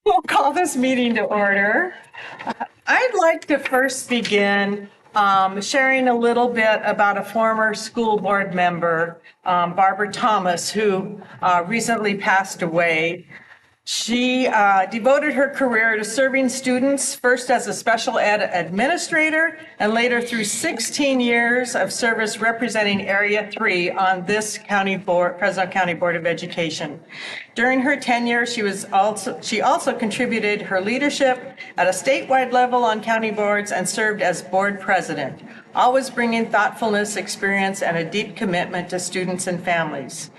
We'll call this meeting to order. I'd like to first begin sharing a little bit about a former school board member, Barbara Thomas, who recently passed away. She devoted her career to serving students, first as a special ed administrator and later through 16 years of service representing Area 3 on this county board, Fresno County Board of Education. During her tenure, she also contributed her leadership at a statewide level on county boards and served as board president, always bringing thoughtfulness, experience, and a deep commitment to students and families.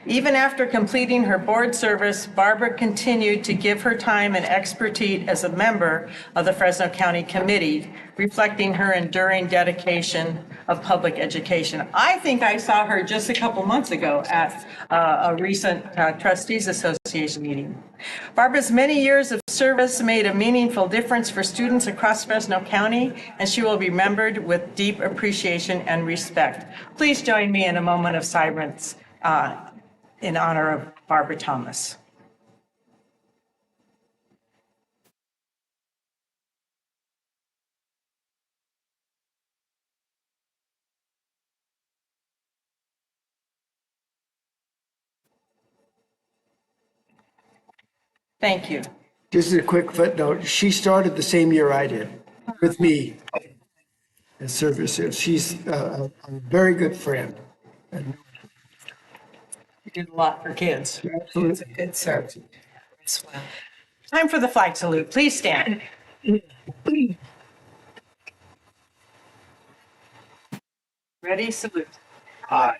Even after completing her board service, Barbara continued to give her time and expertise as a member of the Fresno County Committee, reflecting her enduring dedication of public education. I think I saw her just a couple months ago at a recent Trustees Association meeting. Barbara's many years of service made a meaningful difference for students across Fresno County, and she will be remembered with deep appreciation and respect. Please join me in a moment of silence in honor of Barbara Thomas. Thank you. Just a quick footnote, she started the same year I did with me as service. She's a very good friend. And You did a lot for kids. absolutely. Good service as well. Time for the flag salute. Please stand. Ready, salute. I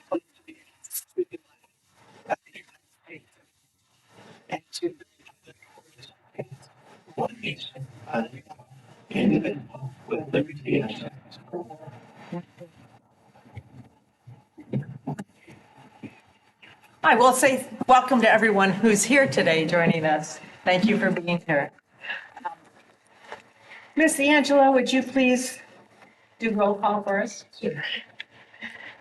and to one nation under God, indivisible, with liberty and justice for all. I will say welcome to everyone who's here today joining us. Thank you for being here. Miss Angela, would you please do roll call for us?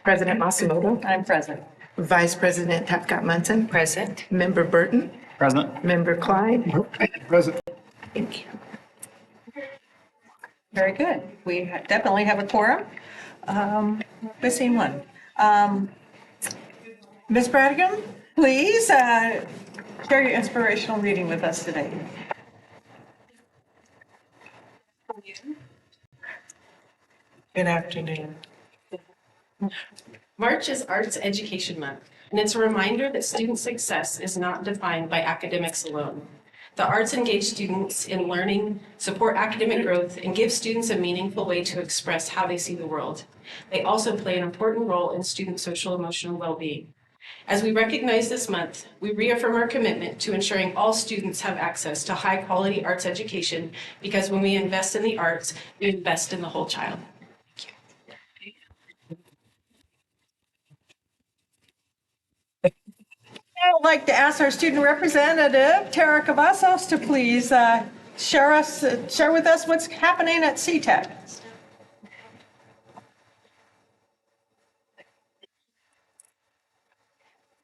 President Masumoto. I'm present. Vice President Tapcott Munson. Present. Member Burton. Present. Member Clyde. Present. Thank you. Very good. We definitely have a quorum. Missing one. Ms. Bradigan, please share your inspirational reading with us today. Good afternoon. March is Arts Education Month, and it's a reminder that student success is not defined by academics alone. The arts engage students in learning, support academic growth, and give students a meaningful way to express how they see the world. They also play an important role in student social emotional well-being. As we recognize this month, we reaffirm our commitment to ensuring all students have access to high-quality arts education, because when we invest in the arts, we invest in the whole child. I would like to ask our student representative, Tara Cavazos, to please share with us what's happening at CTEC.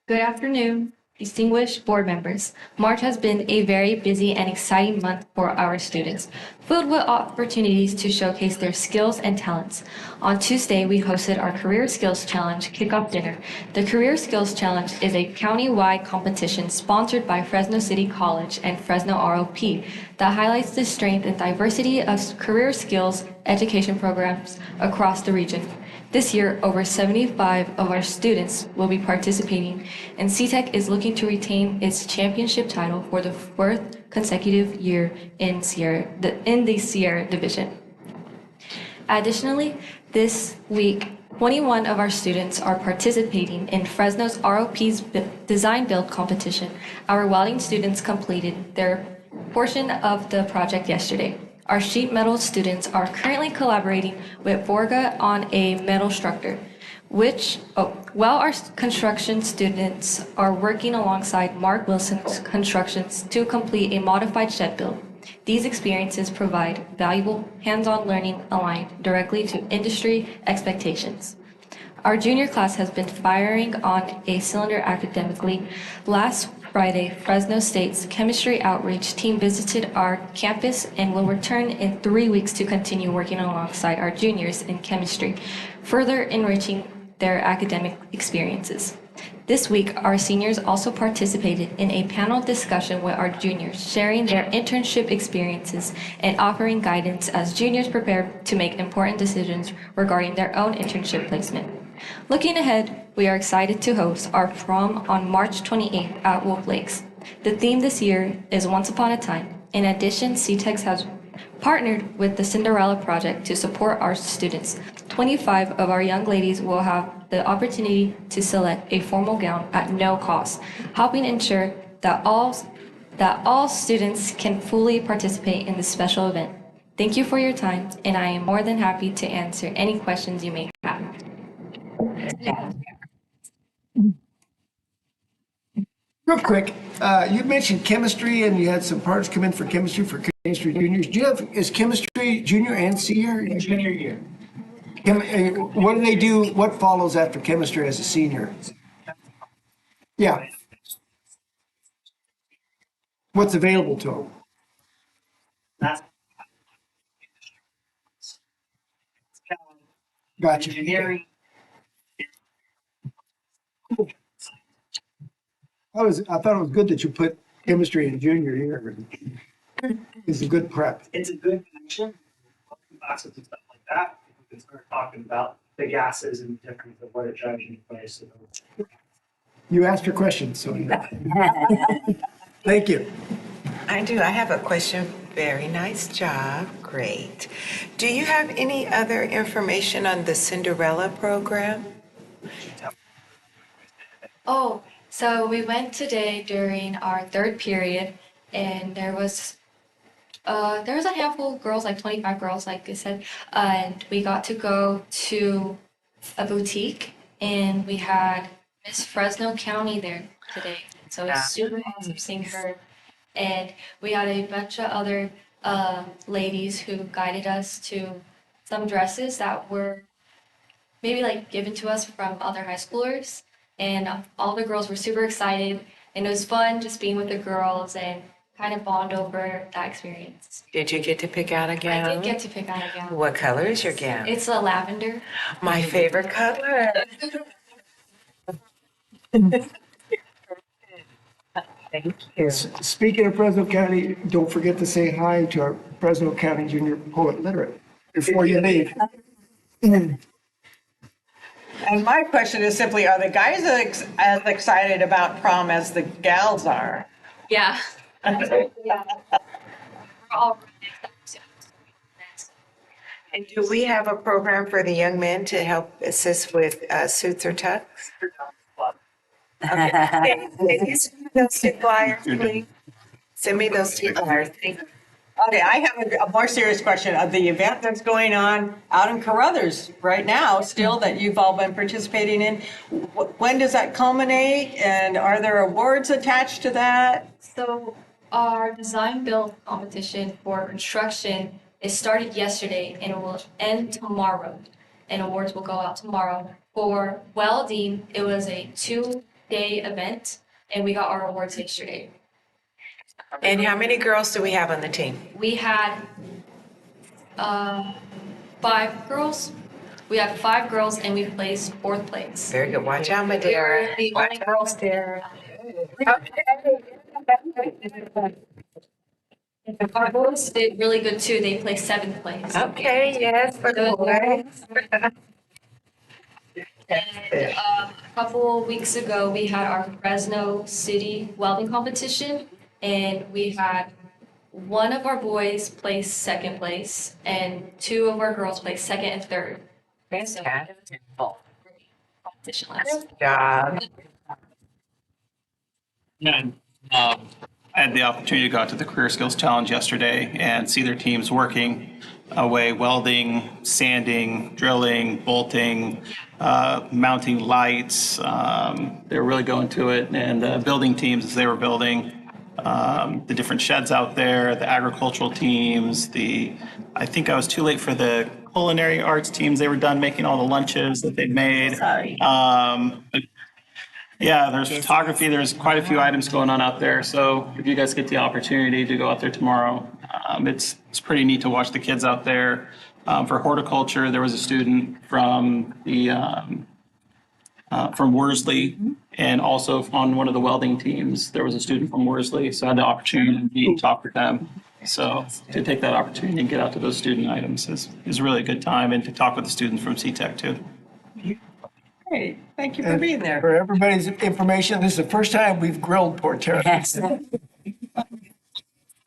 Good afternoon, distinguished board members. March has been a very busy and exciting month for our students, filled with opportunities to showcase their skills and talents. On Tuesday, we hosted our Career Skills Challenge kickoff dinner. The Career Skills Challenge is a county-wide competition sponsored by Fresno City College and Fresno ROP that highlights the strength and diversity of career skills education programs across the region. This year, over 75 of our students will be participating, and CTEC is looking to retain its championship title for the fourth consecutive year in the Sierra Division. Additionally, this week, 21 of our students are participating in Fresno's ROP's Design Build competition. Our welding students completed their portion of the project yesterday. Our sheet metal students are currently collaborating with Borga on a metal structure, while our construction students are working alongside Mark Wilson's Constructions to complete a modified shed build. These experiences provide valuable hands-on learning aligned directly to industry expectations. Our junior class has been firing on a cylinder academically. Last Friday, Fresno State's chemistry outreach team visited our campus and will return in 3 weeks to continue working alongside our juniors in chemistry, further enriching their academic experiences. This week, our seniors also participated in a panel discussion with our juniors, sharing their internship experiences and offering guidance as juniors prepare to make important decisions regarding their own internship placement. Looking ahead, we are excited to host our prom on March 28th at Wolf Lakes. The theme this year is Once Upon a Time. In addition, CTEX has partnered with the Cinderella Project to support our students. 25 of our young ladies will have the opportunity to select a formal gown at no cost, helping ensure that all students can fully participate in this special event. Thank you for your time, and I am more than happy to answer any questions you may have. Real quick, you mentioned chemistry and you had some parts come in for chemistry juniors. Do you have, is chemistry junior and senior? Junior year. What do they do? What follows after chemistry as a senior? Yeah. What's available to them? That's Gotcha. engineering. I thought it was good that you put chemistry in junior year. It's a good prep. It's a good connection. Classes and stuff like that. We can start talking about the gases and the difference of what it drives into place. You asked your question, so. Thank you. I do. I have a question. Very nice job. Great. Do you have any other information on the Cinderella program? Oh, so we went today during our third period, and there was a handful of girls, like 25 girls, like I said, and we got to go to a boutique, and we had Miss Fresno County there today. So it's super awesome seeing her, and we had a bunch of other ladies who guided us to some dresses that were maybe like given to us from other high schoolers. And all the girls were super excited, and it was fun just being with the girls and kind of bond over that experience. Did you get to pick out a gown? I did get to pick out a gown. What color is your gown? It's a lavender. My favorite color. Thank you. Speaking of Fresno County, don't forget to say hi to our Fresno County Junior Poet Laureate before you leave. And my question is simply, are the guys as excited about prom as the gals are? Yeah. We're all really excited. And do we have a program for the young men to help assist with suits or tux? Okay. Can you send me those two flyers, please? Send me those two flyers. Thank you. Okay, I have a more serious question. Of the event that's going on out in Carruthers right now, still that you've all been participating in, when does that culminate? And are there awards attached to that? So our design build competition for construction, it started yesterday and it will end tomorrow. And awards will go out tomorrow. For welding, it was a 2-day event and we got our awards yesterday. And how many girls do we have on the team? We had 5 girls. We had 5 girls and we placed 4th place. Very good. Watch out, We Madeira. were the only girls there. Our boys did really good too. They placed 7th place. Okay, yes, for the boys. And a couple weeks ago, we had our Fresno City welding competition, and we had one of our boys place 2nd place, and 2 of our girls placed 2nd and 3rd. So, Fantastic. competition last. Job. And I had the opportunity to go out to the Career Skills Challenge yesterday and see their teams working away, welding, sanding, drilling, bolting, mounting lights. They were really going to it, and building teams as they were building. The different sheds out there, the agricultural teams, I think I was too late for the culinary arts teams. They were done making all the lunches that they'd made. Sorry. Yeah, there's photography. There's quite a few items going on out there. So if you guys get the opportunity to go out there tomorrow, it's pretty neat to watch the kids out there. For horticulture, there was a student from from Worsley, and also on one of the welding teams, there was a student from Worsley. So I had the opportunity to meet and talk with them. So to take that opportunity and get out to those student items is really a good time, and to talk with the students from CTEC too. Great, thank you for being there. For everybody's information, this is the first time we've grilled Portera.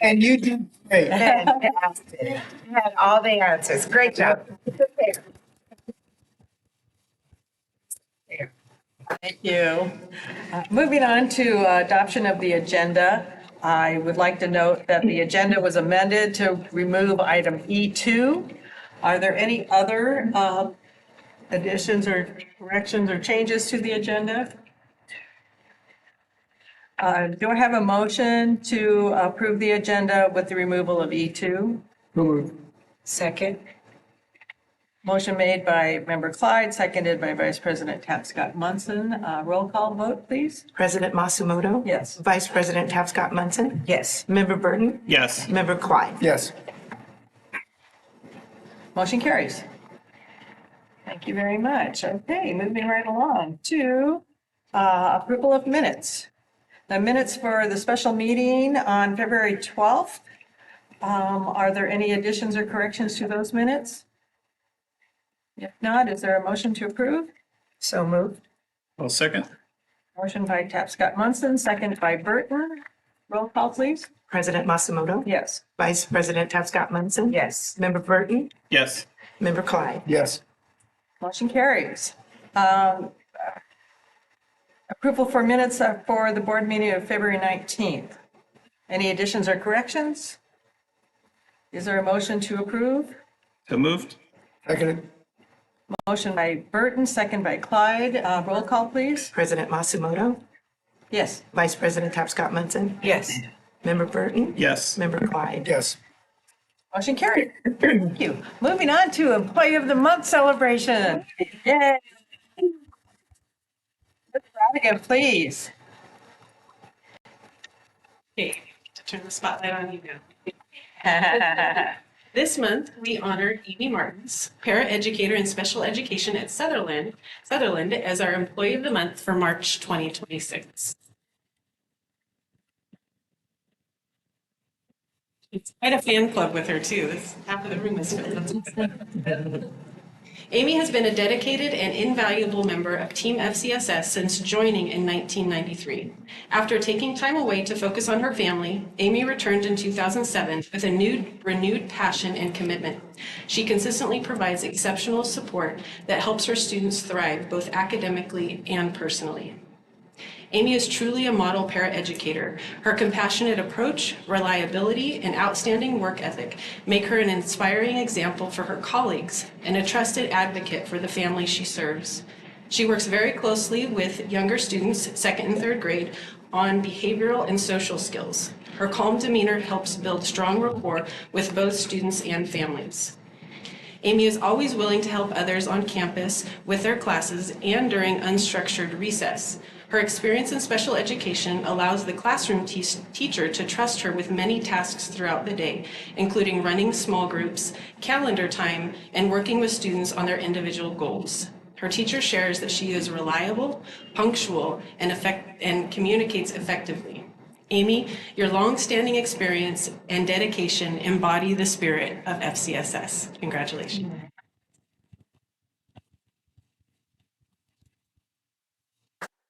And you did great. Fantastic. You had all the answers. Great job. Thank you. Moving on to adoption of the agenda, I would like to note that the agenda was amended to remove item E2. Are there any other additions or corrections or changes to the agenda? Do I have a motion to approve the agenda with the removal of E2? So moved. Second. Motion made by Member Clyde, seconded by Vice President Tapscott Munson. Roll call vote, please. President Masumoto? Yes. Vice President Tapscott Munson? Yes. Member Burton? Yes. Member Clyde? Yes. Motion carries. Thank you very much. Okay, moving right along to approval of minutes. The minutes for the special meeting on February 12th. Are there any additions or corrections to those minutes? If not, is there a motion to approve? So moved. Well, second. Motion by Tapscott Munson, second by Burton. Roll call, please. President Masumoto? Yes. Vice President Tapscott Munson? Yes. Member Burton? Yes. Member Clyde? Yes. Motion carries. Approval for minutes for the board meeting of February 19th. Any additions or corrections? Is there a motion to approve? So moved. Seconded. Motion by Burton, second by Clyde. Roll call, please. President Masumoto? Yes. Vice President Tapscott Munson? Yes. Member Burton? Yes. Member Clyde? Yes. Motion carried. Thank you. Moving on to Employee of the Month celebration. Yay. Ms. Radigan, please. Okay, to turn the spotlight on you now. This month, we honored Amy Martins, paraeducator in special education at Sutherland, as our Employee of the Month for March 2026. It's quite a fan club with her, too. Half of the room is filled. Amy has been a dedicated and invaluable member of Team FCSS since joining in 1993. After taking time away to focus on her family, Amy returned in 2007 with a renewed passion and commitment. She consistently provides exceptional support that helps her students thrive both academically and personally. Amy is truly a model paraeducator. Her compassionate approach, reliability, and outstanding work ethic make her an inspiring example for her colleagues and a trusted advocate for the family she serves. She works very closely with younger students, second and third grade, on behavioral and social skills. Her calm demeanor helps build strong rapport with both students and families. Amy is always willing to help others on campus with their classes and during unstructured recess. Her experience in special education allows the classroom teacher to trust her with many tasks throughout the day, including running small groups, calendar time, and working with students on their individual goals. Her teacher shares that she is reliable, punctual, and communicates effectively. Amy, your long-standing experience and dedication embody the spirit of FCSS. Congratulations.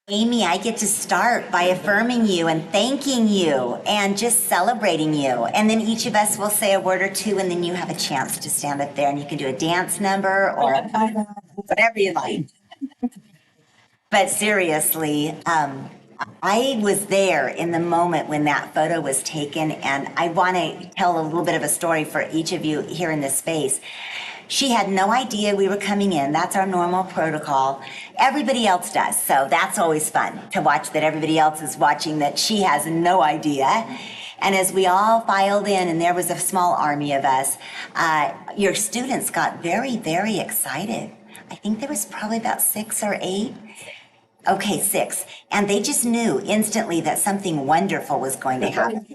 Amy, I get to start by affirming you and thanking you and just celebrating you. And then each of us will say a word or two, and then you have a chance to stand up there and you can do a dance number or whatever you like. But seriously, I was there in the moment when that photo was taken, and I want to tell a little bit of a story for each of you here in this space. She had no idea we were coming in. That's our normal protocol. Everybody else does, so that's always fun to watch that everybody else is watching that she has no idea. And as we all filed in, and there was a small army of us, your students got very, very excited. I think there was probably about 6 or 8. Okay, 6. And they just knew instantly that something wonderful was going to happen.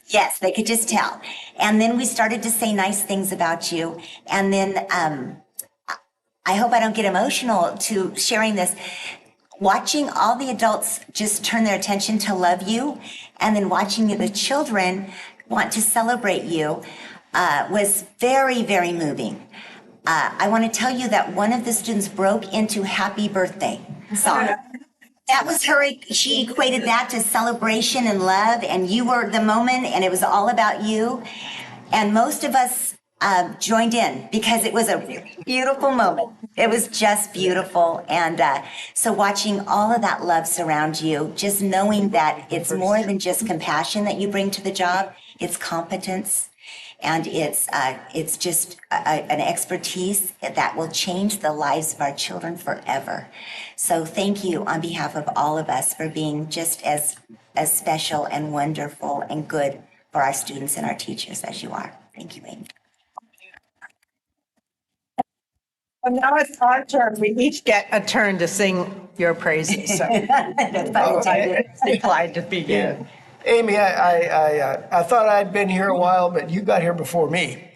Yes, they could just tell. And then we started to say nice things about you. And then I hope I don't get emotional to sharing this. Watching all the adults just turn their attention to love you, and then watching the children want to celebrate you was very, very moving. I want to tell you that one of the students broke into happy birthday song. That was her, she equated that to celebration and love, and you were the moment, and it was all about you. And most of us joined in because it was a beautiful moment. It was just beautiful. And so watching all of that love surround you, just knowing that it's more than just compassion that you bring to the job, it's competence. And it's just an expertise that will change the lives of our children forever. So thank you on behalf of all of us for being just as special and wonderful and good for our students and our teachers as you are. Thank you, Amy. Well, now it's our turn. We each get a turn to sing your praises. So That's probably time to- Clyde to begin. Amy, I thought I'd been here a while, but you got here before me.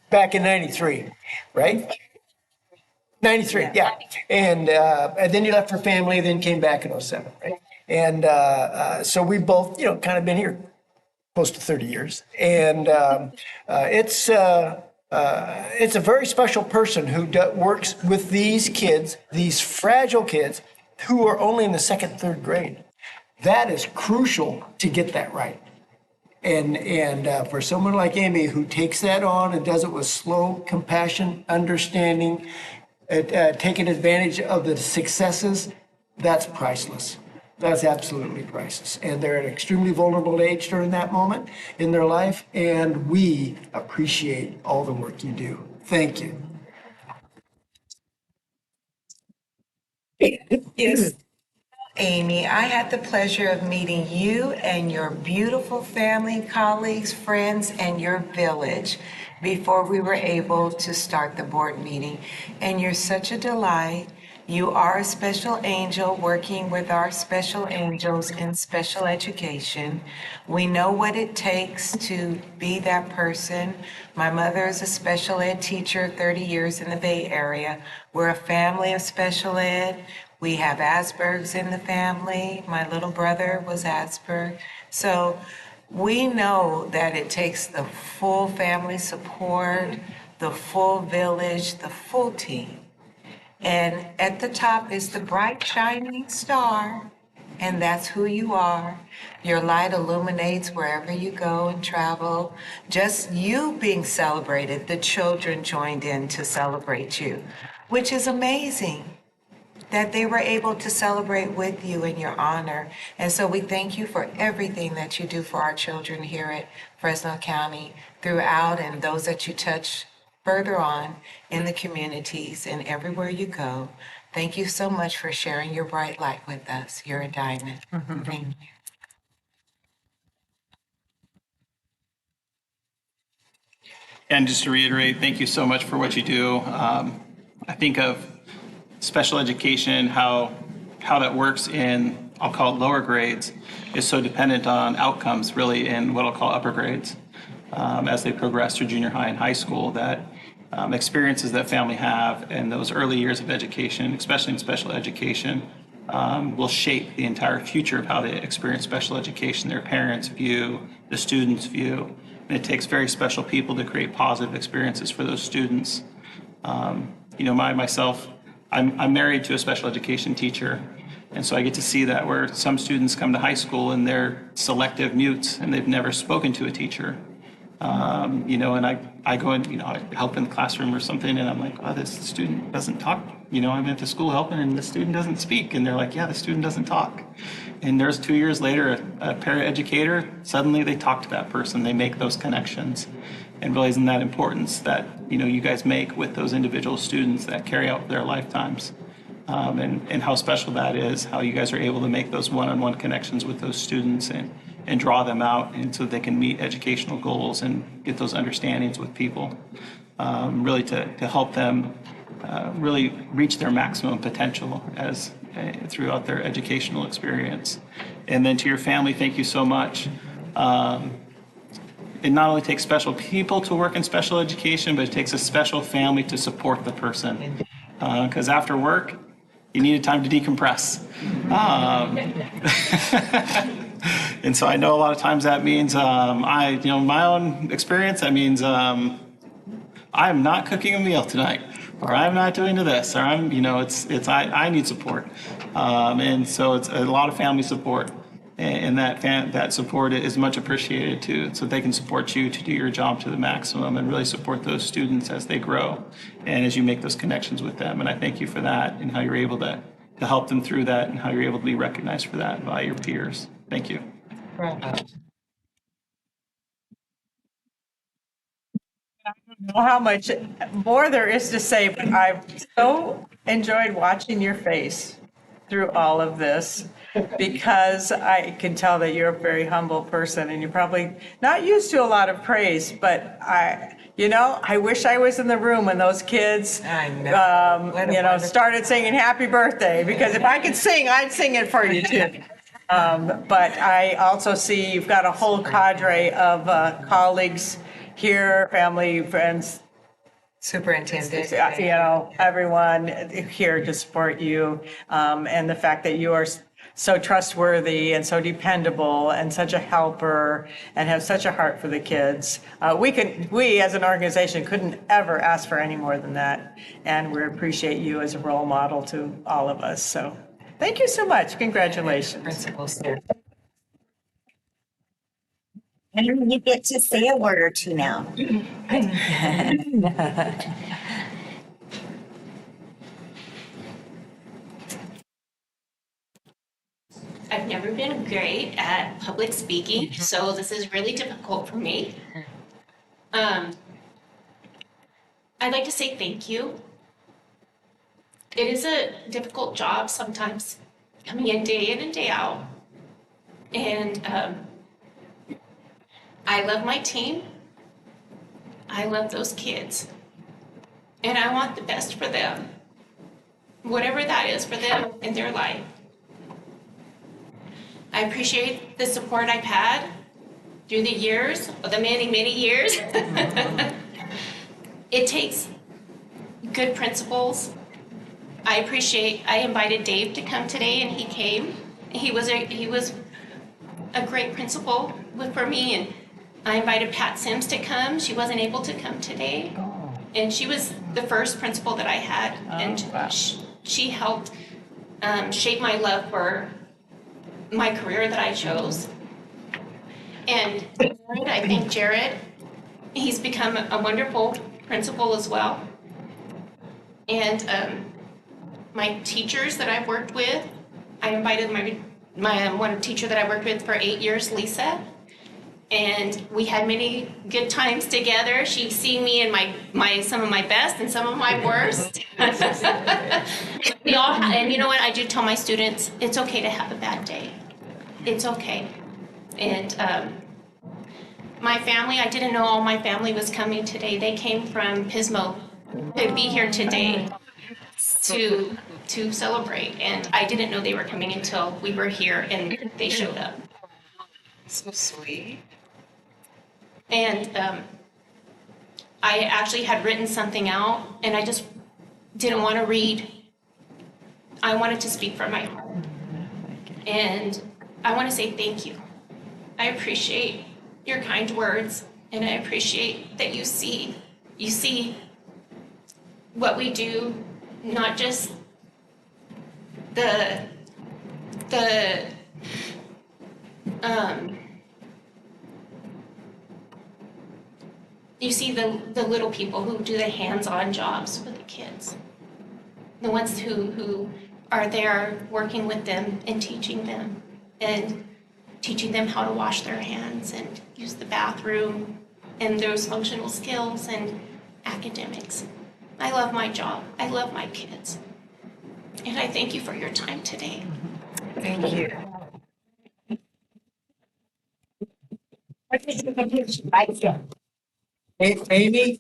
Back in 93, right? 93, yeah. And then you left for family, then came back in '07, right? And so we both, kind of been here close to 30 years. And it's a very special person who works with these kids, these fragile kids who are only in the second, third grade. That is crucial to get that right. And for someone like Amy who takes that on and does it with slow compassion, understanding, taking advantage of the successes, that's priceless. That's absolutely priceless. And they're at an extremely vulnerable age during that moment in their life, and we appreciate all the work you do. Thank you. Yes. Amy, I had the pleasure of meeting you and your beautiful family, colleagues, friends, and your village before we were able to start the board meeting. And you're such a delight. You are a special angel working with our special angels in special education. We know what it takes to be that person. My mother is a special ed teacher, 30 years in the Bay Area. We're a family of special ed. We have Asperger's in the family. My little brother was Asperger. So we know that it takes the full family support, the full village, the full team. And at the top is the bright shining star, and that's who you are. Your light illuminates wherever you go and travel. Just you being celebrated, the children joined in to celebrate you, which is amazing that they were able to celebrate with you in your honor. And so we thank you for everything that you do for our children here at Fresno County throughout, and those that you touch further on in the communities and everywhere you go. Thank you so much for sharing your bright light with us. You're a diamond. Thank you. And just to reiterate, thank you so much for what you do. I think of special education, how that works in, I'll call it lower grades, is so dependent on outcomes really in what I'll call upper grades as they progress through junior high and high school, that experiences that family have in those early years of education, especially in special education, will shape the entire future of how they experience special education, their parents' view, the students' view. And it takes very special people to create positive experiences for those students. Myself, I'm married to a special education teacher, and so I get to see that where some students come to high school and they're selective mutes and they've never spoken to a teacher. And I go and, I help in the classroom or something, and I'm like, oh, this student doesn't talk. I'm at the school helping and the student doesn't speak. And they're like, yeah, the student doesn't talk. And there's 2 years later, a paraeducator, suddenly they talk to that person, they make those connections. And realizing that importance that, you guys make with those individual students that carry out their lifetimes. And how special that is, how you guys are able to make those one-on-one connections with those students and draw them out and so they can meet educational goals and get those understandings with people, really to help them really reach their maximum potential as throughout their educational experience. And then to your family, thank you so much. It not only takes special people to work in special education, but it takes a special family to support the person. Because after work, you need a time to decompress. And so I know a lot of times that means my own experience, that means I'm not cooking a meal tonight, or I'm not doing this, or I need support. And so it's a lot of family support. And that support is much appreciated too, so they can support you to do your job to the maximum and really support those students as they grow and as you make those connections with them. And I thank you for that and how you're able to help them through that and how you're able to be recognized for that by your peers. Thank you. Know how much more there is to say, but I've so enjoyed watching your face through all of this because I can tell that you're a very humble person and you're probably not used to a lot of praise, but I wish I was in the room when those kids, I know. started singing happy birthday, because if I could sing, I'd sing it for you too. But I also see you've got a whole cadre of colleagues here, family, friends, Superintendent. everyone here to support you. And the fact that you are so trustworthy and so dependable and such a helper and have such a heart for the kids. We as an organization couldn't ever ask for any more than that. And we appreciate you as a role model to all of us. So thank you so much. Congratulations. Principals there. And you get to say a word or two now. I've never been great at public speaking, so this is really difficult for me. I'd like to say thank you. It is a difficult job sometimes, coming in and day out. And I love my team. I love those kids. And I want the best for them, whatever that is for them in their life. I appreciate the support I've had through the years, the many, many years. It takes good principals. I invited Dave to come today, and he came. He was a great principal for me, and I invited Pat Sims to come. She wasn't able to come today. And she was the first principal that I had, and she helped shape my love for my career that I chose. And I thank Jared. He's become a wonderful principal as well. And my teachers that I've worked with, I invited my one teacher that I worked with for 8 years, Lisa. And we had many good times together. She'd see me in my some of my best and some of my worst. We all and you know what? I do tell my students, it's okay to have a bad day. It's okay. And my family, I didn't know all my family was coming today. They came from Pismo to be here today to celebrate. And I didn't know they were coming until we were here and they showed up. So sweet. And I actually had written something out, and I just didn't want to read. I wanted to speak from my heart. And I want to say thank you. I appreciate your kind words, and I appreciate that you see what we do, not just you see the little people who do the hands-on jobs with the kids, the ones who are there working with them and teaching them how to wash their hands and use the bathroom and those functional skills and academics. I love my job. I love my kids. And I thank you for your time today. Thank you. Amy,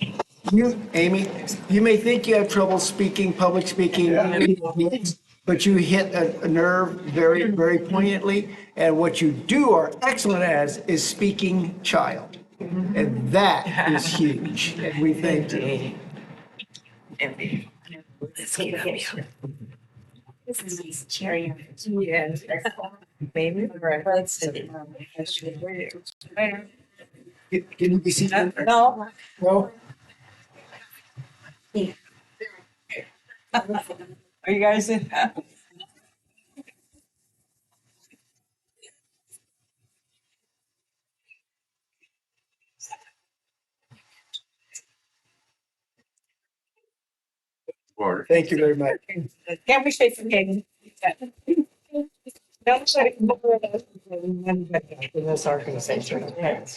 you may think you have trouble speaking, public speaking. but you hit a nerve very, very poignantly. And what you are excellent as is speaking child. And that is huge. And we thank you. Indeed. Let's keep it. This is a nice cherry. Yes. Maybe. Let's Can you be seated? No. No? Are you guys in? Thank you very much. Can we say some cake? Don't say in this organization.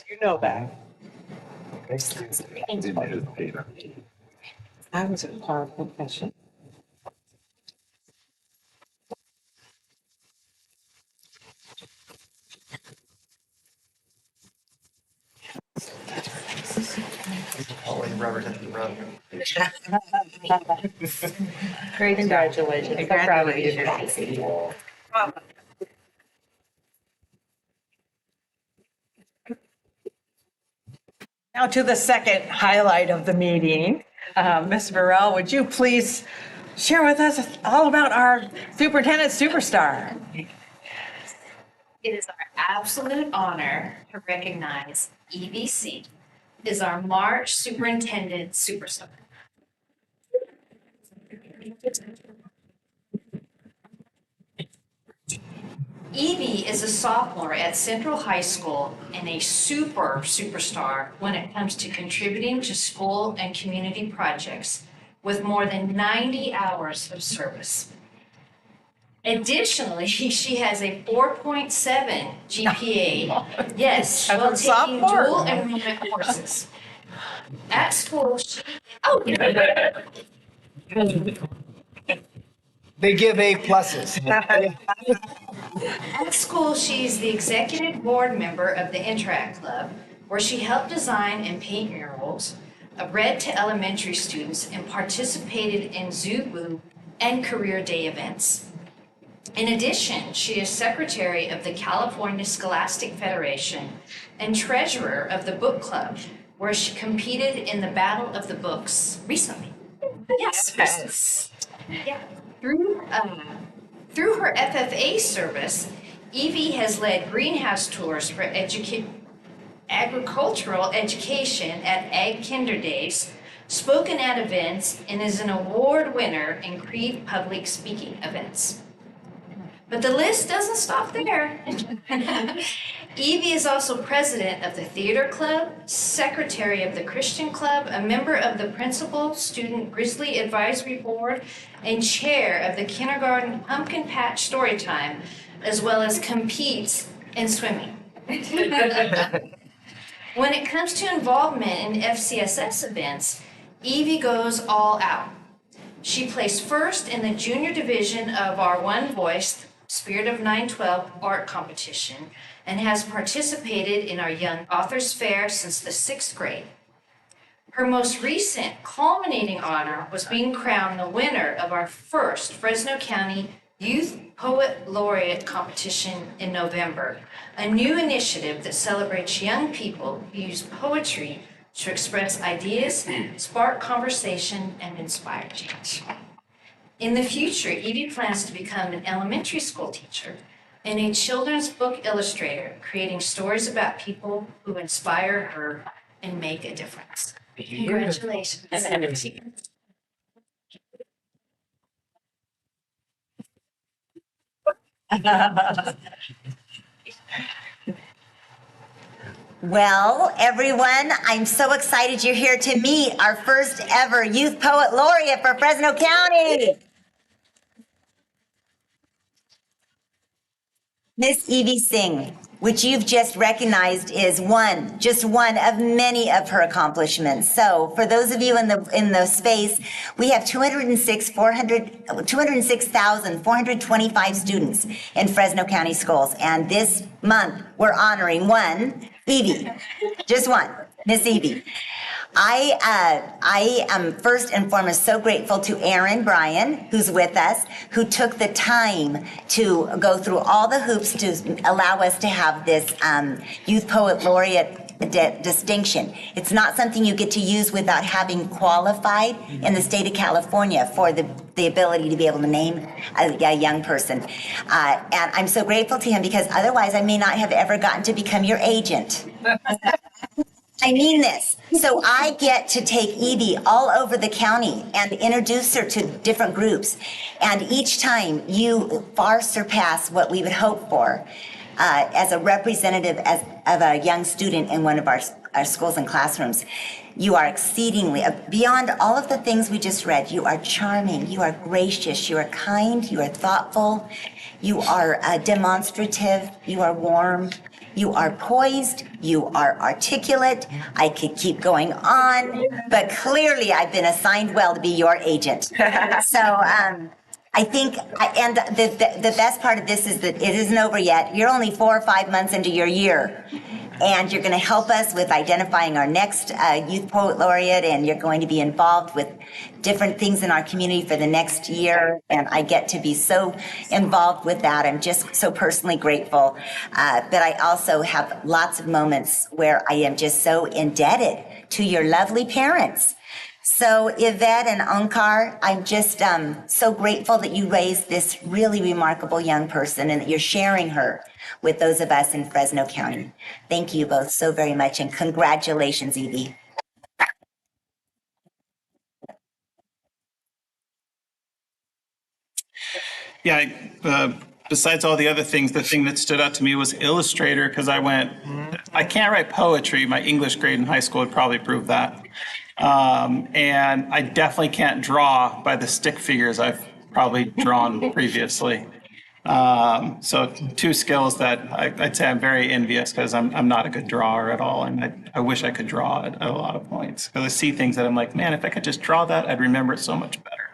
You know that. I was a power confession. Great, congratulations. So proud of you. Now to the second highlight of the meeting. Ms. Burrell, would you please share with us all about our superintendent superstar? It is our absolute honor to recognize EVC as our March Superintendent Superstar. Evie is a sophomore at Central High School and a superstar when it comes to contributing to school and community projects with more than 90 hours of service. Additionally, she has a 4.7 GPA. Yes, while taking sophomore. dual enrollment courses. At school, They give A pluses. At school, she's the executive board member of the Interact Club, where she helped design and paint murals, read to elementary students, and participated in Zoo and Career Day events. In addition, she is secretary of the California Scholastic Federation and treasurer of the book club, where she competed in the Battle of the Books recently. Yes. Yeah. Through her FFA service, Evie has led greenhouse tours for agricultural education at Ag Kinder Days, spoken at events, and is an award winner in Creve public speaking events. But the list doesn't stop there. Evie is also president of the Theater Club, secretary of the Christian Club, a member of the Principal Student Grizzly Advisory Board, and chair of the Kindergarten Pumpkin Patch Storytime, as well as competes in swimming. When it comes to involvement in FCSS events, Evie goes all out. She placed first in the junior division of our One Voice Spirit of 912 art competition and has participated in our Young Authors Fair since the 6th grade. Her most recent culminating honor was being crowned the winner of our first Fresno County Youth Poet Laureate competition in November, a new initiative that celebrates young people who use poetry to express ideas, spark conversation, and inspire change. In the future, Evie plans to become an elementary school teacher and a children's book illustrator, creating stories about people who inspire her and make a difference. Congratulations. Well, everyone, I'm so excited you're here to meet our first ever Youth Poet Laureate for Fresno County. Miss Evie Singh, which you've just recognized is just one of many of her accomplishments. So for those of you in the space, we have 206,425 students in Fresno County schools. And this month, we're honoring one, Evie, just one, Miss Evie. I am first and foremost so grateful to Aaron Bryan, who's with us, who took the time to go through all the hoops to allow us to have this Youth Poet Laureate distinction. It's not something you get to use without having qualified in the state of California for the ability to be able to name a young person. And I'm so grateful to him because otherwise I may not have ever gotten to become your agent. I mean this. So I get to take Evie all over the county and introduce her to different groups. And each time you far surpass what we would hope for as a representative of a young student in one of our schools and classrooms. You are exceedingly, beyond all of the things we just read, you are charming, you are gracious, you are kind, you are thoughtful, you are demonstrative, you are warm. You are poised, you are articulate. I could keep going on, but clearly I've been assigned well to be your agent. So I think, and the best part of this is that it isn't over yet. You're only 4 or 5 months into your year, and you're going to help us with identifying our next Youth Poet Laureate, and you're going to be involved with different things in our community for the next year, and I get to be so involved with that. I'm just so personally grateful, but I also have lots of moments where I am just so indebted to your lovely parents. So Yvette and Onkar, I'm just so grateful that you raised this really remarkable young person and that you're sharing her with those of us in Fresno County. Thank you both so very much, and congratulations, Evie. Yeah, besides all the other things, the thing that stood out to me was illustrator, because I can't write poetry. My English grade in high school would probably prove that. And I definitely can't draw by the stick figures I've probably drawn previously. So 2 skills that I'd say I'm very envious, because I'm not a good drawer at all. And I wish I could draw at a lot of points, because I see things that I'm like, man, if I could just draw that, I'd remember it so much better.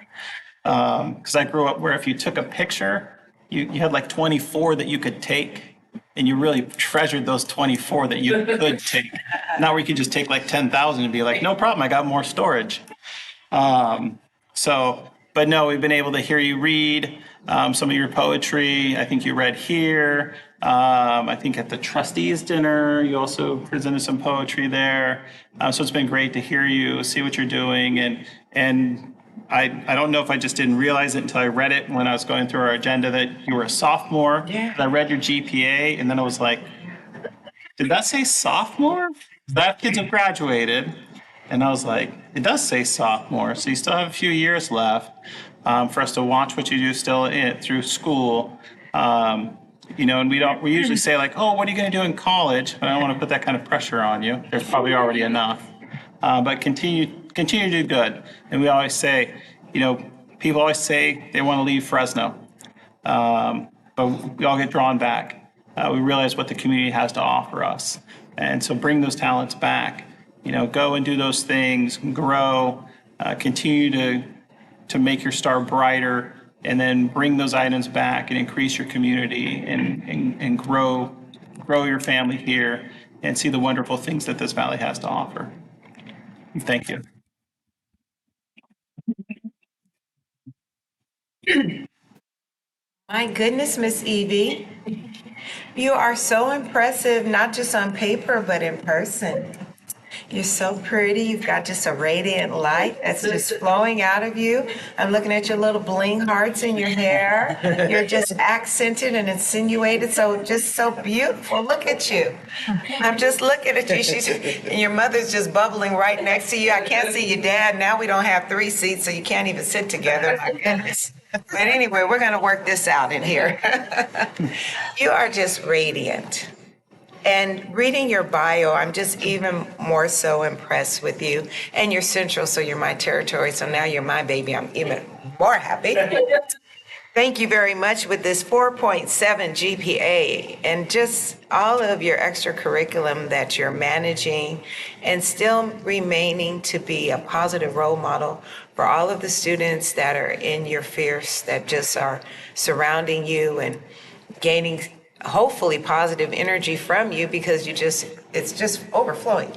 Because I grew up where if you took a picture, you had like 24 that you could take, and you really treasured those 24 that you could take. Now where you could just take like 10,000 and be like, no problem, I got more storage. But no, we've been able to hear you read some of your poetry. I think you read here. I think at the trustees dinner, you also presented some poetry there. So it's been great to hear you, see what you're doing, and I don't know if I just didn't realize it until I read it when I was going through our agenda that you were a sophomore. Yeah. I read your GPA, and then I was like, did that say sophomore? That kids have graduated. And I was like, it does say sophomore, so you still have a few years left for us to watch what you do still through school. And we usually say like, oh, what are you going to do in college? But I don't want to put that kind of pressure on you. There's probably already enough. But continue to do good. And we always say, people always say they want to leave Fresno, but we all get drawn back. We realize what the community has to offer us. And so bring those talents back, go and do those things, grow, continue to make your star brighter, and then bring those items back and increase your community and grow your family here and see the wonderful things that this valley has to offer. Thank you. My goodness, Miss Evie, you are so impressive, not just on paper, but in person. You're so pretty. You've got just a radiant light that's just flowing out of you. I'm looking at your little bling hearts in your hair. You're just accented and insinuated, just so beautiful. Look at you. I'm just looking at you. And your mother's just bubbling right next to you. I can't see your dad. Now we don't have 3 seats, so you can't even sit together. My goodness. But anyway, we're going to work this out in here. You are just radiant. And reading your bio, I'm just even more so impressed with you. And you're central, so you're my territory. So now you're my baby. I'm even more happy. Thank you very much with this 4.7 GPA and just all of your extracurriculum that you're managing and still remaining to be a positive role model for all of the students that are in your fierce that just are surrounding you and gaining hopefully positive energy from you because it's just overflowing.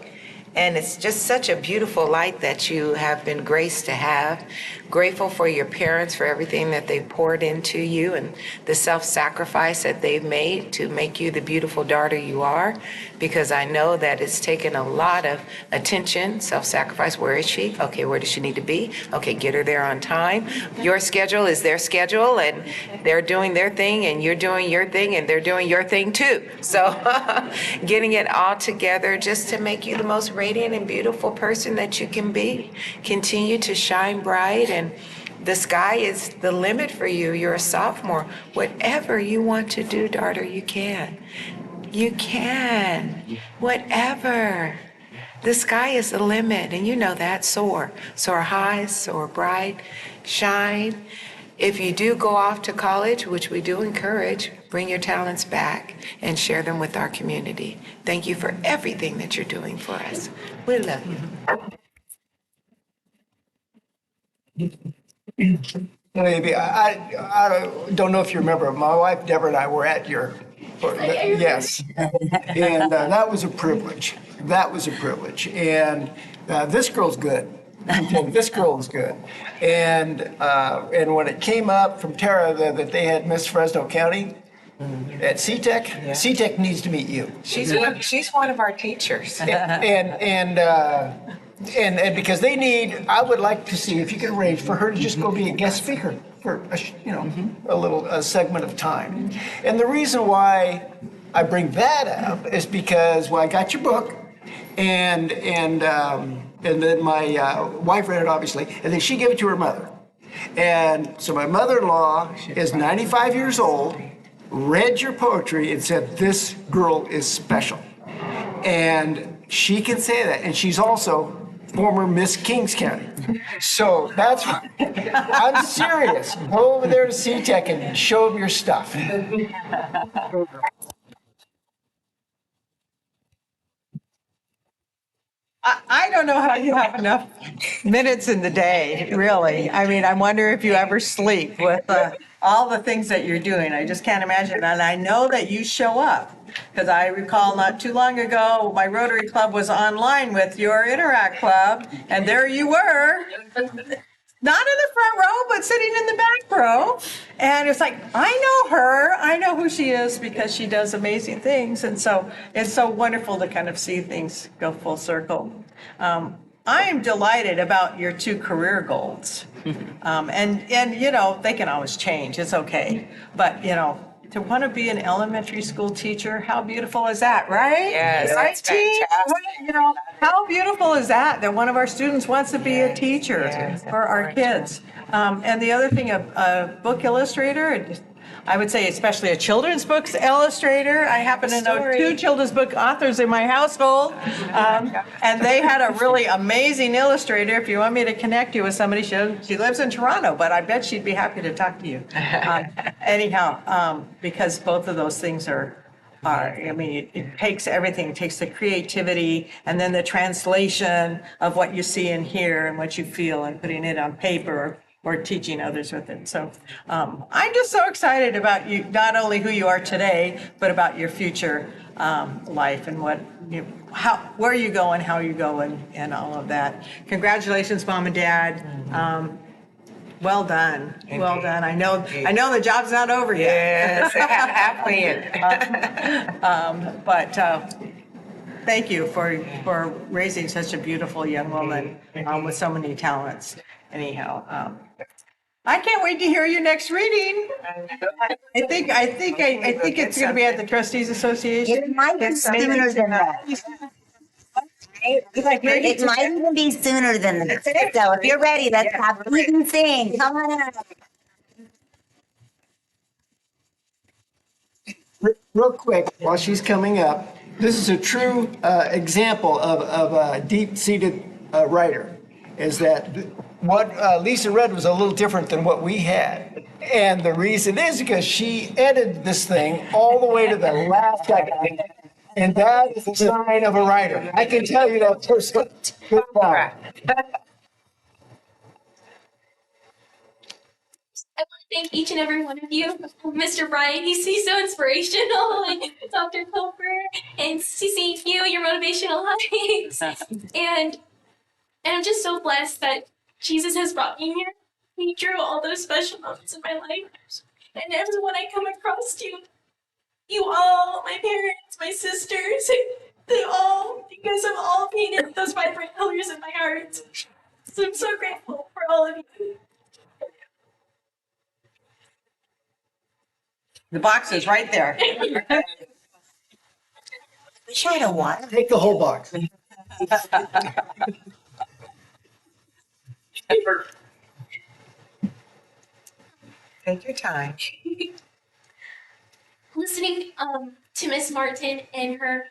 And it's just such a beautiful light that you have been graced to have. Grateful for your parents for everything that they poured into you and the self-sacrifice that they've made to make you the beautiful daughter you are. Because I know that it's taken a lot of attention, self-sacrifice. Where is she? Okay, where does she need to be? Okay, get her there on time. Your schedule is their schedule, and they're doing their thing, and you're doing your thing, and they're doing your thing too. So getting it all together just to make you the most radiant and beautiful person that you can be. Continue to shine bright, and the sky is the limit for you. You're a sophomore. Whatever you want to do, daughter, you can. You can. Whatever. The sky is the limit, and you know that. Soar. Soar high, soar bright, shine. If you do go off to college, which we do encourage, bring your talents back and share them with our community. Thank you for everything that you're doing for us. We love you. Maybe, I don't know if you remember, my wife Deborah and I were at your, yes. And that was a privilege. That was a privilege. And this girl's good. This girl is good. And when it came up from Tara that they had Miss Fresno County at CTEC, CTEC needs to meet you. She's one of our teachers. And because they need, I would like to see if you could arrange for her to just go be a guest speaker for a little segment of time. And the reason why I bring that up is because, well, I got your book, and then my wife read it, obviously, and then she gave it to her mother. And so my mother-in-law is 95 years old, read your poetry and said, this girl is special. And she can say that. And she's also former Miss Kings County. So that's why I'm serious. Go over there to CTEC and show them your stuff. I don't know how you have enough minutes in the day, really. I mean, I wonder if you ever sleep with all the things that you're doing. I just can't imagine. And I know that you show up, because I recall not too long ago, my Rotary Club was online with your Interact Club, and there you were. Not in the front row, but sitting in the back row. And it's like, I know her. I know who she is because she does amazing things. And so it's so wonderful to kind of see things go full circle. I am delighted about your 2 career goals. And they can always change. It's okay. But, to want to be an elementary school teacher, how beautiful is that, right? Yes, right, that's team? fantastic. How beautiful is that one of our students wants to be a teacher for our kids? And the other thing, a book illustrator, I would say especially a children's books illustrator. I happen to know 2 children's book authors in my household, and they had a really amazing illustrator. If you want me to connect you with somebody, she lives in Toronto, but I bet she'd be happy to talk to you. Anyhow, because both of those things are, I mean, it takes everything. It takes the creativity and then the translation of what you see and hear and what you feel and putting it on paper or teaching others with it. So I'm just so excited about you, not only who you are today, but about your future life and where you go and how you go and all of that. Congratulations, Mom and Dad. Well done. Well done. I know the job's not over yet. Yes, halfway in. But thank you for raising such a beautiful young woman with so many talents. Anyhow, I can't wait to hear your next reading. I think it's going to be at the Trustees Association. It might be sooner than that. It might even be sooner than that. So if you're ready, let's have a even thing. Come on up. Real quick, while she's coming up, this is a true example of a deep-seated writer, is that what Lisa read was a little different than what we had. And the reason is because she edited this thing all the way to the last second. And that is a sign of a writer. I can tell you that person. Good job. thank each and every one of you. Mr. Brian, he's so inspirational, and Dr. Culper, and CC, your motivational hikes. And I'm just so blessed that Jesus has brought me here. He drew all those special moments in my life. And everyone I come across, you all, my parents, my sisters, you guys have all painted those vibrant colors in my heart. So I'm so grateful for all of you. The box is right there. Wish I had a water. Take the whole box. Take your time. Listening to Miss Martin and her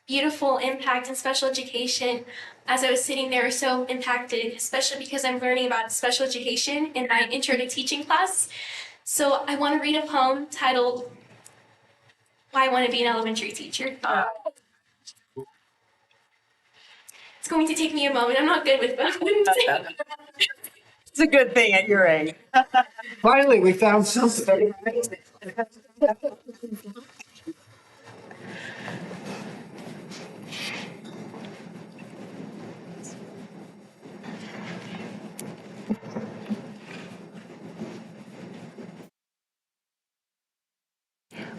beautiful impact in special education, as I was sitting there, was so impacted, especially because I'm learning about special education in my intro to teaching class. So I want to read a poem titled "Why I Want to Be an Elementary Teacher." It's going to take me a moment. I'm not good with poems. It's a good thing at your age. Finally, we found something.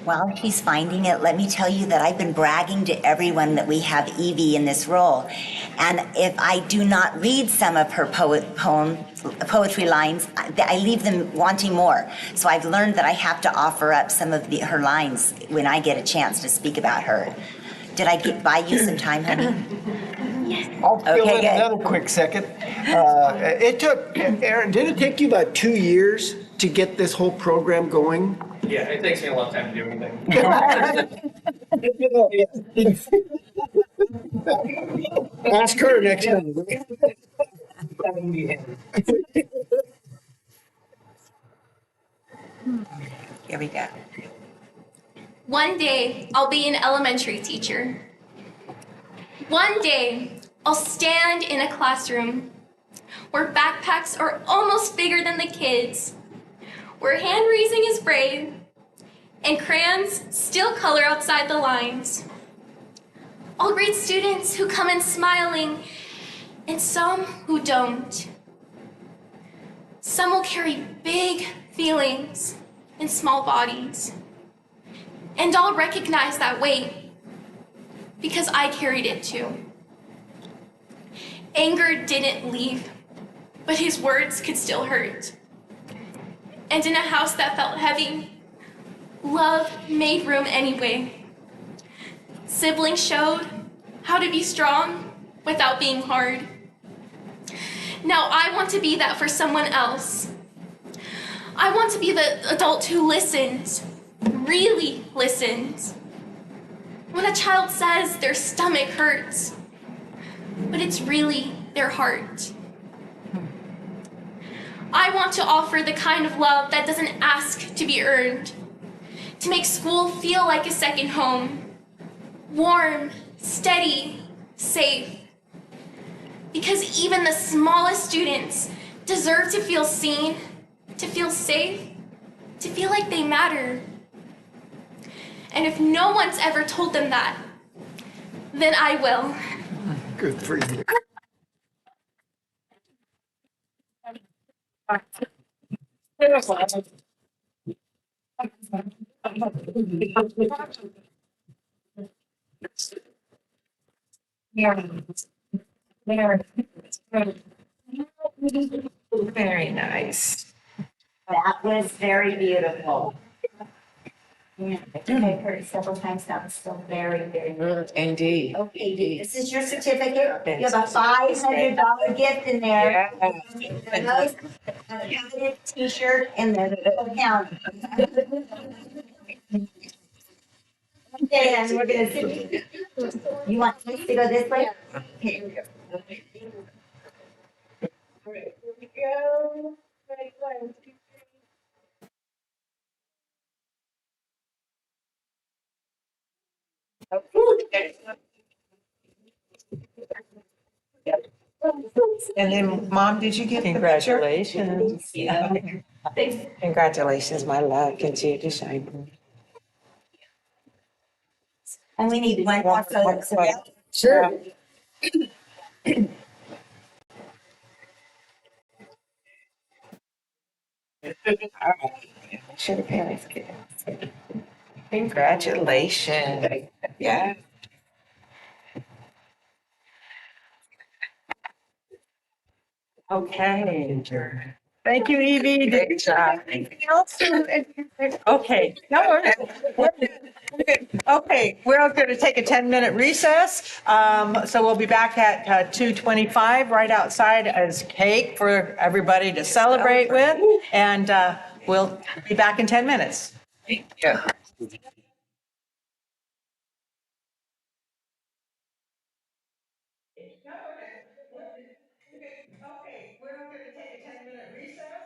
While she's finding it, let me tell you that I've been bragging to everyone that we have Evie in this role. And if I do not read some of her poetry lines, I leave them wanting more. So I've learned that I have to offer up some of her lines when I get a chance to speak about her. Did I buy you some time, honey? I'll fill Okay, in good. another quick second. It took, Aaron, did it take you about 2 years to get this whole program going? Yeah, it takes me a long time to do anything. Ask her next time. Here we go. One day, I'll be an elementary teacher. One day, I'll stand in a classroom where backpacks are almost bigger than the kids, where hand raising is brave, and crayons still color outside the lines. I'll greet students who come in smiling, and some who don't. Some will carry big feelings in small bodies. And I'll recognize that weight because I carried it too. Anger didn't leave, but his words could still hurt. And in a house that felt heavy, love made room anyway. Siblings showed how to be strong without being hard. Now I want to be that for someone else. I want to be the adult who listens, really listens. When a child says their stomach hurts, but it's really their heart. I want to offer the kind of love that doesn't ask to be earned, to make school feel like a second home, warm, steady, safe. Because even the smallest students deserve to feel seen, to feel safe, to feel like they matter. And if no one's ever told them that, then I will. Good for you. Very nice. That was very beautiful. Yeah, I think I've heard it several times now. It's still very, very good. Indeed. Okay, this is your certificate. You have a $500 gift in there. A nice coveted T-shirt and the account. Okay, and we're gonna sit. You want us to go this way? Okay, here we go. And then, Mom, did you get the picture? Congratulations. Yeah. Congratulations, my love. Continue to shine. And we need one more photo. So yeah. Sure. Should have parents get it. Congratulations. Yeah. Okay. Thank you, Evie. Great job. Anything else? Okay. No worries. We're good. Okay, we're going to take a 10-minute recess. So we'll be back at 2:25 right outside as cake for everybody to celebrate with. And we'll be back in 10 minutes. Yeah. Okay, we're going to take a 10-minute recess.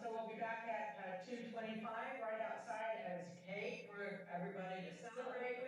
So we'll be back at 2:25 right outside as cake for everybody to celebrate with. And we'll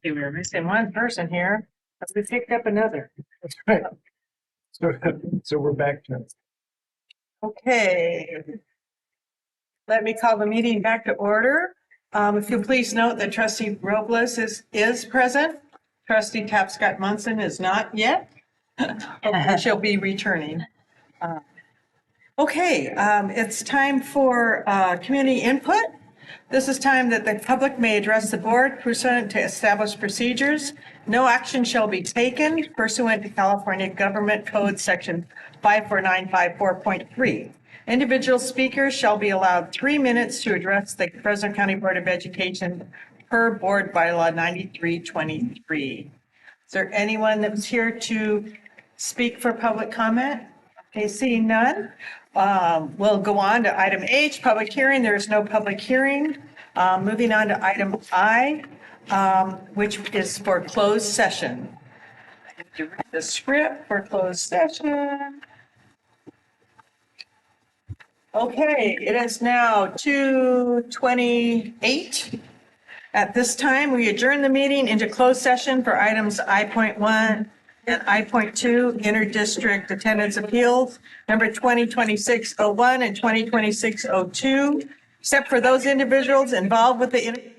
We were missing one person here, but we picked up another. That's right. So we're back to. Okay. Let me call the meeting back to order. If you'll please note that trustee Robles is present. Trustee Tapscott Munson is not yet. Hopefully she'll be returning. Okay, it's time for community input. This is time that the public may address the board pursuant to established procedures. No action shall be taken pursuant to California Government Code Section 54954.3. Individual speakers shall be allowed 3 minutes to address the Fresno County Board of Education per Board Bylaw 9323. Is there anyone that's here to speak for public comment? Okay, seeing none, we'll go on to item H, public hearing. There is no public hearing. Moving on to item I, which is for closed session. I have to read the script for closed session. Okay, it is now 2:28. At this time, we adjourn the meeting into closed session for items I.1 and I.2, interdistrict attendance appeals, number 2026-01 and 2026-02, except for those individuals involved with the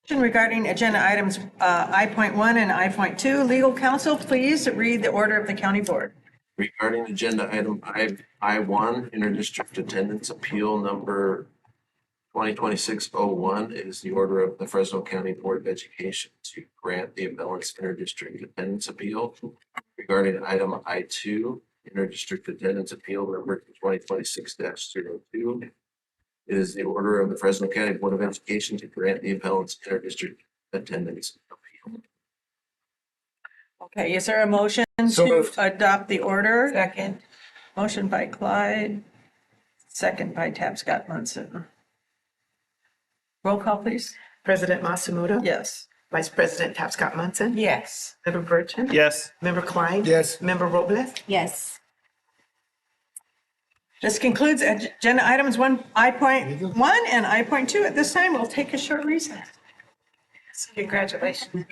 Regarding agenda items I.1 and I.2, legal counsel, please read the order of the county board. Regarding agenda item I1, interdistrict attendance appeal number 2026-01, it is the order of the Fresno County Board of Education to grant the appellant's interdistrict attendance appeal. Regarding item I2, interdistrict attendance appeal number 2026-02, it is the order of the Fresno County Board of Education to grant the appellant's interdistrict attendance appeal. Okay, is there a motion So to moved. adopt the order? Second. Motion by Clyde, second by Tapscott Munson. Roll call, please. President Masumoto? Yes. Vice President Tapscott Munson? Yes. Member Burton? Yes. Member Klein? Yes. Member Robles? Yes. This concludes agenda items I.1 and I.2. At this time, we'll take a short recess. Congratulations.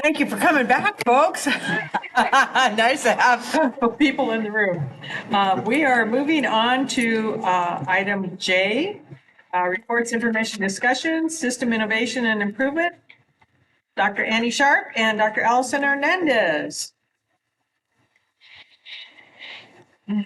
Thank you for coming back, folks. Nice to have people in the room. We are moving on to item J, reports, information, discussion, system innovation and improvement. Dr. Annie Sharp and Dr. Allison Hernandez. Well,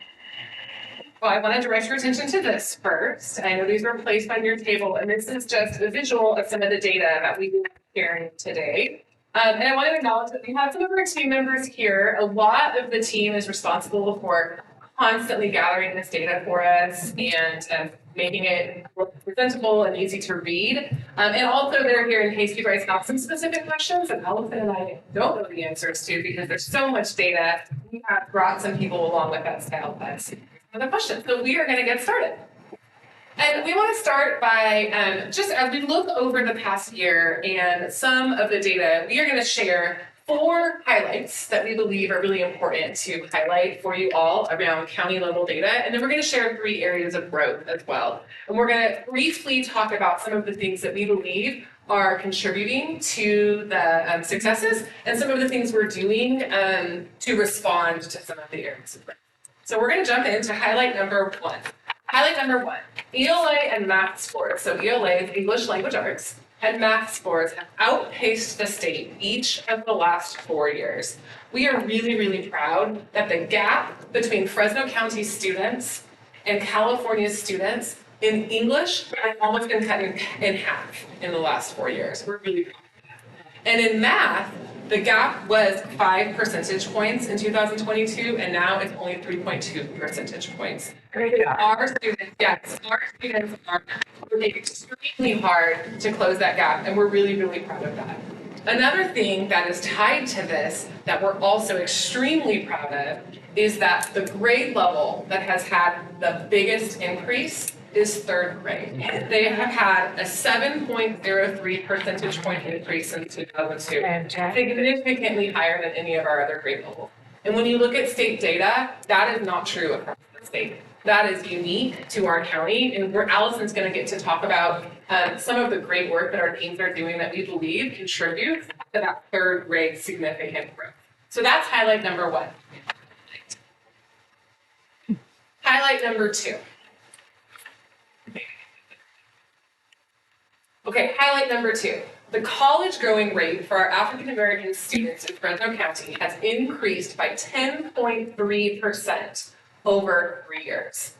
I want to direct your attention to this first. I know these were placed on your table, and this is just a visual of some of the data that we will be sharing today. And I want to acknowledge that we have some of our team members here. A lot of the team is responsible for constantly gathering this data for us and making it presentable and easy to read. And also they're here in case you guys have some specific questions that Allison and I don't know the answers to because there's so much data. We have brought some people along with us to help us. Another question. So we are going to get started. And we want to start by just as we look over the past year and some of the data, we are going to share 4 highlights that we believe are really important to highlight for you all around county level data. And then we're going to share 3 areas of growth as well. And we're going to briefly talk about some of the things that we believe are contributing to the successes and some of the things we're doing to respond to some of the areas of growth. So we're going to jump into highlight number 1. Highlight number 1, ELA and math scores. So ELA is English Language Arts, and math scores have outpaced the state each of the last 4 years. We are really, really proud that the gap between Fresno County students and California students in English has almost been cut in half in the last 4 years. We're really proud of that. And in math, the gap was 5 percentage points in 2022, and now it's only 3.2 percentage points. Our students, yes, our students are working extremely hard to close that gap, and we're really, really proud of that. Another thing that is tied to this that we're also extremely proud of is that the grade level that has had the biggest increase is third grade. They have had a 7.03 percentage point increase since 2002, significantly higher than any of our other grade levels. And when you look at state data, that is not true across the state. That is unique to our county, and where Allison's going to get to talk about some of the great work that our teams are doing that we believe contributes to that third grade significant growth. So that's highlight number 1. Highlight number 2. Okay, highlight number 2. The college growing rate for our African American students in Fresno County has increased by 10.3% over 3 years.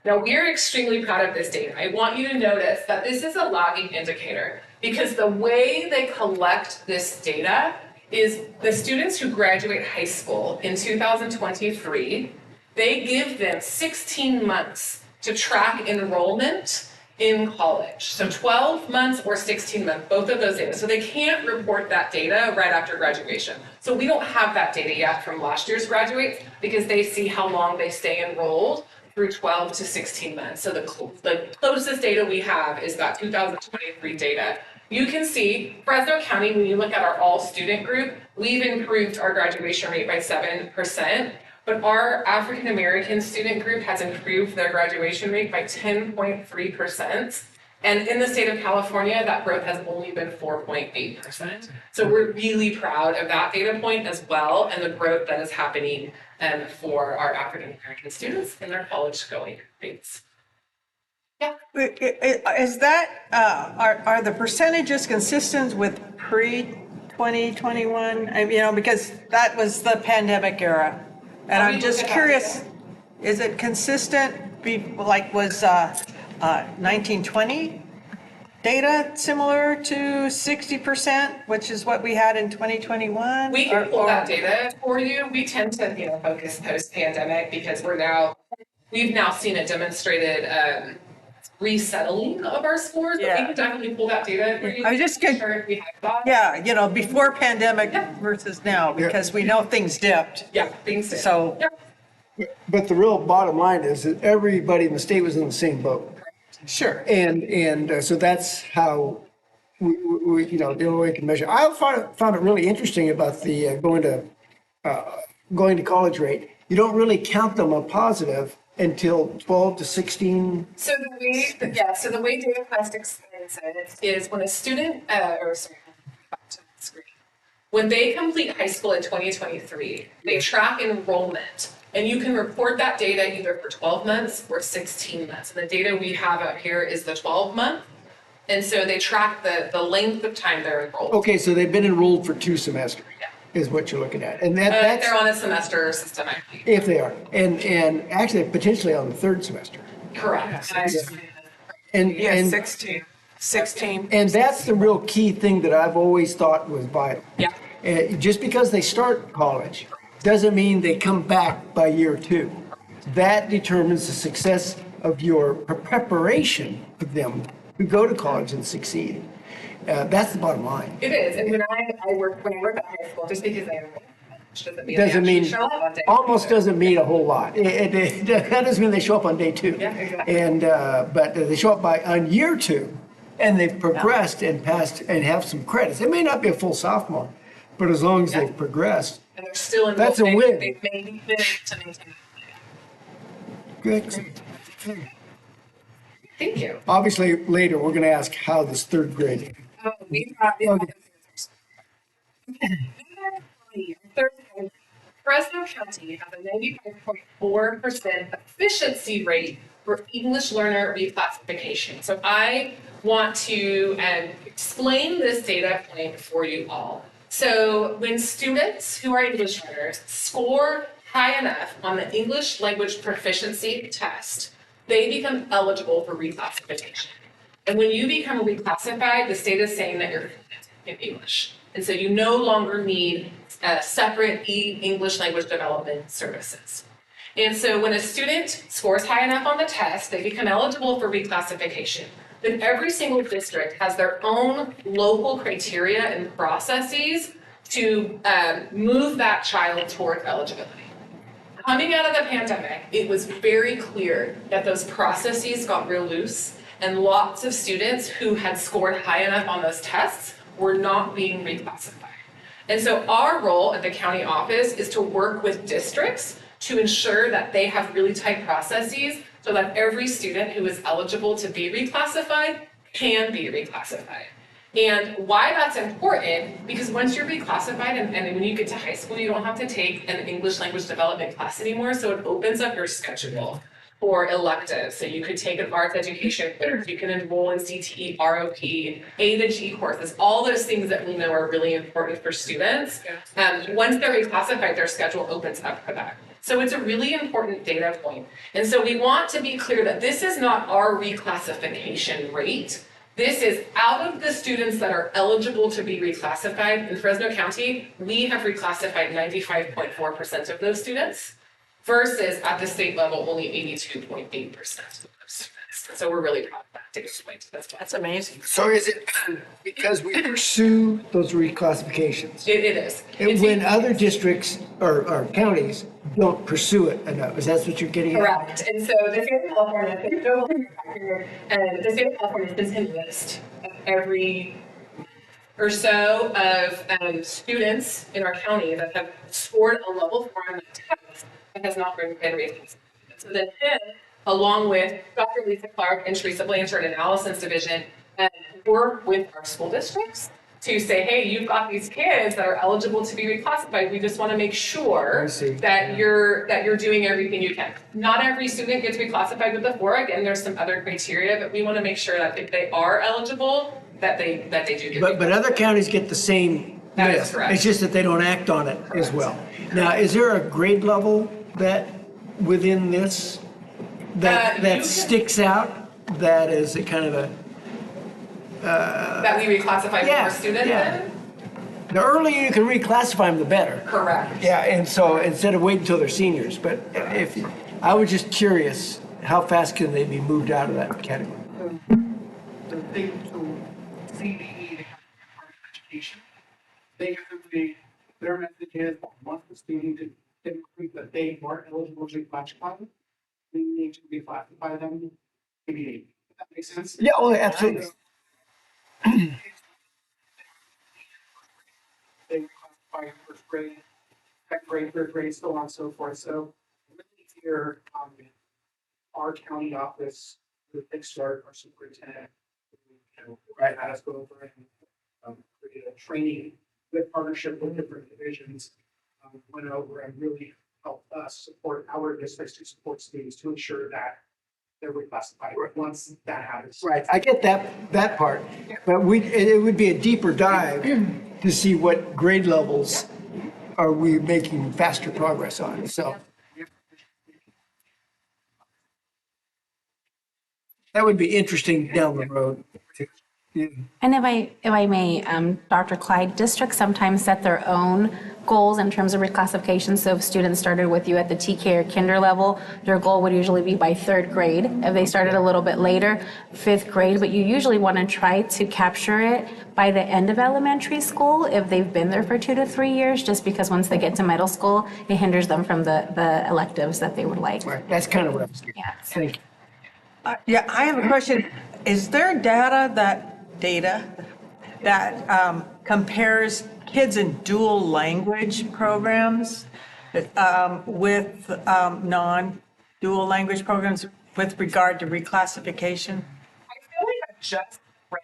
Now, we are extremely proud of this data. I want you to notice that this is a lagging indicator because the way they collect this data is the students who graduate high school in 2023, they give them 16 months to track enrollment in college. So 12 months or 16 months, both of those data. So they can't report that data right after graduation. So we don't have that data yet from last year's graduates because they see how long they stay enrolled through 12 to 16 months. So the closest data we have is that 2023 data. You can see Fresno County, when you look at our all student group, we've improved our graduation rate by 7%. But our African American student group has improved their graduation rate by 10.3%. And in the state of California, that growth has only been 4.8%. So we're really proud of that data point as well, and the growth that is happening for our African American students in their college going rates. Yeah. Is that, are the percentages consistent with pre-2021? Because that was the pandemic era. And I'm just curious, is it consistent, was 1920 data similar to 60%, which is what we had in 2021? We can pull that data for you. We tend to, focus post-pandemic because we've now seen a demonstrated resettling of our scores, but we can definitely pull that data for you. I was just sure we have that. Yeah, before pandemic versus now, because we know things dipped. Yeah, things dipped. So. But the real bottom line is that everybody in the state was in the same boat. Sure. And so that's how we the only way we can measure. I found it really interesting about the going to college rate. You don't really count them a positive until 12 to 16. So the way Data Quest explains it is when a student, when they complete high school in 2023, they track enrollment. And you can report that data either for 12 months or 16 months. And the data we have out here is the 12 month. And so they track the length of time they're enrolled. Okay, so they've been enrolled for 2 semesters. Is what you're looking at, and that's they're on a semester system, I think. If they are, and actually potentially on the 3rd semester. Correct. And 16. And that's the real key thing that I've always thought was vital. Yeah. Just because they start college doesn't mean they come back by year 2. That determines the success of your preparation for them to go to college and succeed. That's the bottom line. It is, and when I work at high school, just because I doesn't mean almost doesn't mean a whole lot. That doesn't mean they show up on day 2. Yeah, exactly. And but they show up on year 2, and they've progressed and passed and have some credits. They may not be a full sophomore, but as long as they've progressed, and they're still in that's a win. They've made it to maintain. Good. Thank you. Obviously, later we're going to ask how this 3rd grade. We've got the Fresno County has a 95.4% efficiency rate for English learner reclassification. So I want to explain this data point for you all. So when students who are English learners score high enough on the English language proficiency test, they become eligible for reclassification. And when you become reclassified, the state is saying that you're fluent in English. And so you no longer need separate English language development services. And so when a student scores high enough on the test, they become eligible for reclassification. Then every single district has their own local criteria and processes to move that child toward eligibility. Coming out of the pandemic, it was very clear that those processes got real loose, and lots of students who had scored high enough on those tests were not being reclassified. And so our role at the county office is to work with districts to ensure that they have really tight processes so that every student who is eligible to be reclassified can be reclassified. And why that's important, because once you're reclassified and when you get to high school, you don't have to take an English language development class anymore, so it opens up your schedule for electives. So you could take an arts education course, you can enroll in CTE, ROP, A to G courses, all those things that we know are really important for students. Once they're reclassified, their schedule opens up for that. So it's a really important data point. And so we want to be clear that this is not our reclassification rate. This is out of the students that are eligible to be reclassified. In Fresno County, we have reclassified 95.4% of those students, versus at the state level, only 82.8% of those students. So we're really proud of that data point. That's amazing. So is it because we pursue those reclassifications? It is. And when other districts or counties don't pursue it enough, is that what you're getting at? Correct. And so the state of California, the state of California sends a list of every or so of students in our county that have scored a level 4 on the test that has not been reclassified. So then along with Dr. Lisa Clark and Teresa Blanchard in Allison's division, work with our school districts to say, hey, you've got these kids that are eligible to be reclassified. We just want to make sure that you're doing everything you can. Not every student gets reclassified with the 4. Again, there's some other criteria, but we want to make sure that if they are eligible, that they do get But other counties get the same That is list. correct. It's just that they don't act on it as well. Now, is there a grade level that within this that sticks out, that is a kind of a that we reclassify more students in? The earlier you can reclassify them, the better. Correct. Yeah, and so instead of waiting until they're seniors, but if, I was just curious, how fast can they be moved out of that category? The thing to CDE, they have part of education. They have their message is once the student didn't prove that they weren't eligible to be classified, we need to reclassify them immediately. Does that make sense? Yeah, oh, absolutely. They reclassify first grade, second grade, third grade, so on and so forth. So really here, our county office, the big start, our superintendent, right, had us go over and create a training with partnership with different divisions, went over and really helped us support our districts to support students to ensure that they're reclassified once that happens. Right, I get that part, but it would be a deeper dive to see what grade levels are we making faster progress on, so. That would be interesting down the road. Yeah. And if I may, Dr. Clyde, districts sometimes set their own goals in terms of reclassification. So if students started with you at the TK or kinder level, their goal would usually be by 3rd grade. If they started a little bit later, 5th grade, but you usually want to try to capture it by the end of elementary school if they've been there for 2 to 3 years, just because once they get to middle school, it hinders them from the electives that they would like. Right, that's kind of what I was getting at. Thank you. Yeah, I have a question. Is there data that compares kids in dual language programs with non-dual language programs with regard to reclassification? I feel like I just read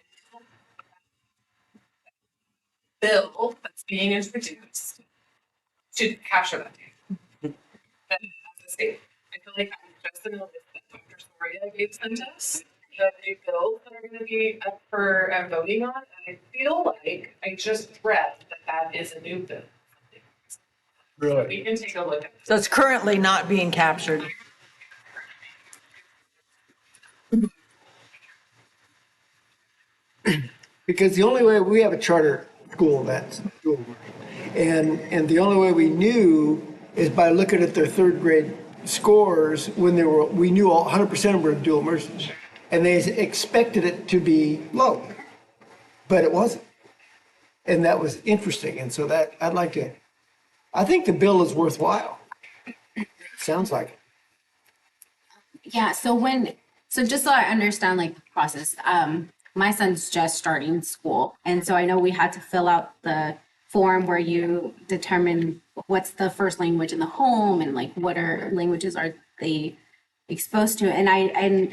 a bill that's being introduced to capture that data. As a state, I feel like I'm just in the list that Dr. Soria gave sent us, the new bills that are going to be up for voting on, and I feel like I just read that is a new bill. Really? We can take a look at it. So it's currently not being captured. Because the only way we have a charter school, that's dual learning. And the only way we knew is by looking at their third grade scores when we knew 100% of them were dual immersion. And they expected it to be low, but it wasn't. And that was interesting. And so that, I think the bill is worthwhile. Sounds like it. Yeah, so just so I understand like the process, my son's just starting school. And so I know we had to fill out the form where you determine what's the first language in the home and like what languages are they exposed to. And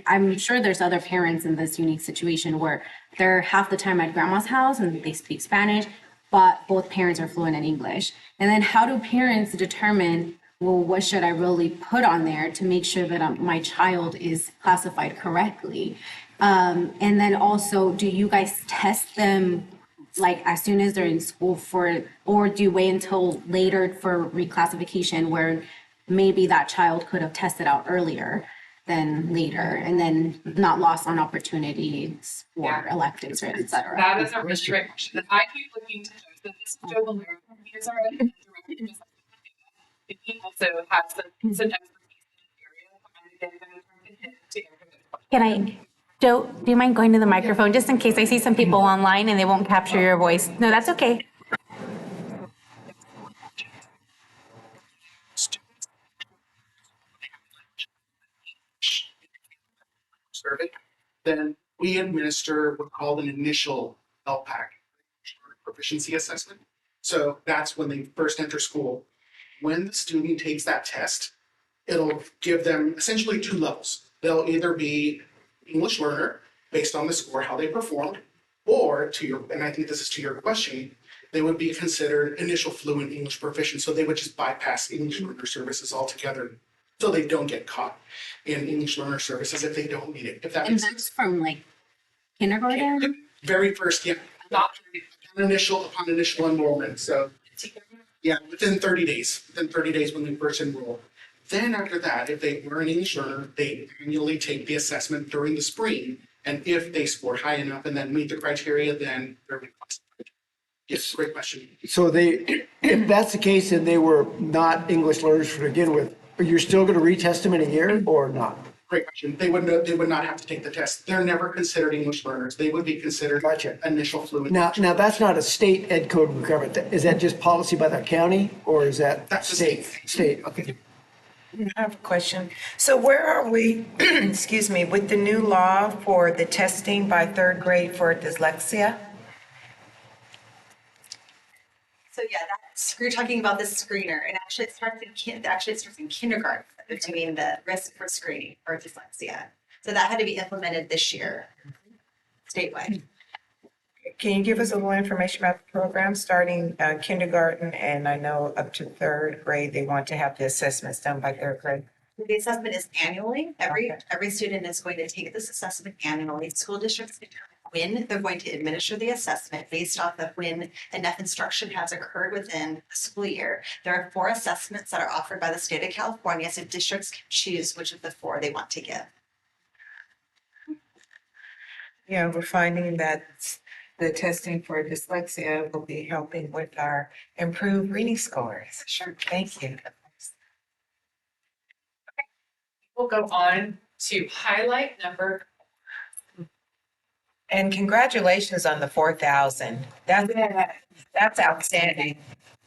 I'm sure there's other parents in this unique situation where they're half the time at grandma's house and they speak Spanish, but both parents are fluent in English. And then how do parents determine, well, what should I really put on there to make sure that my child is classified correctly? And then also, do you guys test them like as soon as they're in school or do you wait until later for reclassification where maybe that child could have tested out earlier than later and then not lost on opportunities for electives or et cetera? That is a really great question. And I keep looking to Joe. So this Joe will learn. Here's our director. He also has some expertise in this area. Can I, Joe, do you mind going to the microphone just in case I see some people online and they won't capture your voice? No, that's okay. Survey, then we administer what's called an initial LPAC, proficiency assessment. So that's when they first enter school. When the student takes that test, it'll give them essentially two levels. They'll either be English learner based on the score, how they performed, or and I think this is to your question, they would be considered initial fluent English proficient. So they would just bypass English learner services altogether. So they don't get caught in English learner services if they don't need it. If that And makes that's sense. from like kindergarten? Very first, yeah, not upon initial enrollment. So yeah, within 30 days, when they first enroll. Then after that, if they were an English learner, they annually take the assessment during the spring. And if they score high enough and then meet the criteria, then they're reclassified. Yes, great question. So if that's the case and they were not English learners to begin with, you're still going to retest them in a year or not? Great question. They would not have to take the test. They're never considered English learners. They would be considered initial fluent. Now that's not a state ed code requirement. Is that just policy by the county or is that That's the state? state. State, okay. I have a question. So where are we, excuse me, with the new law for the testing by third grade for dyslexia? So yeah, you're talking about the screener, and actually it starts in kindergarten. They're doing the risk for screening for dyslexia. So that had to be implemented this year, statewide. Can you give us a little information about the program starting kindergarten and I know up to third grade, they want to have the assessments done by third grade? The assessment is annually. Every student is going to take this assessment annually. School districts determine when they're going to administer the assessment based off of when enough instruction has occurred within the school year. There are 4 assessments that are offered by the state of California, so districts can choose which of the 4 they want to give. Yeah, we're finding that the testing for dyslexia will be helping with our improved reading scores. Sure. Thank you. We'll go on to highlight number. And congratulations on the 4,000. That's outstanding.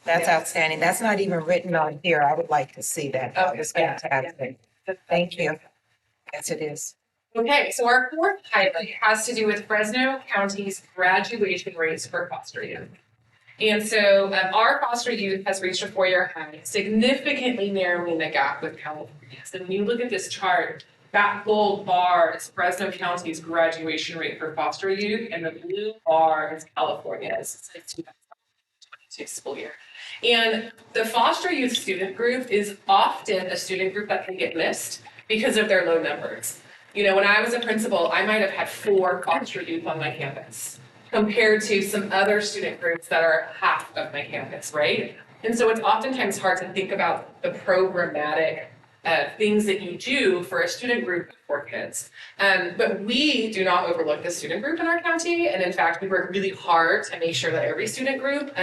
That's outstanding. That's not even written on here. I would like to see that. Okay, It's yeah. fantastic. Thank you. Yes, it is. Okay, so our fourth highlight has to do with Fresno County's graduation rates for foster youth. And so our foster youth has reached a 4-year high, significantly narrowing the gap with California. So when you look at this chart, that gold bar is Fresno County's graduation rate for foster youth, and the blue bar is California's 2022 school year. And the foster youth student group is often a student group that can get missed because of their low numbers. You know, when I was a principal, I might have had 4 foster youth on my campus compared to some other student groups that are half of my campus, right? And so it's oftentimes hard to think about the programmatic things that you do for a student group of 4 kids. But we do not overlook the student group in our county. And in fact, we work really hard to make sure that every student group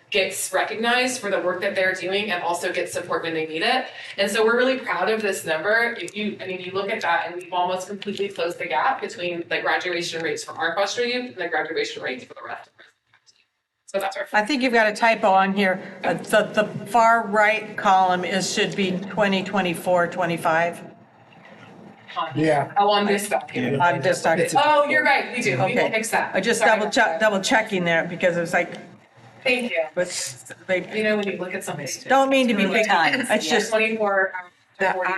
gets recognized for the work that they're doing and also gets support when they need it. And so we're really proud of this number. You look at that and we've almost completely closed the gap between the graduation rates for our foster youth and the graduation rates for the rest of us. So that's our. I think you've got a typo on here. The far right column should be 2024, 25. Yeah. Oh, on this document. On this document. Oh, you're right, we do. We will Okay. fix that. I just Sorry double checking there because it was like, Thank you. but You know, when you look at something. don't mean to be picky. Times, It's yeah. just, 24 hours. 40.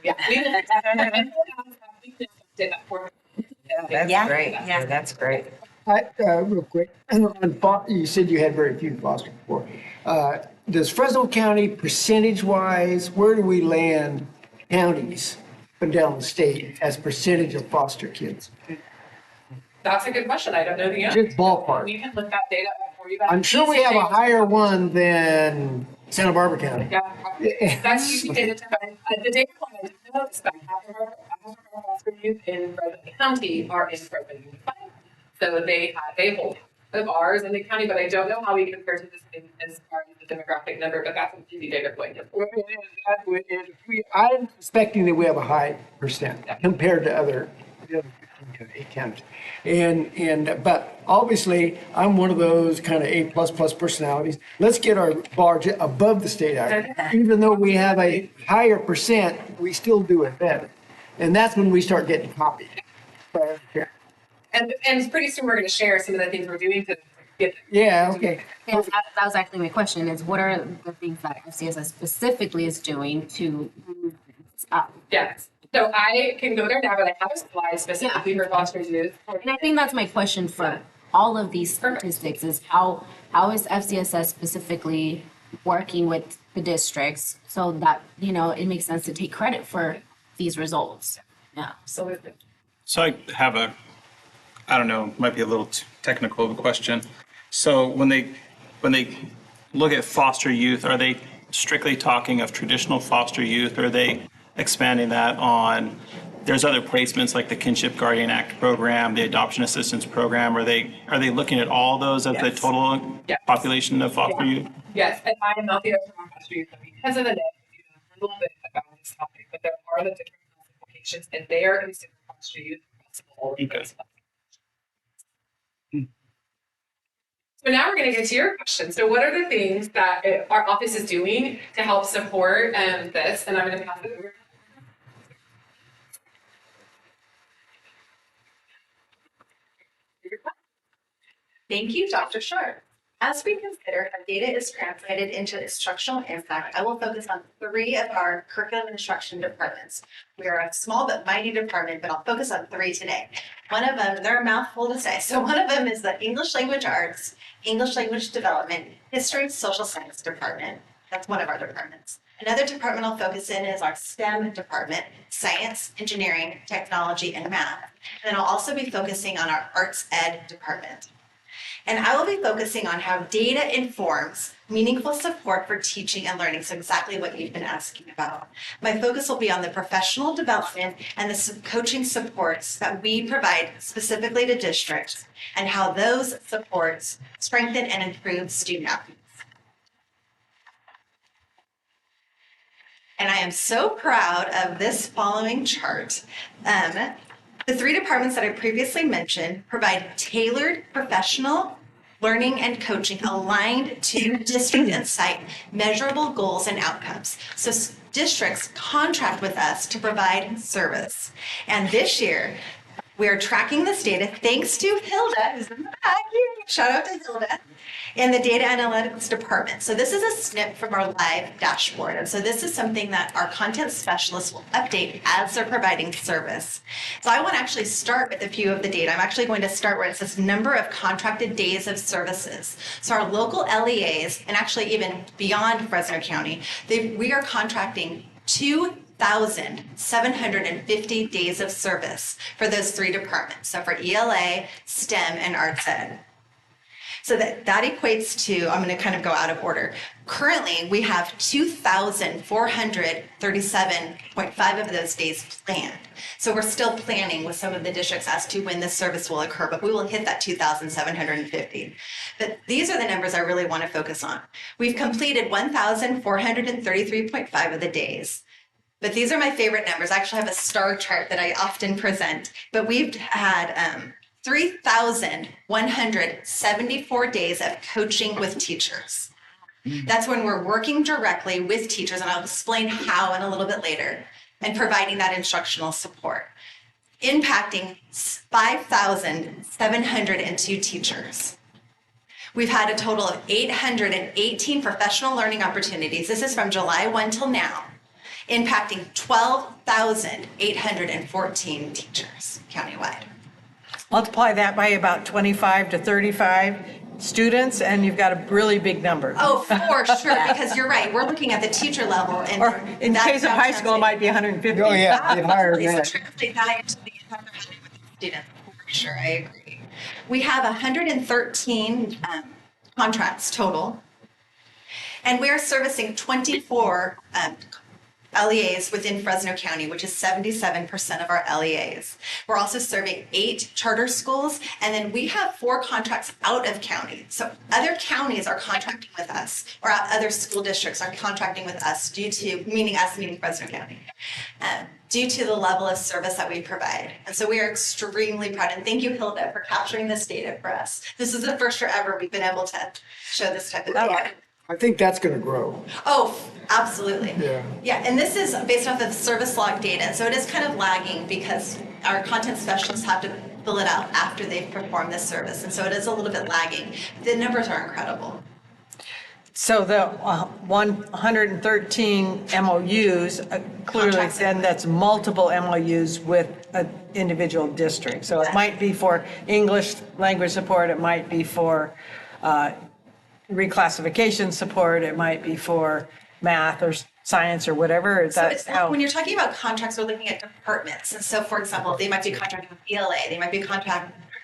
Yeah. That's Yeah. great. Yeah, that's great. Real quick, you said you had very few foster before. Does Fresno County, percentage-wise, where do we land counties up and down the state as percentage of foster kids? That's a good question. I don't know the answer. Just ballpark. We can look that data up for you. That's I'm sure we easy have a data. higher one than Santa Barbara County. Yeah, that's easy data to find. The data point I did know is that half of our foster youth in Fresno County are in Fresno Unified. So they hold of ours in the county, but I don't know how we compare to this thing as far as the demographic number, but that's an easy data point. I'm expecting that we have a high percent compared to other counties. But obviously, I'm one of those kind of A++ personalities. Let's get our bar above the state average. Even though we have a higher percent, we still do it better. And that's when we start getting copied. And pretty soon we're going to share some of the things we're doing to get. Yeah, okay. Yeah, that was actually my question, is what are the things that FCSS specifically is doing to move this up? Yes. So I can go there now, but I have a slide specifically for foster youth. And I think that's my question for all of these statistics is how is FCSS specifically working with the districts so that, it makes sense to take credit for these results? Yeah. Absolutely. So I have I don't know, might be a little too technical of a question. So when they look at foster youth, are they strictly talking of traditional foster youth? Or are they expanding that on, there's other placements like the Kinship Guardian Act program, the Adoption Assistance Program. Are they looking at all those as the total population of foster youth? Yes, and I am not the expert on foster youth, but because of the net, we know a little bit about this topic, but there are the different classifications, and they are considered foster youth. All of those. So now we're going to get to your question. So what are the things that our office is doing to help support this? And I'm going to pass it over. Thank you, Dr. Sharp. As we consider how data is translated into instructional impact, I will focus on 3 of our curriculum instruction departments. We are a small but mighty department, but I'll focus on 3 today. One of them, they're a mouthful to say. So one of them is the English Language Arts, English Language Development, History and Social Science Department. That's one of our departments. Another department I'll focus in is our STEM department, Science, Engineering, Technology, and Math. And I'll also be focusing on our Arts Ed department. And I will be focusing on how data informs meaningful support for teaching and learning. So exactly what you've been asking about. My focus will be on the professional development and the coaching supports that we provide specifically to districts and how those supports strengthen and improve student outcomes. And I am so proud of this following chart. The 3 departments that I previously mentioned provide tailored professional learning and coaching aligned to district and site measurable goals and outcomes. So districts contract with us to provide service. And this year, we are tracking this data thanks to Hilda, who's in the back here. Shout out to Hilda, in the data analytics department. So this is a snip from our live dashboard. And so this is something that our content specialists will update as they're providing service. So I want to actually start with a few of the data. I'm actually going to start where it says number of contracted days of services. So our local LEAs, and actually even beyond Fresno County, we are contracting 2,750 days of service for those 3 departments. So for ELA, STEM, and Arts Ed. So that equates to, I'm going to kind of go out of order. Currently, we have 2,437.5 of those days planned. So we're still planning with some of the districts as to when this service will occur, but we will hit that 2,750. But these are the numbers I really want to focus on. We've completed 1,433.5 of the days. But these are my favorite numbers. I actually have a star chart that I often present, but we've had 3,174 days of coaching with teachers. That's when we're working directly with teachers, and I'll explain how in a little bit later, and providing that instructional support, impacting 5,702 teachers. We've had a total of 818 professional learning opportunities. This is from July 1 till now, impacting 12,814 teachers countywide. Multiply that by about 25 to 35 students, and you've got a really big number. Oh, for sure, because you're right. We're looking at the teacher level. And Or in the case of high school, it might be 150. Oh, yeah, get higher than So that. translate that into the impact we're having with the students. For sure, I agree. We have 113 contracts total, and we're servicing 24 LEAs within Fresno County, which is 77% of our LEAs. We're also serving 8 charter schools, and then we have 4 contracts out of county. So other counties are contracting with us, or other school districts are contracting with us meaning Fresno County, due to the level of service that we provide. And so we are extremely proud, and thank you, Hilda, for capturing this data for us. This is the first year ever we've been able to show this type of data. I think that's going to grow. Oh, absolutely. Yeah. Yeah, and this is based off of service log data, so it is kind of lagging because our content specialists have to fill it out after they've performed this service, and so it is a little bit lagging. The numbers are incredible. So the 113 MOUs, clearly then that's multiple MOUs with an individual district. So it might be for English language support, it might be for reclassification support, it might be for math or science or whatever. So it's, when you're talking about contracts, we're looking at departments. And so, for example, they might be contracting with ELA, they might be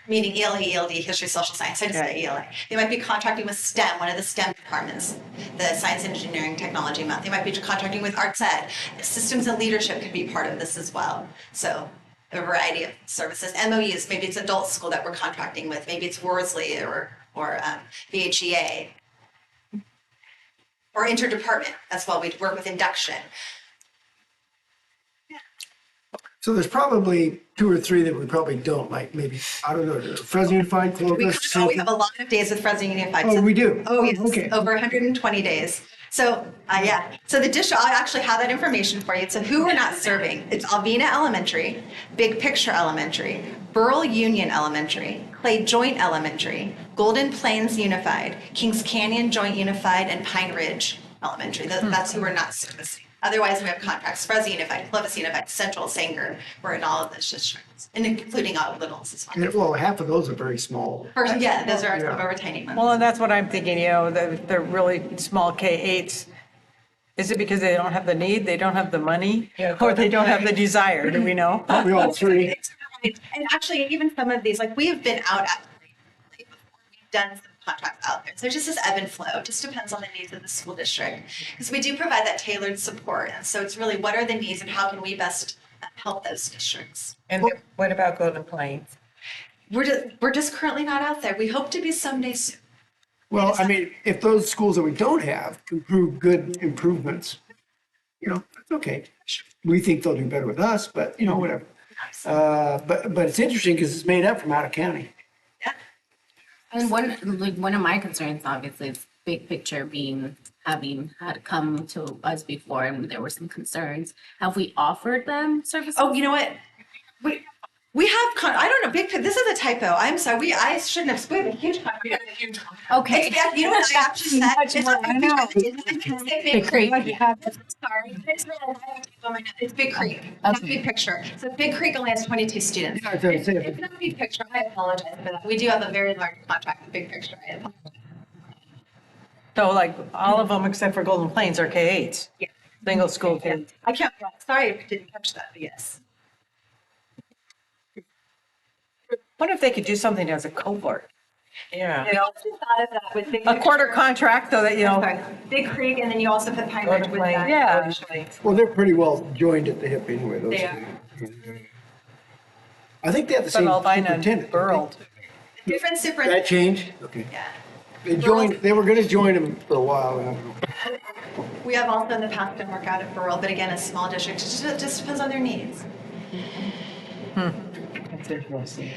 meaning ELA, ELD, history, social science. I just say ELA. They might be contracting with STEM, one of the STEM departments, the science, engineering, technology, math. They might be contracting with arts ed. Systems and leadership could be part of this as well. So a variety of services. MOUs, maybe it's adult school that we're contracting with. Maybe it's Worsley or VHEA. Or interdepartment as well. We work with induction. So there's probably 2 or 3 that we probably don't, like maybe, I don't know, Fresno Unified, Clovis. We have a lot of days with Fresno Unified. Oh, we do? Oh, yes. Okay. Over 120 days. So, yeah. So the district, I'll actually have that information for you. So who we're not serving, it's Alvina Elementary, Big Picture Elementary, Burl Union Elementary, Clay Joint Elementary, Golden Plains Unified, Kings Canyon Joint Unified, and Pine Ridge Elementary. That's who we're not servicing. Otherwise, we have contracts, Fresno Unified, Clovis Unified, Central, Sanger. We're in all of those districts, and including all littles as well. Well, half of those are very small. Yeah, those are some of our tiny ones. Well, and that's what I'm thinking, they're really small K-8s. Is it because they don't have the need, they don't have the money, or they don't have the desire? Do we know? Probably all 3. And actually, even some of these, like we've been out at we've done some contracts out there. So it just this ebb and flow. It just depends on the needs of the school district. Because we do provide that tailored support. And so it's really what are the needs and how can we best help those districts? And what about Golden Plains? We're just currently not out there. We hope to be someday soon. Well, I mean, if those schools that we don't have can prove good improvements, that's okay. We think they'll do better with us, but whatever. But it's interesting because it's made up from out of county. And one of my concerns, obviously, is big picture having had come to us before, and there were some concerns. Have we offered them services? Oh, you know what? We have, I don't know, this is a typo. I'm sorry. I shouldn't have, we have a huge contract. Okay. You know what I actually said? It's not Big Creek. Sorry. It's Big Creek. That's Big Picture. So Big Creek only has 22 students. It's not Big Picture. I apologize for that. We do have a very large contract with Big Picture. I apologize. So like all of them except for Golden Plains are K-8s? Yeah. Single school kids? I can't, sorry if I didn't catch that, but yes. What if they could do something as a cohort? Yeah. You know, I just thought of that with Big a quarter contract so that, you know. Sorry, Big Creek, and then you also put Pine Ridge with that. Yeah. Well, they're pretty well joined at the hip anyway, those They two. I think they have the same But Albina superintendent. Burl. Different That superintendent. changed? Okay. Yeah. They were gonna join them for a while. We have also in the past done work out at Burrell, but again, a small district, it just depends on their needs. That's interesting.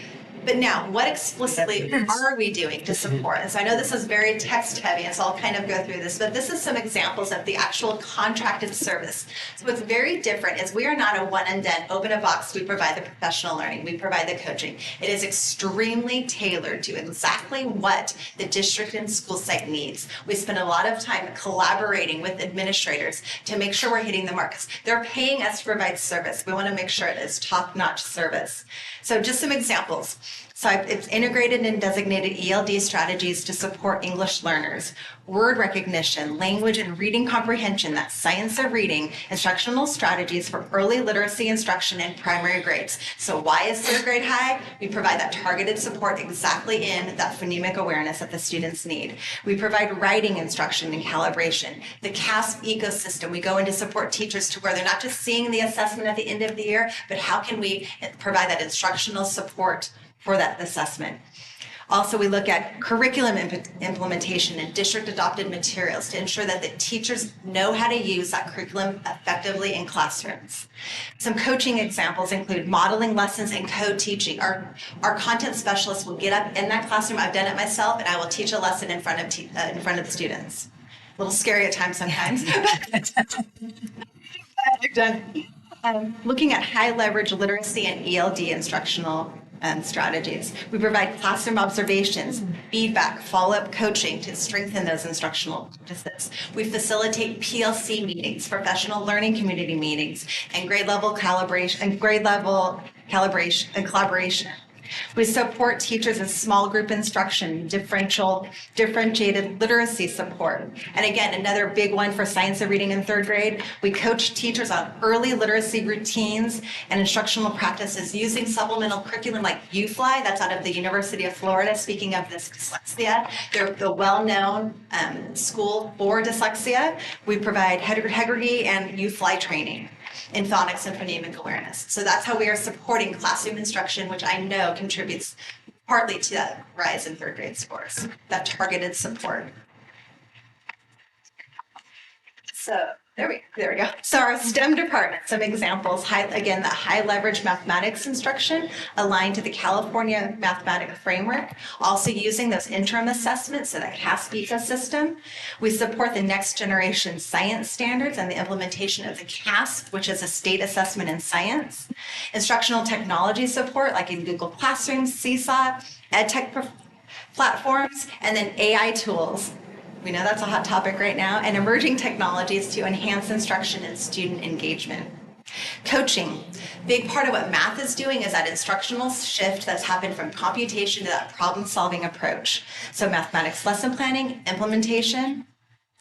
But now, what explicitly are we doing to support? And so I know this is very text heavy, and so I'll kind of go through this, but this is some examples of the actual contracted service. So what's very different is we are not a one and done, open a box, we provide the professional learning, we provide the coaching. It is extremely tailored to exactly what the district and school site needs. We spend a lot of time collaborating with administrators to make sure we're hitting the mark. 'Cause they're paying us to provide service. We want to make sure it is top-notch service. So just some examples. So it's integrated and designated ELD strategies to support English learners, word recognition, language and reading comprehension, that's science of reading, instructional strategies for early literacy instruction in primary grades. So why is third grade high? We provide that targeted support exactly in that phonemic awareness that the students need. We provide writing instruction and calibration. The CASP ecosystem, we go in to support teachers to where they're not just seeing the assessment at the end of the year, but how can we provide that instructional support for that assessment. Also, we look at curriculum implementation and district adopted materials to ensure that the teachers know how to use that curriculum effectively in classrooms. Some coaching examples include modeling lessons and co-teaching. Our content specialists will get up in that classroom, I've done it myself, and I will teach a lesson in front of the students. A little scary at times sometimes. I've done looking at high leverage literacy and ELD instructional strategies. We provide classroom observations, feedback, follow-up coaching to strengthen those instructional practices. We facilitate PLC meetings, professional learning community meetings, and grade level calibration and collaboration. We support teachers in small group instruction, differentiated literacy support. And again, another big one for science of reading in third grade, we coach teachers on early literacy routines and instructional practices using supplemental curriculum like UFly, that's out of the University of Florida. Speaking of this dyslexia, they're the well-known school for dyslexia. We provide Hegarty and UFly training in phonics and phonemic awareness. So that's how we are supporting classroom instruction, which I know contributes partly to that rise in third grade scores, that targeted support. So there we go. So our STEM department, some examples, again, the high leverage mathematics instruction aligned to the California Mathematics Framework, also using those interim assessments, so that CASP ecosystem. We support the next generation science standards and the implementation of the CASP, which is a state assessment in science. Instructional technology support, like in Google Classroom, Seesaw, EdTech platforms, and then AI tools. We know that's a hot topic right now, and emerging technologies to enhance instruction and student engagement. Coaching. Big part of what math is doing is that instructional shift that's happened from computation to that problem-solving approach. So mathematics lesson planning, implementation,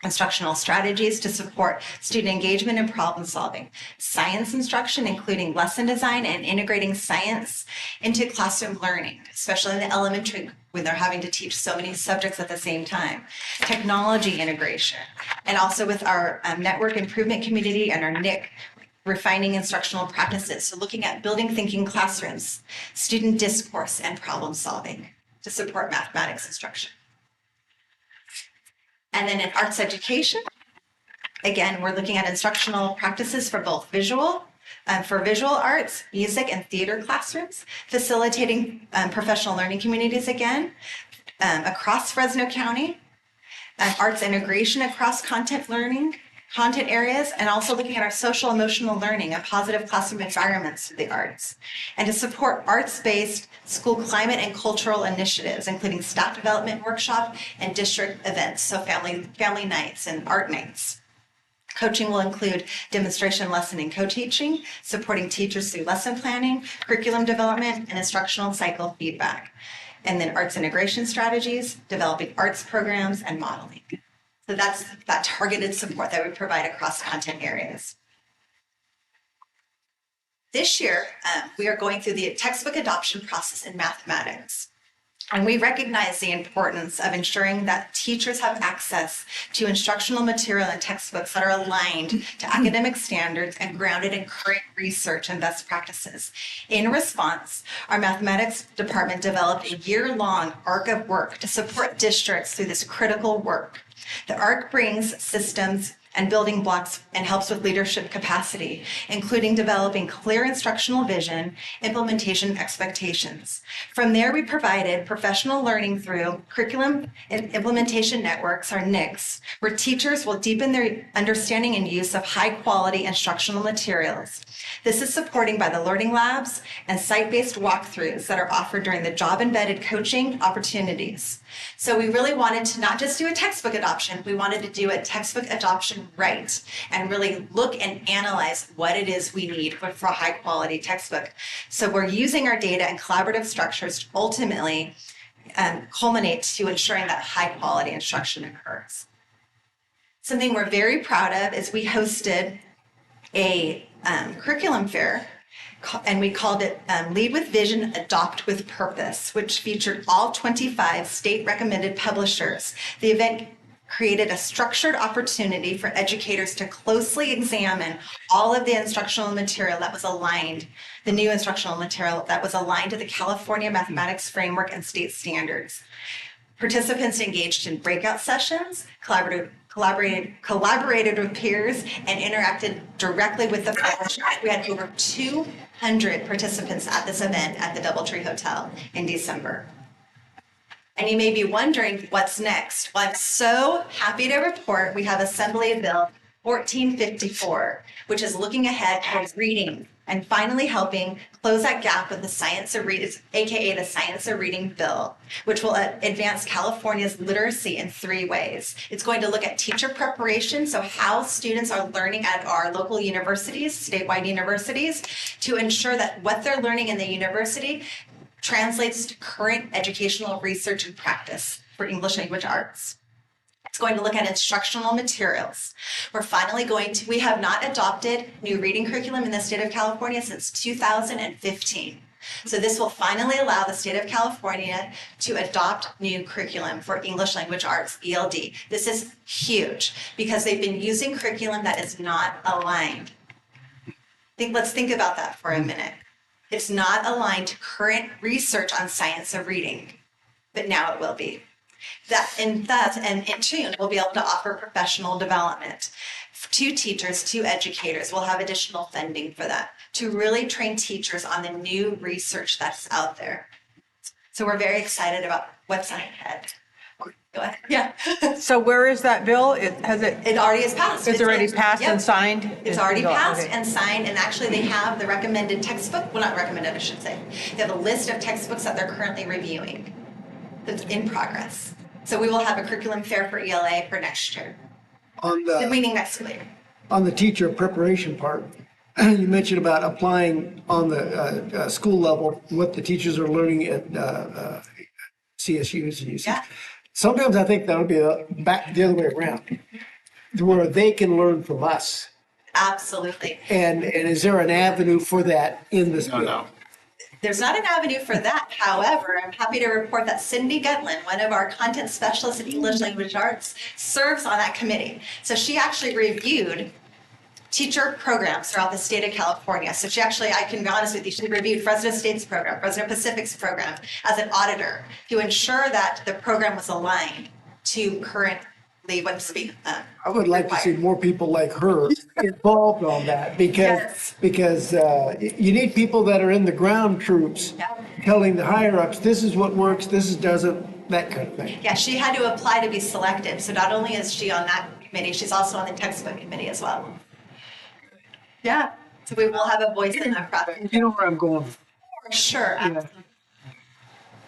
instructional strategies to support student engagement and problem solving. Science instruction, including lesson design and integrating science into classroom learning, especially in the elementary when they're having to teach so many subjects at the same time. Technology integration, and also with our network improvement community and our NIC, refining instructional practices. So looking at building thinking classrooms, student discourse, and problem solving to support mathematics instruction. And then in arts education, again, we're looking at instructional practices for both visual arts, music, and theater classrooms, facilitating professional learning communities again, across Fresno County, arts integration across content areas, and also looking at our social emotional learning and positive classroom environments through the arts, and to support arts-based school climate and cultural initiatives, including staff development workshop and district events, so family nights and art nights. Coaching will include demonstration lesson and co-teaching, supporting teachers through lesson planning, curriculum development, and instructional cycle feedback. And then arts integration strategies, developing arts programs, and modeling. So that's that targeted support that we provide across content areas. This year, we are going through the textbook adoption process in mathematics. And we recognize the importance of ensuring that teachers have access to instructional material and textbooks that are aligned to academic standards and grounded in current research and best practices. In response, our mathematics department developed a year-long arc of work to support districts through this critical work. The ARC brings systems and building blocks and helps with leadership capacity, including developing clear instructional vision, implementation, and expectations. From there, we provided professional learning through curriculum and implementation networks, or NICs, where teachers will deepen their understanding and use of high-quality instructional materials. This is supported by the learning labs and site-based walkthroughs that are offered during the job-embedded coaching opportunities. So we really wanted to not just do a textbook adoption, we wanted to do a textbook adoption right and really look and analyze what it is we need for a high quality textbook. So we're using our data and collaborative structures to ultimately culminate to ensuring that high quality instruction occurs. Something we're very proud of is we hosted a curriculum fair, and we called it Lead with Vision, Adopt with Purpose, which featured all 25 state recommended publishers. The event created a structured opportunity for educators to closely examine all of the instructional material that was aligned, the new instructional material that was aligned to the California Mathematics Framework and state standards. Participants engaged in breakout sessions, collaborated with peers, and interacted directly with the publisher. We had over 200 participants at this event at the Doubletree Hotel in December. And you may be wondering what's next. Well, I'm so happy to report we have Assembly Bill 1454, which is looking ahead towards reading and finally helping close that gap with the Science of Reading, aka the Science of Reading Bill, which will advance California's literacy in 3 ways. It's going to look at teacher preparation, so how students are learning at our local universities, statewide universities, to ensure that what they're learning in the university translates to current educational research and practice for English language arts. It's going to look at instructional materials. We have not adopted new reading curriculum in the state of California since 2015. So this will finally allow the state of California to adopt new curriculum for English language arts, ELD. This is huge because they've been using curriculum that is not aligned. Let's think about that for a minute. It's not aligned to current research on science of reading, but now it will be. And in June, we'll be able to offer professional development to teachers, to educators. We'll have additional funding for that to really train teachers on the new research that's out there. So we're very excited about what's ahead. Go ahead. Yeah. So where is that bill? It already is passed. It's already passed Yep. and signed? It's already passed and signed, and actually they have the recommended textbook, well, not recommended, I should say. They have a list of textbooks that they're currently reviewing that's in progress. So we will have a curriculum fair for ELA for next year. The meeting next school year. On the teacher preparation part, you mentioned about applying on the school level what the teachers are learning at CSUs and UCs. Yeah. Sometimes I think that would be back the other way around, where they can learn from us. Absolutely. And is there an avenue for that in this bill? No. There's not an avenue for that. However, I'm happy to report that Cindy Gutlin, one of our content specialists in English language arts, serves on that committee. So she actually reviewed teacher programs throughout the state of California. So she actually, I can be honest with you, she reviewed Fresno State's program, Fresno Pacific's program as an auditor to ensure that the program was aligned to currently what's being I would like to see more people like her involved on that because you need people that are in the ground troops telling the higher ups, this is what works, this doesn't, that kind of thing. Yeah, she had to apply to be selected. So not only is she on that committee, she's also on the textbook committee as well. Yeah, so we will have a voice in that process. You know where I'm going? For sure. Yeah.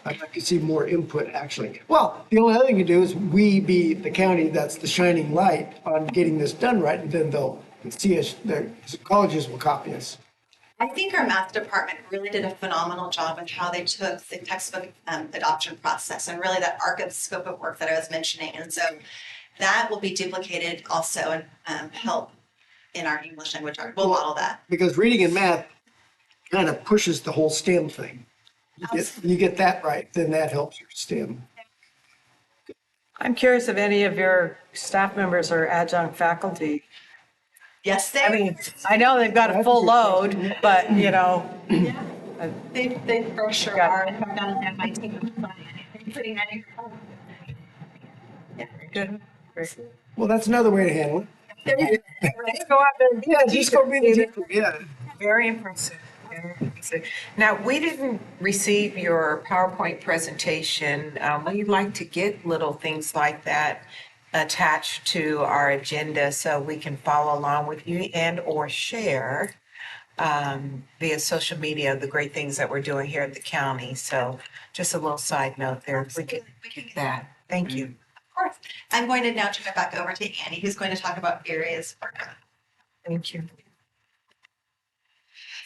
I'd like to see more input, actually. Well, the only other thing you do is we be the county that's the shining light on getting this done right, and then they'll see us, the colleges will copy us. I think our math department really did a phenomenal job with how they took the textbook adoption process and really that arc of scope of work that I was mentioning. And so that will be duplicated also and help in our English language art. We'll model that. Because reading and math kind of pushes the whole STEM thing. You get that right, then that helps your STEM. I'm curious if any of your staff members are adjunct faculty. Yes, I mean, I know they've got a full load, but you know. They for sure are. In fact, I don't have my team of putting any. Good. Well, that's another way to handle it. Go out there and be Yeah, a just teacher. go be the teacher, yeah. Very impressive. Very impressive. Now, we didn't receive your PowerPoint presentation. We'd like to get little things like that attached to our agenda so we can follow along with you and or share via social media the great things that we're doing here at the county. So just a little side note there. If we could get that. Thank you. Of course. I'm going to now turn it back over to Annie, who's going to talk about areas for growth. Thank you.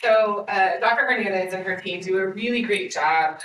So Dr. Hernandez and her team do a really great job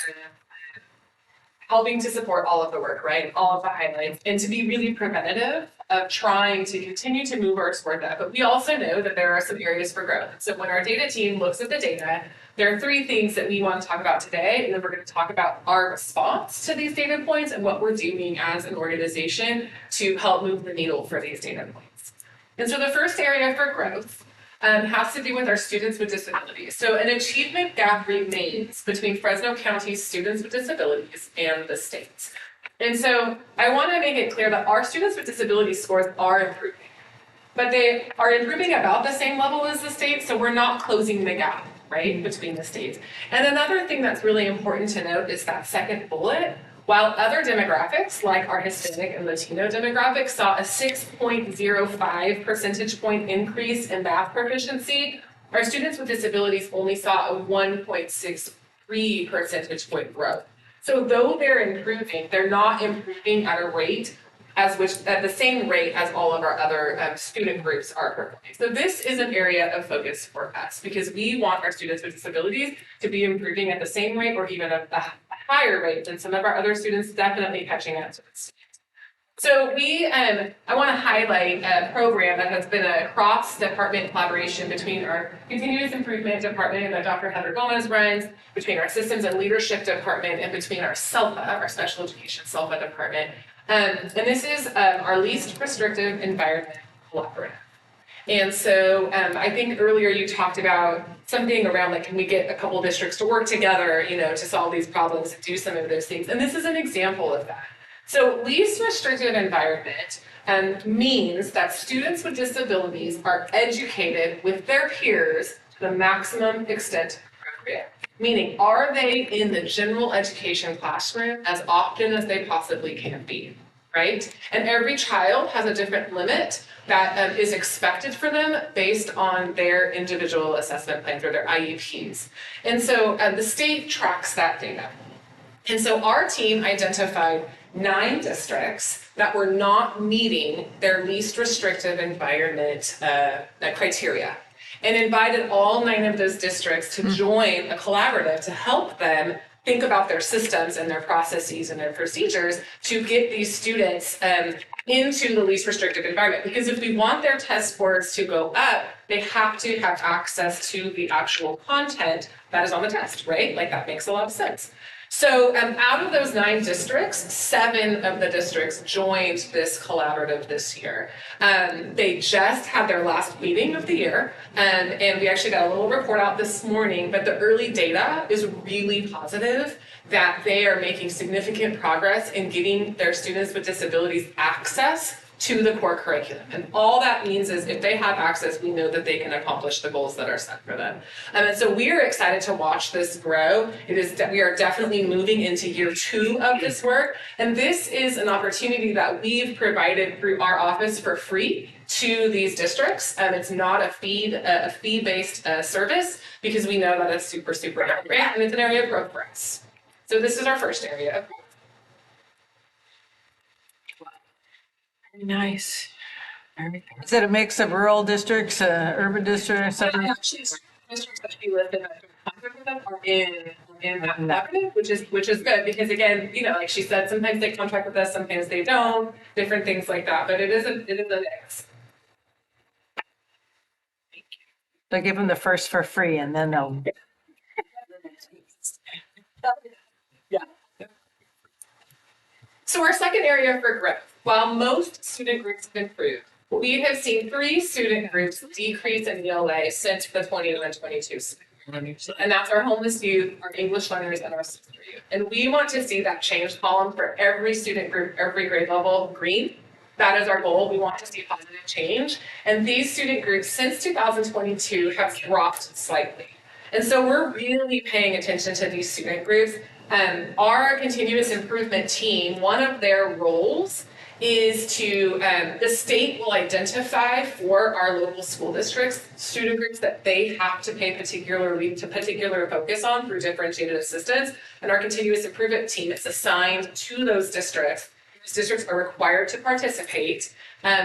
helping to support all of the work, right? All of the highlights, and to be really preventative of trying to continue to move us toward that. But we also know that there are some areas for growth. So when our data team looks at the data, there are 3 things that we want to talk about today, and then we're going to talk about our response to these data points and what we're doing as an organization to help move the needle for these data points. And so the first area for growth has to do with our students with disabilities. So an achievement gap remains between Fresno County's students with disabilities and the state's. And so I want to make it clear that our students with disabilities scores are improving, but they are improving about the same level as the state, so we're not closing the gap, right, between the states. And another thing that's really important to note is that second bullet. While other demographics, like our Hispanic and Latino demographics, saw a 6.05 percentage point increase in math proficiency, our students with disabilities only saw a 1.63 percentage point growth. So though they're improving, they're not improving at a rate at the same rate as all of our other student groups are performing. So this is an area of focus for us because we want our students with disabilities to be improving at the same rate or even a higher rate than some of our other students, definitely catching up to this. So I want to highlight a program that has been a cross-department collaboration between our continuous improvement department that Dr. Heather Gomez runs, between our systems and leadership department, and between our SELPA, our special education SELPA department. And this is our least restrictive environment collaborative. And so I think earlier you talked about something around like, can we get a couple districts to work together, to solve these problems and do some of those things. And this is an example of that. So least restrictive environment means that students with disabilities are educated with their peers to the maximum extent appropriate. Meaning, are they in the general education classroom as often as they possibly can be, right? And every child has a different limit that is expected for them based on their individual assessment plans or their IEPs. And so the state tracks that data. And so our team identified 9 districts that were not meeting their least restrictive environment criteria, and invited all 9 of those districts to join a collaborative to help them think about their systems and their processes and their procedures to get these students into the least restrictive environment. Because if we want their test scores to go up, they have to have access to the actual content that is on the test, right? Like that makes a lot of sense. So out of those 9 districts, 7 of the districts joined this collaborative this year. They just had their last meeting of the year, and we actually got a little report out this morning, but the early data is really positive that they are making significant progress in getting their students with disabilities access to the core curriculum. And all that means is if they have access, we know that they can accomplish the goals that are set for them. And so we are excited to watch this grow. We are definitely moving into year 2 of this work. And this is an opportunity that we've provided through our office for free to these districts. It's not a fee-based service because we know that it's super, super important, and it's an area of growth for us. So this is our first area of growth. Nice. Is it a mix of rural districts, urban districts? Actually, districts that we live in that contract with them are in that collaborative, which is good because again, like she said, sometimes they contract with us, sometimes they don't, different things like that. But it is a mix. They'll give them the first for free and then they'll. So our second area for growth, while most student groups have improved, we have seen 3 student groups decrease in ELA since the 21-22 school year. And that's our homeless youth, our English learners, and our sister youth. And we want to see that change column for every student group, every grade level, green. That is our goal. We want to see positive change. And these student groups since 2022 have dropped slightly. And so we're really paying attention to these student groups. Our continuous improvement team, one of their roles is to, the state will identify for our local school districts, student groups that they have to pay particular focus on through differentiated assistance. And our continuous improvement team is assigned to those districts. Those districts are required to participate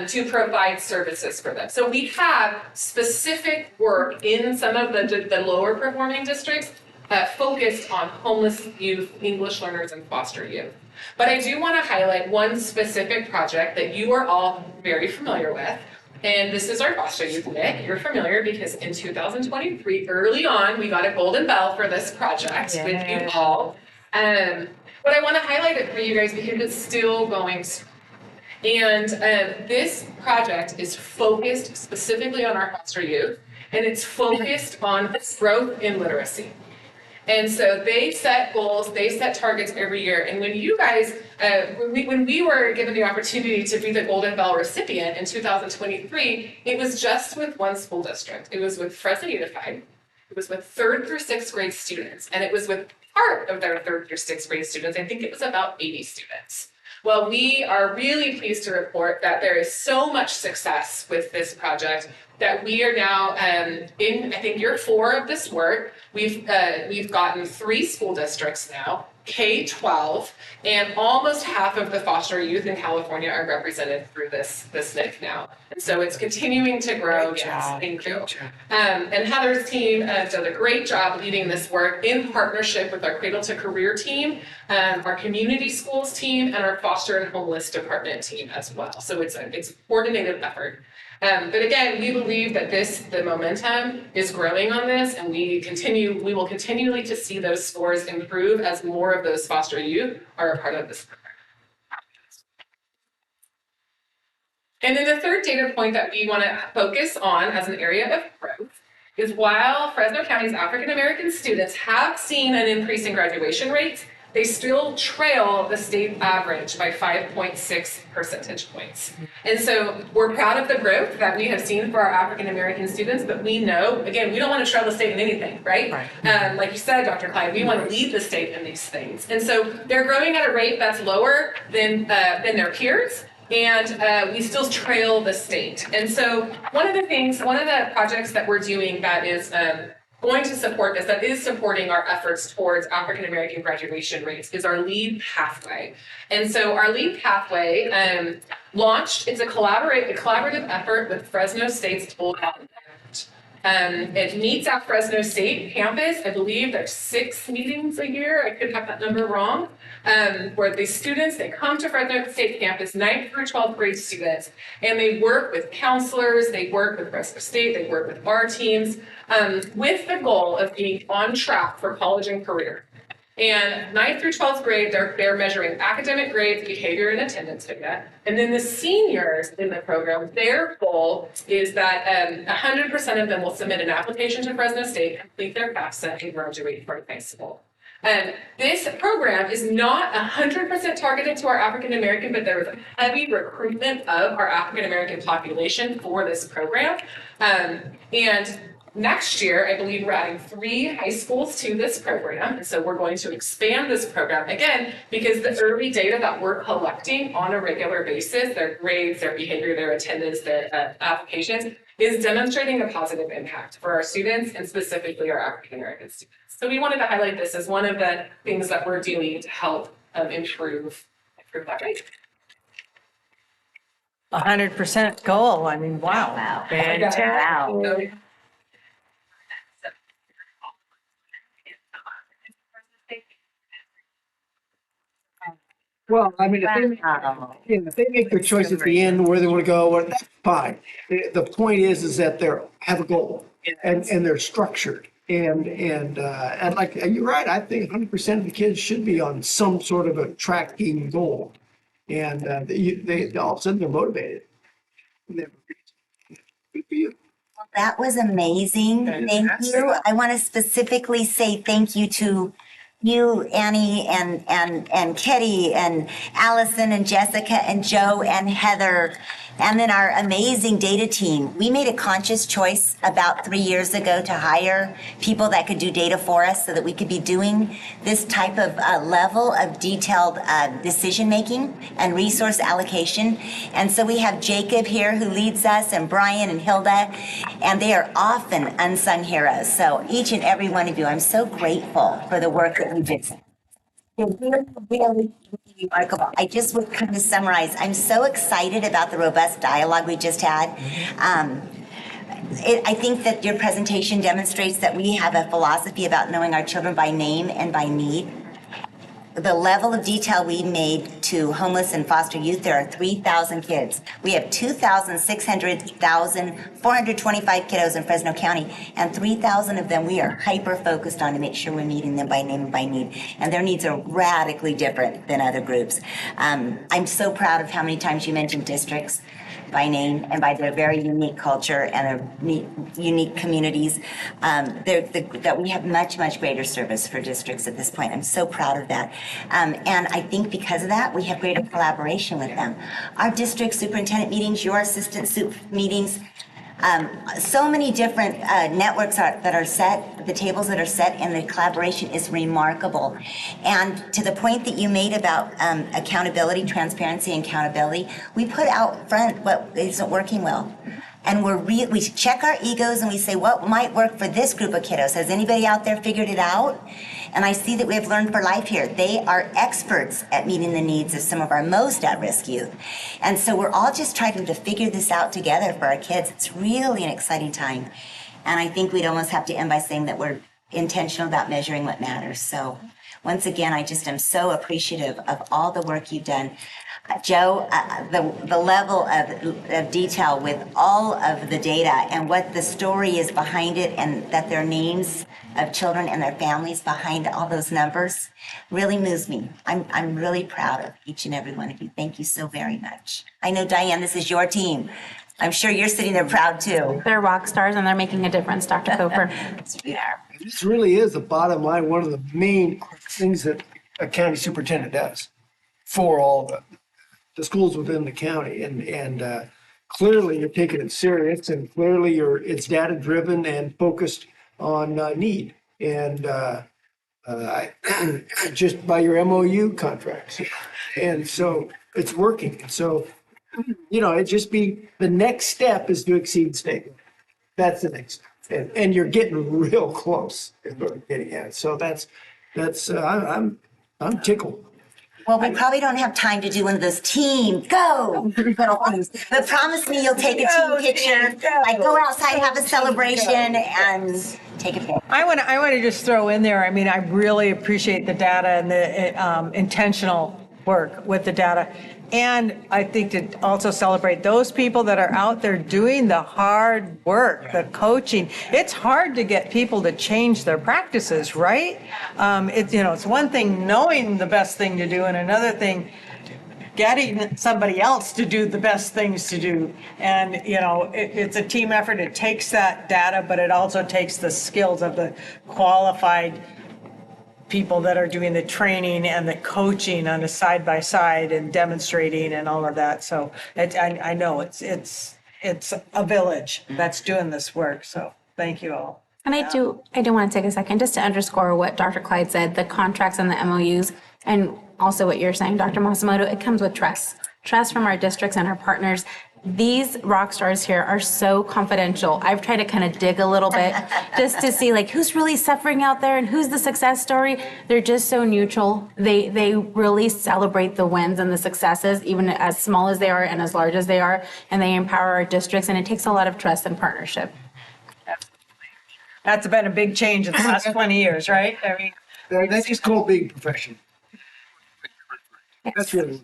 to provide services for them. So we have specific work in some of the lower performing districts focused on homeless youth, English learners, and foster youth. But I do want to highlight one specific project that you are all very familiar with. And this is our foster youth, Nick. You're familiar because in 2023, early on, we got a golden bell for this project with you all. But I want to highlight it for you guys because it's still going strong. And this project is focused specifically on our foster youth, and it's focused on growth in literacy. And so they set goals, they set targets every year. And when you guys, when we were given the opportunity to be the Golden Bell recipient in 2023, it was just with one school district. It was with Fresno Unified. It was with 3rd through 6th grade students. And it was with part of their 3rd through 6th grade students. I think it was about 80 students. Well, we are really pleased to report that there is so much success with this project that we are now in, I think, year 4 of this work. We've gotten 3 school districts now, K-12, and almost half of the foster youth in California are represented through this NIC now. And so it's continuing to grow. Yes, thank you. And Heather's team does a great job leading this work in partnership with our Cradle to Career team, our community schools team, and our foster and homeless department team as well. So it's a coordinated effort. But again, we believe that the momentum is growing on this, and we will continually to see those scores improve as more of those foster youth are a part of this program. And then the third data point that we want to focus on as an area of growth is while Fresno County's African American students have seen an increase in graduation rates, they still trail the state average by 5.6 percentage points. And so we're proud of the growth that we have seen for our African American students, but we know, again, we don't want to trail the state in anything, right? Like you said, Dr. Clyde, we want to lead the state in these things. And so they're growing at a rate that's lower than their peers, and we still trail the state. And so one of the projects that we're doing that is going to support this, that is supporting our efforts towards African American graduation rates, is our LEAD pathway. And so our LEAD pathway launched, it's a collaborative effort with Fresno State's Old Mountain. It meets at Fresno State campus. I believe there's 6 meetings a year. I could have that number wrong. Where the students, they come to Fresno State campus, 9th through 12th grade students, and they work with counselors, they work with Fresno State, they work with our teams, with the goal of being on track for college and career. And 9th through 12th grade, they're measuring academic grades, behavior, and attendance data. And then the seniors in the program, their goal is that 100% of them will submit an application to Fresno State, complete their FAFSA, and graduate from high school. This program is not 100% targeted to our African American, but there is a heavy recruitment of our African American population for this program. And next year, I believe we're adding 3 high schools to this program. And so we're going to expand this program again, because the early data that we're collecting on a regular basis, their grades, their behavior, their attendance, their applications, is demonstrating a positive impact for our students and specifically our African American students. So we wanted to highlight this as one of the things that we're doing to help improve that rate. 100% goal. I mean, wow. Fantastic. Wow. Well, I mean, if they make their choice at the end where they want to go, well, that's fine. The point is that they have a goal and they're structured. And like, you're right, I think 100% of the kids should be on some sort of a tracking goal. And they all of a sudden they're motivated. Good for you. That was amazing. Thank you. I want to specifically say thank you to you, Annie, and Kitty, and Allison, and Jessica, and Joe, and Heather, and then our amazing data team. We made a conscious choice about 3 years ago to hire people that could do data for us so that we could be doing this type of level of detailed decision making and resource allocation. And so we have Jacob here who leads us, and Brian and Hilda, and they are often unsung heroes. So each and every one of you, I'm so grateful for the work that you did. It's really, really remarkable. I just would kind of summarize. I'm so excited about the robust dialogue we just had. I think that your presentation demonstrates that we have a philosophy about knowing our children by name and by need. The level of detail we made to homeless and foster youth, there are 3,000 kids. We have 425 kiddos in Fresno County, and 3,000 of them we are hyper-focused on to make sure we're meeting them by name and by need. And their needs are radically different than other groups. I'm so proud of how many times you mentioned districts by name and by their very unique culture and their unique communities, that we have much, much greater service for districts at this point. I'm so proud of that. And I think because of that, we have greater collaboration with them. Our district superintendent meetings, your assistant soup meetings, so many different networks that are set, the tables that are set, and the collaboration is remarkable. And to the point that you made about accountability, transparency, and accountability, we put out front what isn't working well. And we check our egos and we say, what might work for this group of kiddos? Has anybody out there figured it out? And I see that we have learned for life here. They are experts at meeting the needs of some of our most at-risk youth. And so we're all just trying to figure this out together for our kids. It's really an exciting time. And I think we'd almost have to end by saying that we're intentional about measuring what matters. So once again, I just am so appreciative of all the work you've done. Joe, the level of detail with all of the data and what the story is behind it, and that there are names of children and their families behind all those numbers really moves me. I'm really proud of each and every one of you. Thank you so very much. I know, Diane, this is your team. I'm sure you're sitting there proud too. They're rock stars and they're making a difference, Dr. Coper. This really is the bottom line, one of the main things that a county superintendent does for all the schools within the county. And clearly you're taking it serious, and clearly it's data driven and focused on need. And just by your MOU contracts. And so it's working. So, it just be, the next step is to exceed state. That's the next step. And you're getting real close is what I'm getting at. So I'm tickled. Well, we probably don't have time to do one of those team go little things, but promise me you'll take a team picture, like go outside, have a celebration, and take a picture. I want to just throw in there, I mean, I really appreciate the data and the intentional work with the data. And I think to also celebrate those people that are out there doing the hard work, the coaching. It's hard to get people to change their practices, right? It's one thing knowing the best thing to do, and another thing getting somebody else to do the best things to do. And, it's a team effort. It takes that data, but it also takes the skills of the qualified people that are doing the training and the coaching on a side by side and demonstrating and all of that. So I know it's a village that's doing this work. So thank you all. And I do want to take a second just to underscore what Dr. Clyde said, the contracts and the MOUs, and also what you're saying, Dr. Masamoto, it comes with trust from our districts and our partners. These rock stars here are so confidential. I've tried to kind of dig a little bit just to see who's really suffering out there and who's the success story. They're just so neutral. They really celebrate the wins and the successes, even as small as they are and as large as they are, and they empower our districts, and it takes a lot of trust and partnership. That's been a big change in the last 20 years, right? I mean, that's just called being professional. That's really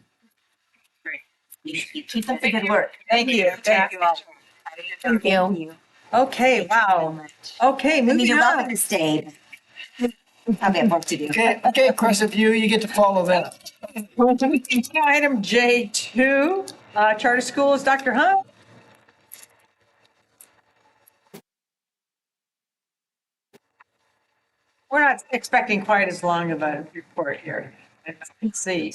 You keep up the good work. Thank you. Thank you all. Thank you. Okay, wow. Okay, moving You're welcome on. to stay. we have work to do. Okay, Crescent View, you get to follow that. Item J2, charter schools, Dr. Hunt. We're not expecting quite as long of a report here. Let's see.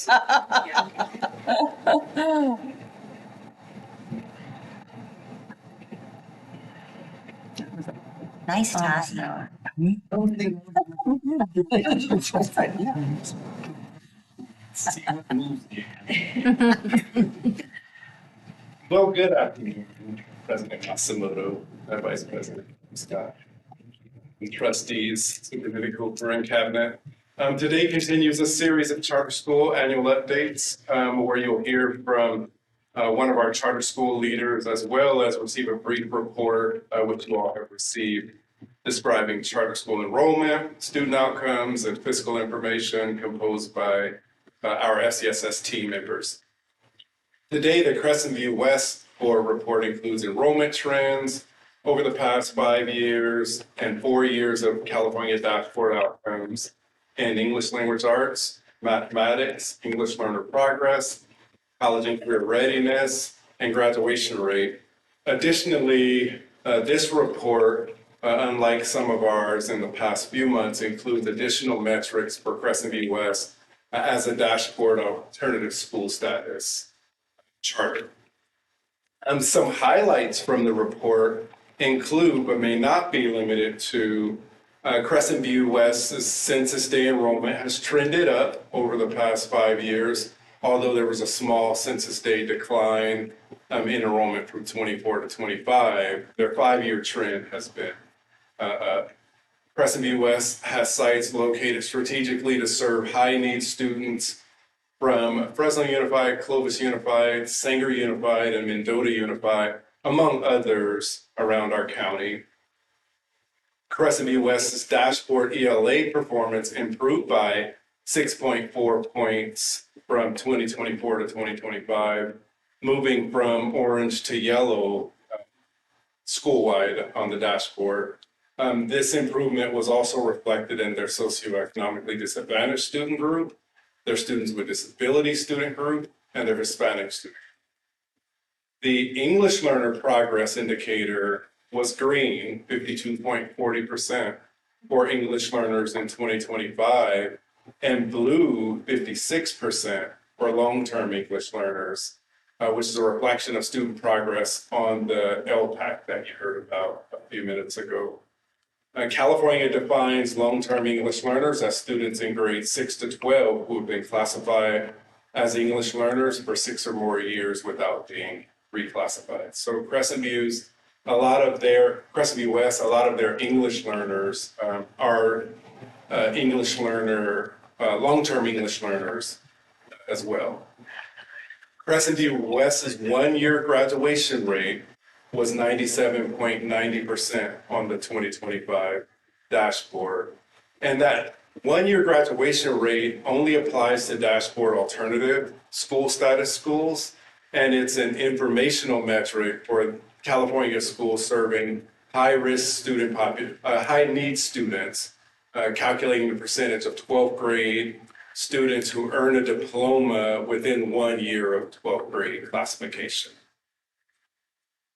Nice time. Well, good afternoon, President Masamoto, Vice President Scott, and trustees, Superintendent Cooper, and Cabinet. Today continues a series of charter school annual updates where you'll hear from one of our charter school leaders, as well as receive a brief report, which you all have received, describing charter school enrollment, student outcomes, and fiscal information composed by our FCSS team members. Today, the Crescent View West Board report includes enrollment trends over the past 5 years and 4 years of California dashboard outcomes in English language arts, mathematics, English learner progress, college and career readiness, and graduation rate. Additionally, this report, unlike some of ours in the past few months, includes additional metrics for Crescent View West as a dashboard of alternative school status charter. Some highlights from the report include, but may not be limited to, Crescent View West's census day enrollment has trended up over the past 5 years, although there was a small census day decline in enrollment from 24 to 25. Their 5-year trend has been up. Crescent View West has sites located strategically to serve high-need students from Fresno Unified, Clovis Unified, Sanger Unified, and Mendota Unified, among others around our county. Crescent View West's dashboard ELA performance improved by 6.4 points from 2024 to 2025, moving from orange to yellow school-wide on the dashboard. This improvement was also reflected in their socioeconomically disadvantaged student group, their students with disability student group, and their Hispanic student. The English learner progress indicator was green, 52.40% for English learners in 2025, and blue, 56% for long-term English learners, which is a reflection of student progress on the LPAC that you heard about a few minutes ago. California defines long-term English learners as students in grades 6 to 12 who have been classified as English learners for 6 or more years without being reclassified. So Crescent View West, a lot of their English learners are English learner, long-term English learners as well. Crescent View West's 1-year graduation rate was 97.90% on the 2025 dashboard. And that 1-year graduation rate only applies to dashboard alternative school status schools. And it's an informational metric for California schools serving high-risk high-need students, calculating the percentage of 12th grade students who earn a diploma within 1 year of 12th grade classification.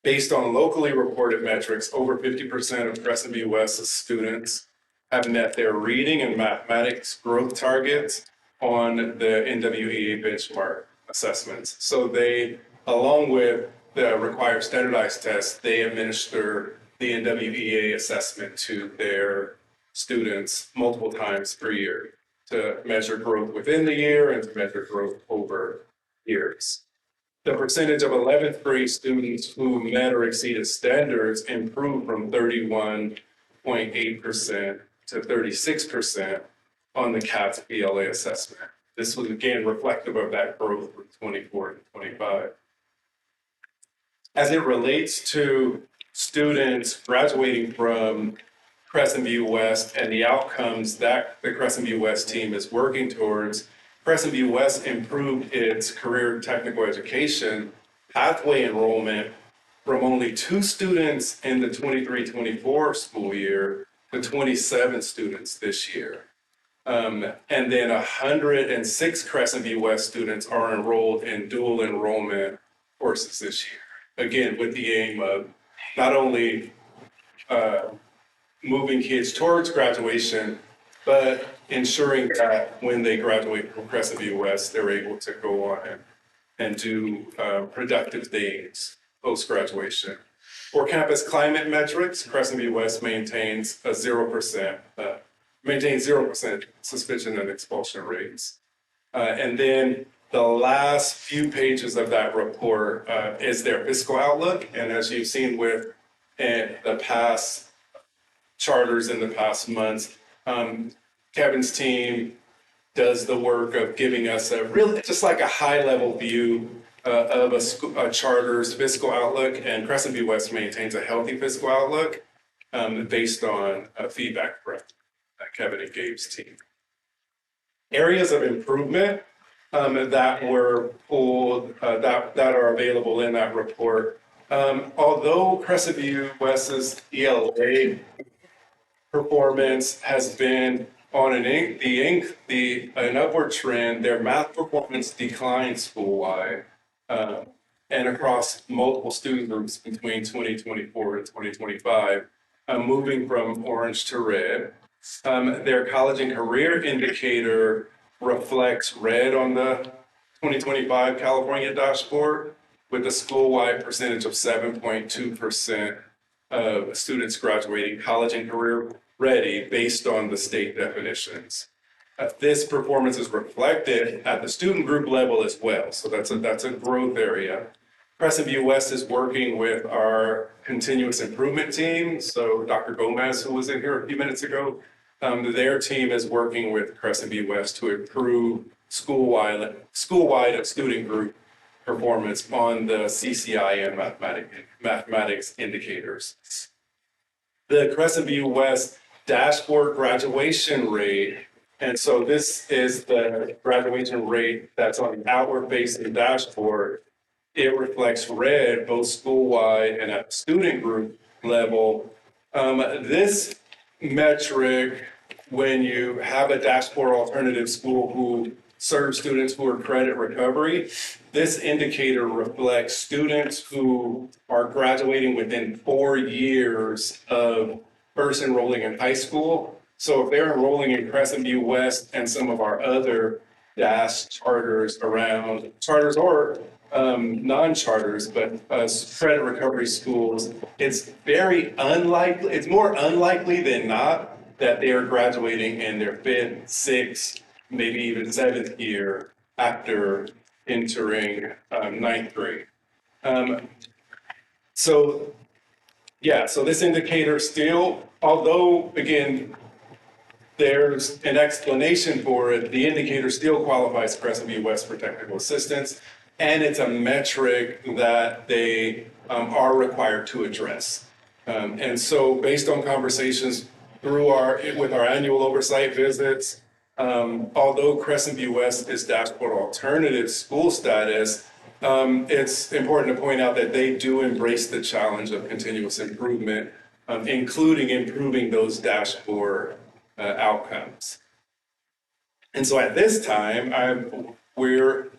Based on locally reported metrics, over 50% of Crescent View West's students have met their reading and mathematics growth targets on the NWEA benchmark assessments. So they, along with the required standardized tests, they administer the NWEA assessment to their students multiple times per year to measure growth within the year and to measure growth over years. The percentage of 11th grade students who met or exceeded standards improved from 31.8% to 36% on the CATS ELA assessment. This was again reflective of that growth from 24 to 25. As it relates to students graduating from Crescent View West and the outcomes that the Crescent View West team is working towards, Crescent View West improved its career technical education pathway enrollment from only 2 students in the 23-24 school year to 27 students this year. And then 106 Crescent View West students are enrolled in dual enrollment courses this year. Again, with the aim of not only moving kids towards graduation, but ensuring that when they graduate from Crescent View West, they're able to go on and do productive things post-graduation. For campus climate metrics, Crescent View West maintains a 0%, suspension and expulsion rates. And then the last few pages of that report is their fiscal outlook. And as you've seen with the past charters in the past months, Kevin's team does the work of giving us a really just like a high level view of a charter's fiscal outlook, and Crescent View West maintains a healthy fiscal outlook based on feedback from Kevin and Gabe's team. Areas of improvement that were pulled that are available in that report. Although Crescent View West's ELA performance has been on an upward trend, their math performance declined school-wide and across multiple student groups between 2024 and 2025, moving from orange to red. Their college and career indicator reflects red on the 2025 California dashboard with a school-wide percentage of 7.2% of students graduating college and career ready based on the state definitions. This performance is reflected at the student group level as well. So that's a growth area. Crescent View West is working with our continuous improvement team. So Dr. Gomez, who was in here a few minutes ago, their team is working with Crescent View West to improve school-wide student group performance on the CCI and mathematics indicators. The Crescent View West dashboard graduation rate, and so this is the graduation rate that's on the outward facing dashboard. It reflects red both school-wide and at the student group level. This metric, when you have a dashboard alternative school who serves students who are credit recovery, this indicator reflects students who are graduating within 4 years of first enrolling in high school. So if they're enrolling in Crescent View West and some of our other DAS charters around, charters or non-charters, but credit recovery schools, it's very unlikely, it's more unlikely than not that they are graduating in their 5th, 6th, maybe even 7th year after entering 9th grade. So this indicator still, although again, there's an explanation for it, the indicator still qualifies Crescent View West for technical assistance, and it's a metric that they are required to address. And so based on conversations with our annual oversight visits, although Crescent View West is dashboard alternative school status, it's important to point out that they do embrace the challenge of continuous improvement, including improving those dashboard outcomes. And so at this time, we're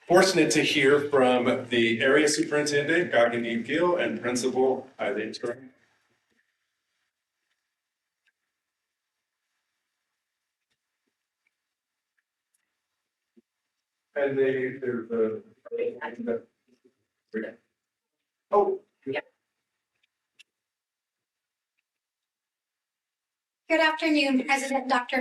fortunate to hear from the area superintendent, Gagandeep Gill, and principal Eileen Turner. And there's oh, yeah. Good afternoon, President Dr.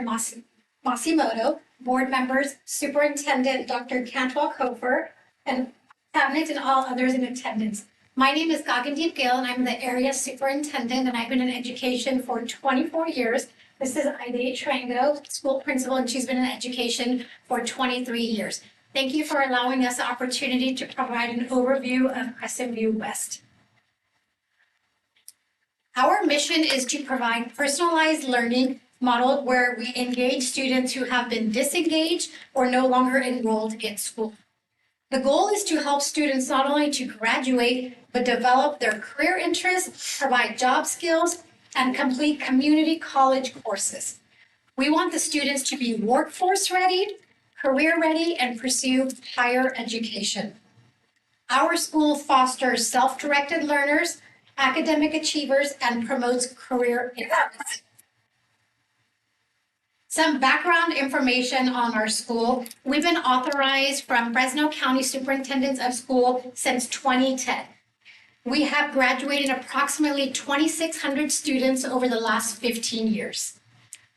Masimoto, board members, Superintendent Dr. Cantwell Kofer, and cabinet and all others in attendance. My name is Gagandeep Gill, and I'm the area superintendent, and I've been in education for 24 years. This is Ida Trango, school principal, and she's been in education for 23 years. Thank you for allowing us the opportunity to provide an overview of Crescent View West. Our mission is to provide personalized learning model where we engage students who have been disengaged or no longer enrolled in school. The goal is to help students not only to graduate, but develop their career interests, provide job skills, and complete community college courses. We want the students to be workforce ready, career ready, and pursue higher education. Our school fosters self-directed learners, academic achievers, and promotes career excellence. Some background information on our school. We've been authorized from Fresno County Superintendents of School since 2010. We have graduated approximately 2,600 students over the last 15 years.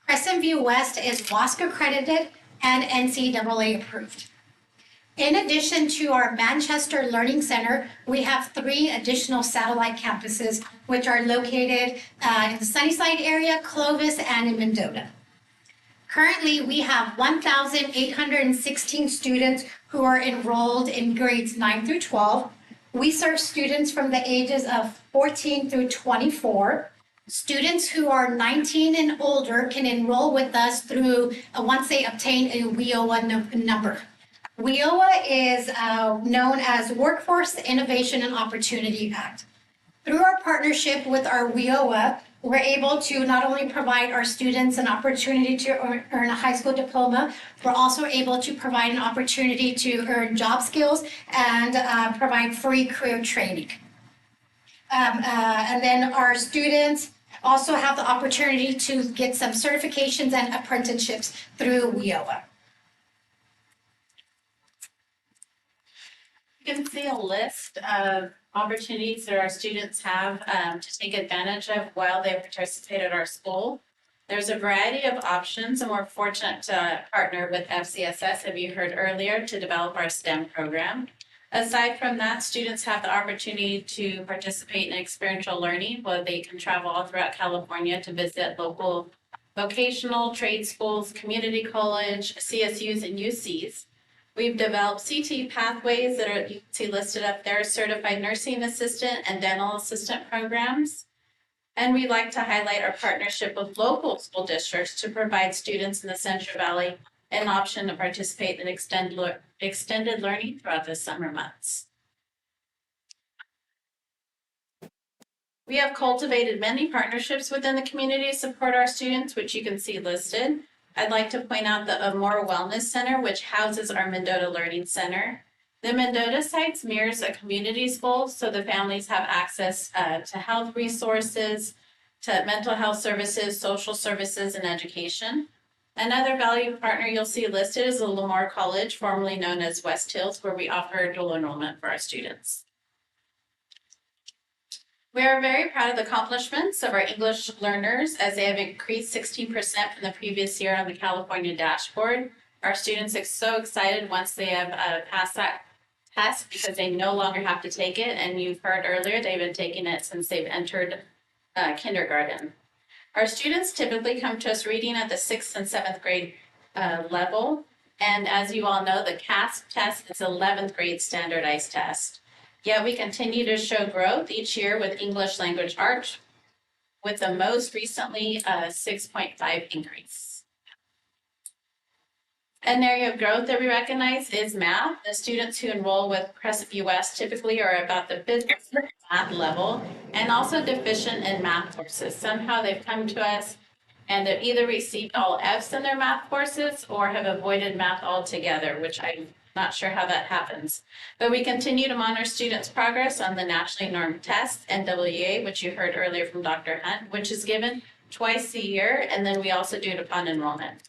Crescent View West is WASC accredited and NCAA approved. In addition to our Manchester Learning Center, we have 3 additional satellite campuses, which are located in the Sunnyside area, Clovis, and in Mendota. Currently, we have 1,816 students who are enrolled in grades 9 through 12. We serve students from the ages of 14 through 24. Students who are 19 and older can enroll with us through, once they obtain a WIOA number. WIOA is known as Workforce Innovation and Opportunity Act. Through our partnership with our WIOA, we're able to not only provide our students an opportunity to earn a high school diploma, we're also able to provide an opportunity to earn job skills and provide free career training. And then our students also have the opportunity to get some certifications and apprenticeships through WIOA. You can see a list of opportunities that our students have to take advantage of while they participate at our school. There's a variety of options, and we're fortunate to partner with FCSS, as you heard earlier, to develop our STEM program. Aside from that, students have the opportunity to participate in experiential learning, where they can travel all throughout California to visit local vocational, trade schools, community college, CSUs, and UCs. We've developed CT pathways that are, you can see listed up there, certified nursing assistant and dental assistant programs. And we like to highlight our partnership with local school districts to provide students in the Central Valley an option to participate in extended learning throughout the summer months. We have cultivated many partnerships within the community to support our students, which you can see listed. I'd like to point out the Amora Wellness Center, which houses our Mendota Learning Center. The Mendota sites mirrors a community school, so the families have access to health resources, to mental health services, social services, and education. Another valued partner you'll see listed is the Lamar College, formerly known as West Hills, where we offer dual enrollment for our students. We are very proud of the accomplishments of our English learners as they have increased 16% from the previous year on the California dashboard. Our students are so excited once they have passed that test because they no longer have to take it. And you've heard earlier, they've been taking it since they've entered kindergarten. Our students typically come to us reading at the 6th and 7th grade level. And as you all know, the CASP test is 11th grade standardized test. Yet we continue to show growth each year with English language arts, with the most recently 6.5 increase. An area of growth that we recognize is math. The students who enroll with Crescent View West typically are about the business math level and also deficient in math courses. Somehow they've come to us and they've either received all Fs in their math courses or have avoided math altogether, which I'm not sure how that happens. But we continue to monitor students' progress on the nationally normed test, NWA, which you heard earlier from Dr. Hunt, which is given twice a year, and then we also do it upon enrollment.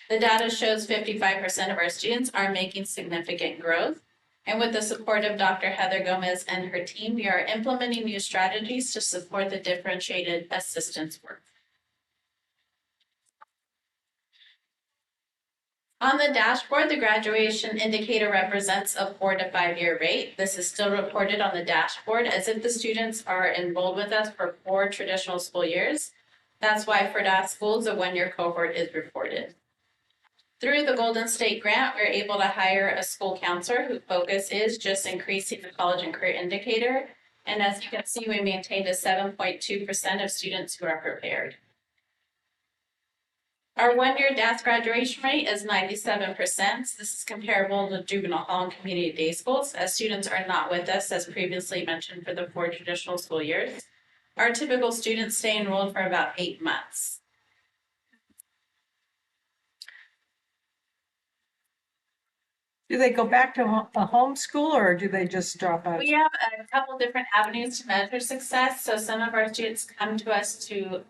The data shows 55% of our students are making significant growth. And with the support of Dr. Heather Gomez and her team, we are implementing new strategies to support the differentiated assistance work. On the dashboard, the graduation indicator represents a 4 to 5 year rate. This is still reported on the dashboard as if the students are enrolled with us for 4 traditional school years. That's why for DAS schools, a 1-year cohort is reported. Through the Golden State Grant, we're able to hire a school counselor whose focus is just increasing the college and career indicator. And as you can see, we maintained a 7.2% of students who are prepared. Our 1-year DAS graduation rate is 97%. This is comparable to juvenile hall and community day schools, as students are not with us, as previously mentioned, for the 4 traditional school years. Our typical students stay enrolled for about 8 months. Do they go back to a homeschool or do they just drop out? We have a couple different avenues to measure success. So some of our students come to us to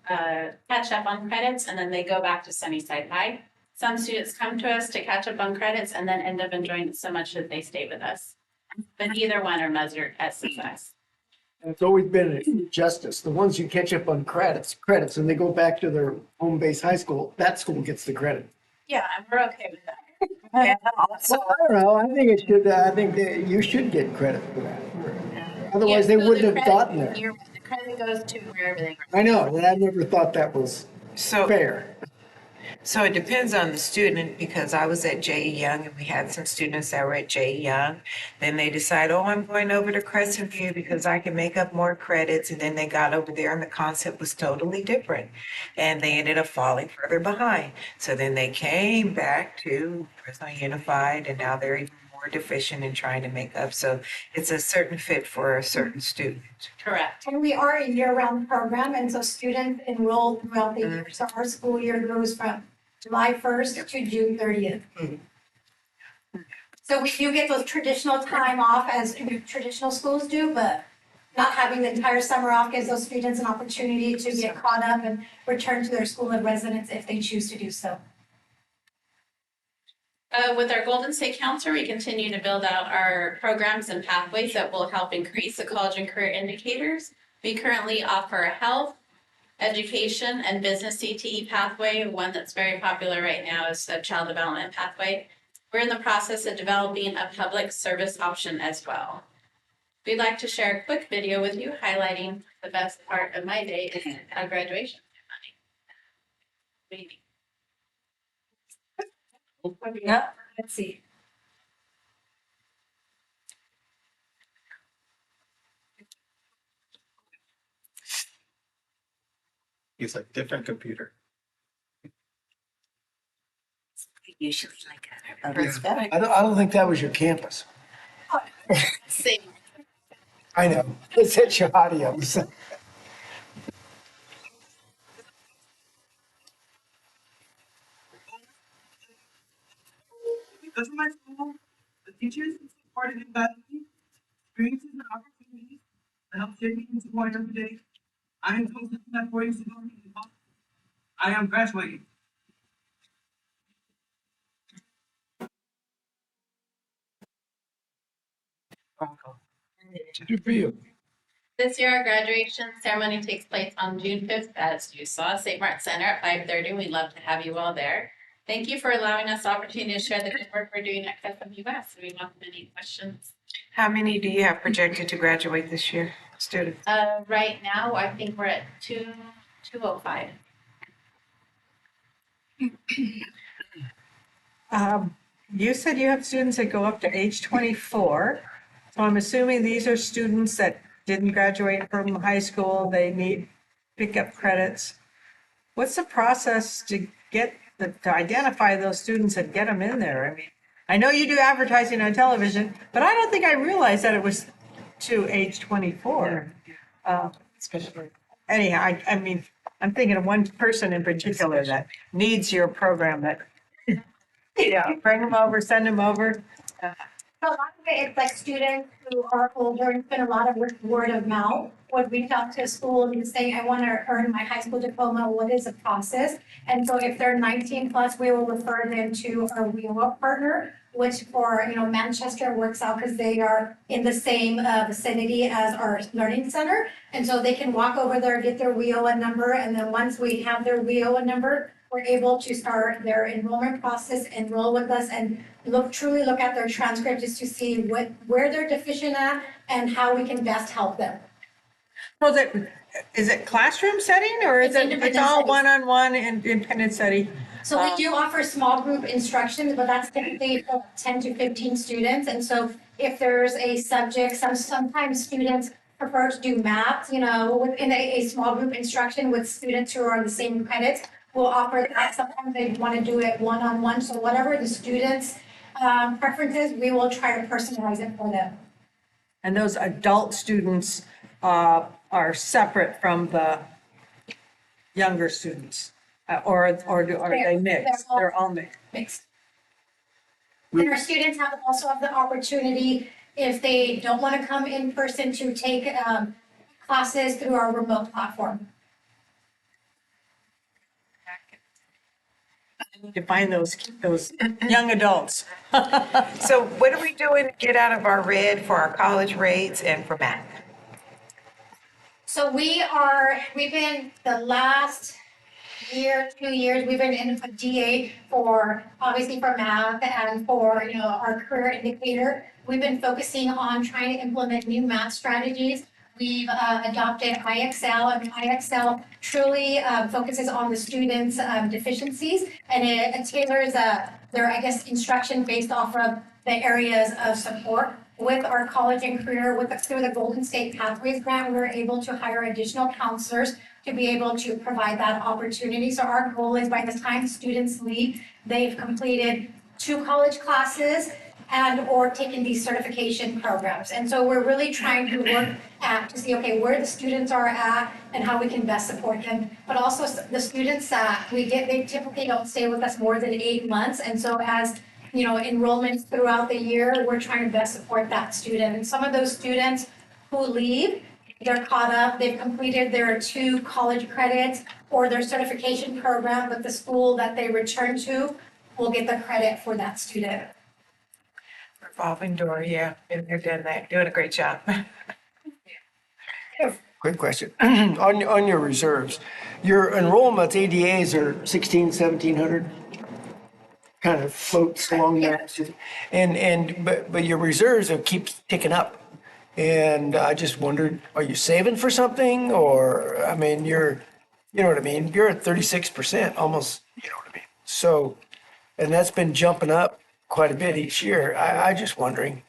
catch up on credits and then they go back to Sunnyside High. Some students come to us to catch up on credits and then end up enjoying it so much that they stay with us. But either one are measured as success. And it's always been an injustice. The ones who catch up on credits, and they go back to their home base high school, that school gets the credit. Yeah, and we're okay with that. So I don't know. I think it should. I think that you should get credit for that. Otherwise, they wouldn't have gotten there. The credit goes to wherever they. I know, and I never thought that was fair. So it depends on the student, because I was at J.E. Young and we had some students that were at J.E. Young. Then they decide, oh, I'm going over to Crescent View because I can make up more credits. And then they got over there and the concept was totally different. And they ended up falling further behind. So then they came back to Fresno Unified and now they're even more deficient in trying to make up. So it's a certain fit for a certain student. Correct. And we are a year-round program, and so students enroll throughout the year. So our school year goes from July 1st to June 30th. So we do get those traditional time off as traditional schools do, but not having the entire summer off gives those students an opportunity to get caught up and return to their school of residence if they choose to do so. With our Golden State Counselor, we continue to build out our programs and pathways that will help increase the college and career indicators. We currently offer a health, education, and business CTE pathway. One that's very popular right now is a child development pathway. We're in the process of developing a public service option as well. We'd like to share a quick video with you highlighting the best part of my day is our graduation ceremony. Yeah, let's see. He's like different computer. Usually like I don't think that was your campus. Same. I know. It's at your audio. So. Because of my school, the teachers supported and guided me, experiences and opportunities that help shape me into who I am today. I am close to that 4 years ago. I am graduating. Good for you. This year, our graduation ceremony takes place on June 5th, as you saw, St. Martin Center at 5:30. We'd love to have you all there. Thank you for allowing us the opportunity to share the good work we're doing at FMUS. We welcome any questions. How many do you have projected to graduate this year, students? Right now, I think we're at 205. You said you have students that go up to age 24. So I'm assuming these are students that didn't graduate from high school. They need pick up credits. What's the process to identify those students and get them in there? I mean, I know you do advertising on television, but I don't think I realized that it was to age 24. Especially. Anyhow, I mean, I'm thinking of one person in particular that needs your program that, bring them over, send them over. A lot of it, it's like students who are older, and it's been a lot of word of mouth. Would reach out to school and say, I want to earn my high school diploma, what is the process? And so if they're 19 plus, we will refer them to our WheelUp partner, which for, Manchester works out because they are in the same vicinity as our learning center. And so they can walk over there, get their WheelUp number, and then once we have their WheelUp number, we're able to start their enrollment process, enroll with us, and truly look at their transcript just to see where they're deficient at and how we can best help them. So is it classroom setting or is it's all one-on-one independent study? So we do offer small group instructions, but that's typically 10 to 15 students. And so if there's a subject, sometimes students prefer to do math, within a small group instruction with students who are on the same credits. We'll offer that. Sometimes they want to do it one-on-one. So whatever the students' preferences, we will try to personalize it for them. And those adult students are separate from the younger students, or are they mixed? They're all mixed. And our students also have the opportunity, if they don't want to come in person, to take classes through our remote platform. To find those young adults. So what are we doing to get out of our red for our college rates and for math? So we've been the last year, 2 years, we've been in a DA for, obviously for math and for, our career indicator. We've been focusing on trying to implement new math strategies. We've adopted IXL, and IXL truly focuses on the students' deficiencies, and it tailors their, instruction based off of the areas of support. With our college and career, through the Golden State Pathways Grant, we were able to hire additional counselors to be able to provide that opportunity. So our goal is by the time students leave, they've completed 2 college classes and or taken these certification programs. And so we're really trying to work to see, okay, where the students are at and how we can best support them. But also the students that they typically don't stay with us more than 8 months. And so as enrollments throughout the year, we're trying to best support that student. And some of those students who leave, they're caught up, they've completed their 2 college credits or their certification program, but the school that they return to will get the credit for that student. Revolving door, yeah, they're doing a great job. Quick question. On your reserves, your enrollments, ADAs are 1,700. Kind of floats along there. But your reserves have keep ticking up. And I just wondered, are you saving for something? Or, I mean, you know what I mean? You're at 36%, almost, you know what I mean? So, and that's been jumping up quite a bit each year. I just wondering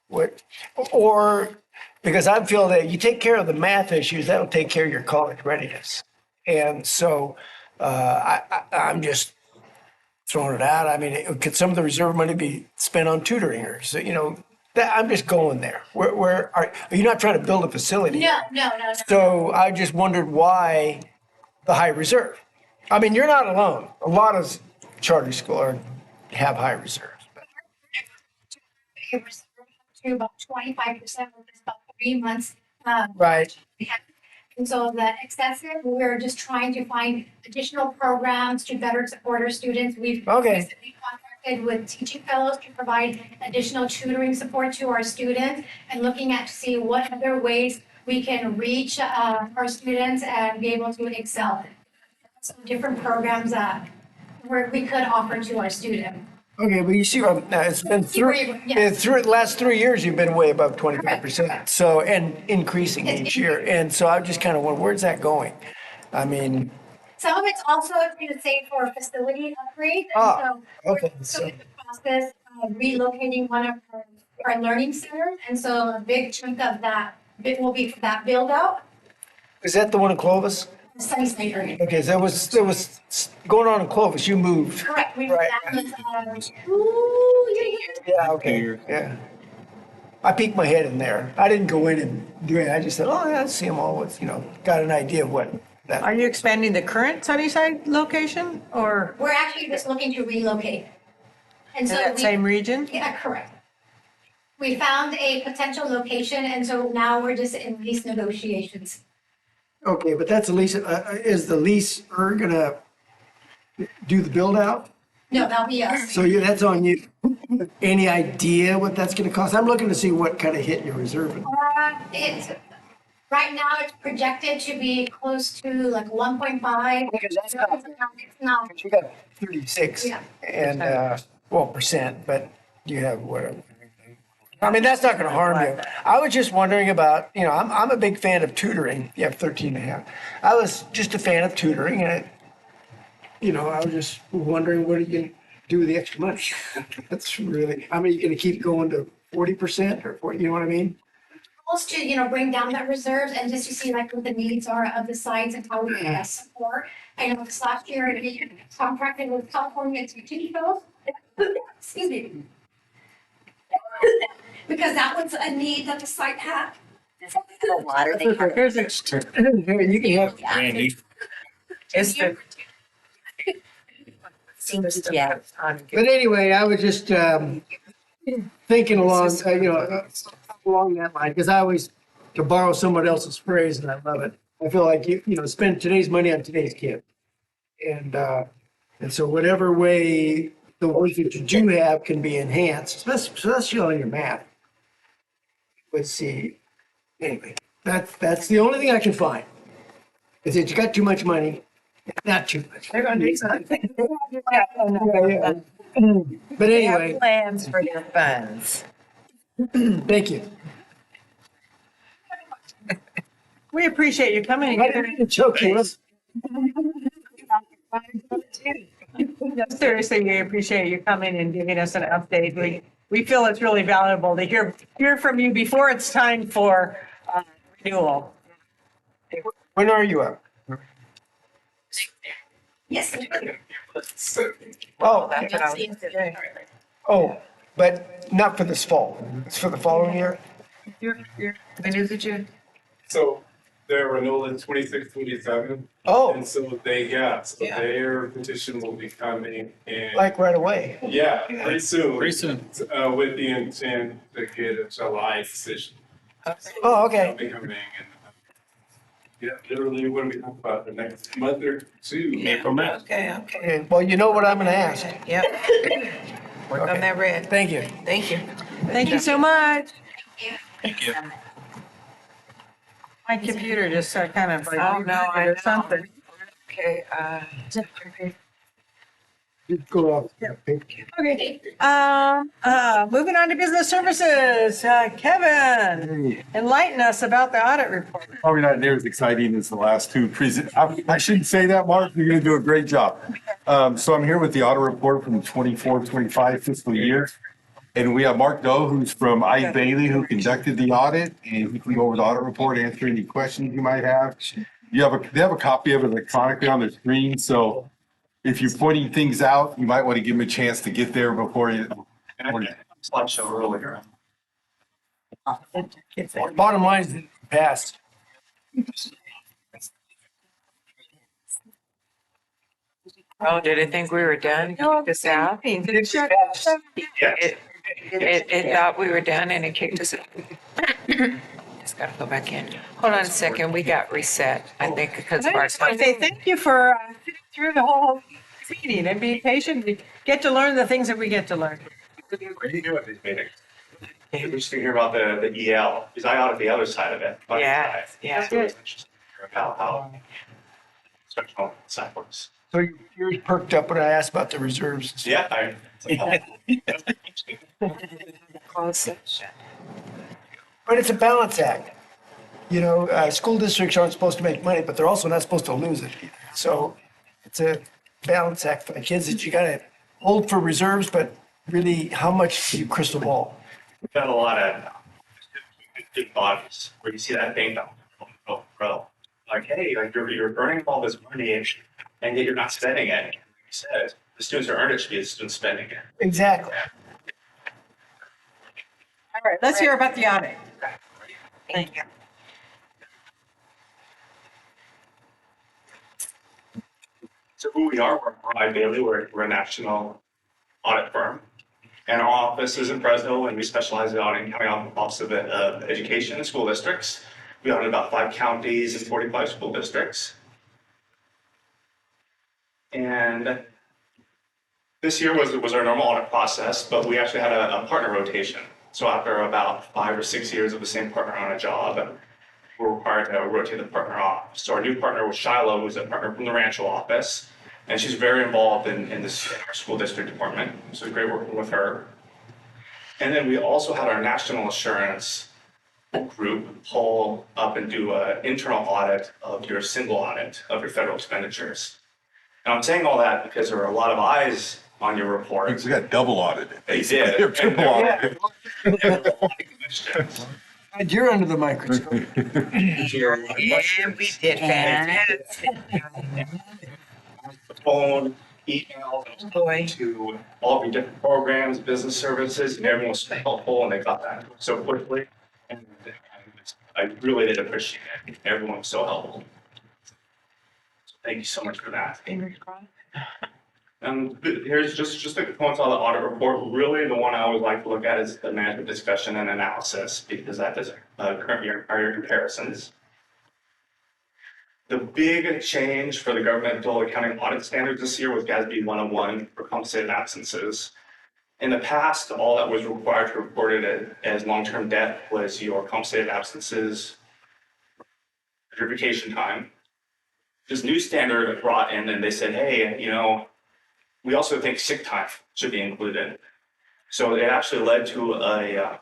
because I feel that you take care of the math issues, that'll take care of your college readiness. And so I'm just throwing it out. I mean, could some of the reserve money be spent on tutoring or, I'm just going there. Are you not trying to build a facility? No. So I just wondered why the high reserve. I mean, you're not alone. A lot of charter schools have high reserves. It was to about 25%, which is about 3 months. Right. And so the excessive, we're just trying to find additional programs to better support our students. We've recently contracted with teaching fellows to provide additional tutoring support to our students and looking at to see what other ways we can reach our students and be able to excel. Some different programs where we could offer to our students. Okay, but you see, it's been through the last 3 years, you've been way above 25%. So, and increasing each year. And so I just kind of wonder, where's that going? I mean. Some of it's also to save for facility upgrades. Okay. So in the process of relocating one of our learning centers. And so a big chunk of that bit will be for that build out. Is that the one in Clovis? Sunnyside area. Okay, so there was going on in Clovis, you moved. Correct. We Right. Yeah, okay, yeah. I peeked my head in there. I didn't go in and do it. I just said, oh, yeah, I see them all. Got an idea of what that. Are you expanding the current Sunnyside location or? We're actually just looking to relocate. And so in that same region? Yeah, correct. We found a potential location, and so now we're just in lease negotiations. Okay, but that's a lease. Is the leaser gonna do the build out? No, that'll be us. So that's on you. Any idea what that's gonna cost? I'm looking to see what kind of hit you're reserving. Right now it's projected to be close to like 1.5. Because that's not. You got 36 and percent, but you have whatever. I mean, that's not going to harm you. I was just wondering about, I'm a big fan of tutoring. You have 13 and a half. I was just a fan of tutoring and, I was just wondering what are you going to do with the extra money? That's really, are you going to keep going to 40% or 40, you know what I mean? Goals to, bring down that reserves and just to see like what the needs are of the sites and how we can best support. I know this last year, we contracted with California Teaching Fellows. Excuse me. Because that was a need that the site had. Water. Here's extra. You can have. It's the Yeah. But anyway, I was just thinking along, along that line, because I always, to borrow someone else's phrase, and I love it. I feel like spend today's money on today's kid, and so whatever way the ones that you do have can be enhanced, especially on your math. Let's see. Anyway, that's the only thing I can find. Is that you got too much money, not too much. They're gonna do something. Yeah. But They have anyway, plans for their funds. thank you. We appreciate you coming. I didn't mean to choke you. No, seriously, we appreciate you coming and giving us an update. We feel it's really valuable to hear from you before it's time for renewal. When are you up? Yes. Oh, That's what I was saying. oh, but not for this fall. It's for the following year? When is it, June? So their renewal is 26, 27. Oh. And so their petition will be coming in. Like right away? Yeah, pretty soon. Pretty soon. With the intent to get a July decision. Oh, okay. They'll be coming in. Literally, what are we talking about, the next month or two? April, May. Okay. Okay, well, you know what I'm gonna ask. Yep. Work on that red. Thank you. Thank you. Thank you so much. Thank you. My computer just kind of like Oh, no, I or know. something. Okay, Just go off. Okay, moving on to business services. Kevin, enlighten us about the audit report. Probably not near as exciting as the last two I shouldn't say that, Mark. You're going to do a great job. So I'm here with the audit report from the 24-25 fiscal year. And we have Mark Doe, who's from I. Bailey, who conducted the audit, and he can go over the audit report, answer any questions you might have. They have a copy of it electronically on the screen, so if you're pointing things out, you might want to give them a chance to get there before you. Slideshow earlier. Bottom line is it passed. oh, did it think we were done? Kicked us out? It thought we were done and it kicked us out. Just gotta go back in. Hold on a second, we got reset, I think, because of I our just want to time. say thank you for sitting through the whole meeting and being patient. We get to learn the things that we get to learn. What do you do at these meetings? Interesting to hear about the EL, because I audit the other side of it. Yeah, yeah. So it's interesting to hear about how instructional side works. So your ears perked up when I asked about the reserves. Yeah, Closed session. But it's a balance act. School districts aren't supposed to make money, but they're also not supposed to lose it. So it's a balance act for the kids that you gotta hold for reserves, but really, how much do you crystal ball? we've got a lot of good bodies where you see that thing grow. Like, hey, like you're earning all this money and yet you're not spending it. Like you said, the students who earned it should be the students spending it. Exactly. All right, let's hear about the audit. Thank you. So who we are, we're I. Bailey, we're a national audit firm. And our office is in Fresno, and we specialize in auditing county office of education and school districts. We audit about 5 counties and 45 school districts. And this year was our normal audit process, but we actually had a partner rotation. So after about 5 or 6 years of the same partner on a job, we're required to rotate the partner off. So our new partner was Shiloh, who's a partner from the Rancho office, and she's very involved in our school district department. So it's great working with her. And then we also had our national assurance group pull up and do an internal audit of your single audit of your federal expenditures. And I'm saying all that because there were a lot of eyes on your report. We got double audited. They did. They're triple audited. And you're under the microscope. Yeah, we did fantastic. Phone, email, to all of your different programs, business services, and everyone was so helpful and they got that so quickly. And I really did appreciate it. Everyone was so helpful. So thank you so much for that. And Here's just the components of the audit report. Really, the one I always like to look at is the management discussion and analysis, because that does current year and prior year comparisons. The big change for the governmental accounting audit standards this year was GASB 101 for compensated absences. In the past, all that was required to report it as long-term debt was your compensated absences, your vacation time. This new standard brought in and they said, hey, we also think sick time should be included. So it actually led to a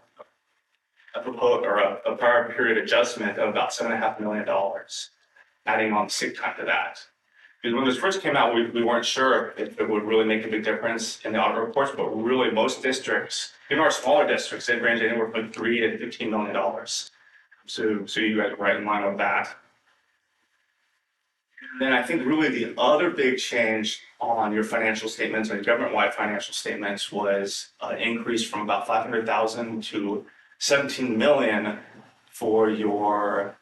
proposed or a prior period adjustment of about $7.5 million, adding on sick time to that. Because when this first came out, we weren't sure if it would really make a big difference in the audit reports, but really most districts, even our smaller districts, they range anywhere from $3 to $15 million. So you guys are right in line with that. Then I think really the other big change on your financial statements and government-wide financial statements was an increase from about 500,000 to 17 million for your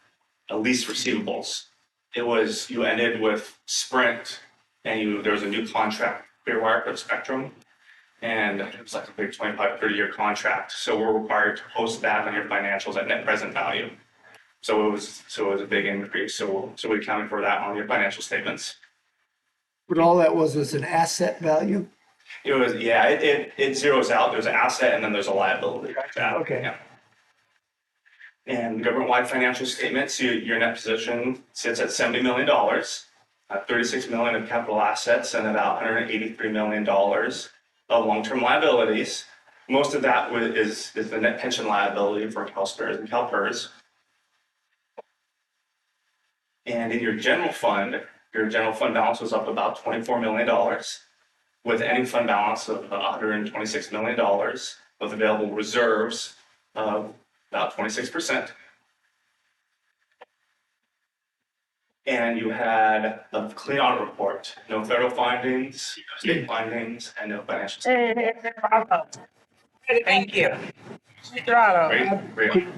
lease receivables. It was, you ended with Sprint and there was a new contract, Clearwire for Spectrum, and it was like a big 25, 30-year contract. So we're required to post that on your financials at net present value. So it was a big increase. So we accounted for that on your financial statements. But all that was an asset value? It was, yeah, it zeroes out. There's an asset and then there's a liability. Okay. Yeah. And government-wide financial statements, your net position sits at $70 million, 36 million of capital assets, and about $183 million of long-term liabilities. Most of that is the net pension liability for CalSTRS and CalPERS. And in your general fund balance was up about $24 million, with ending fund balance of $126 million, with available reserves of about 26%. And you had a clean audit report, no federal findings, no state findings, and no financial. Thank you.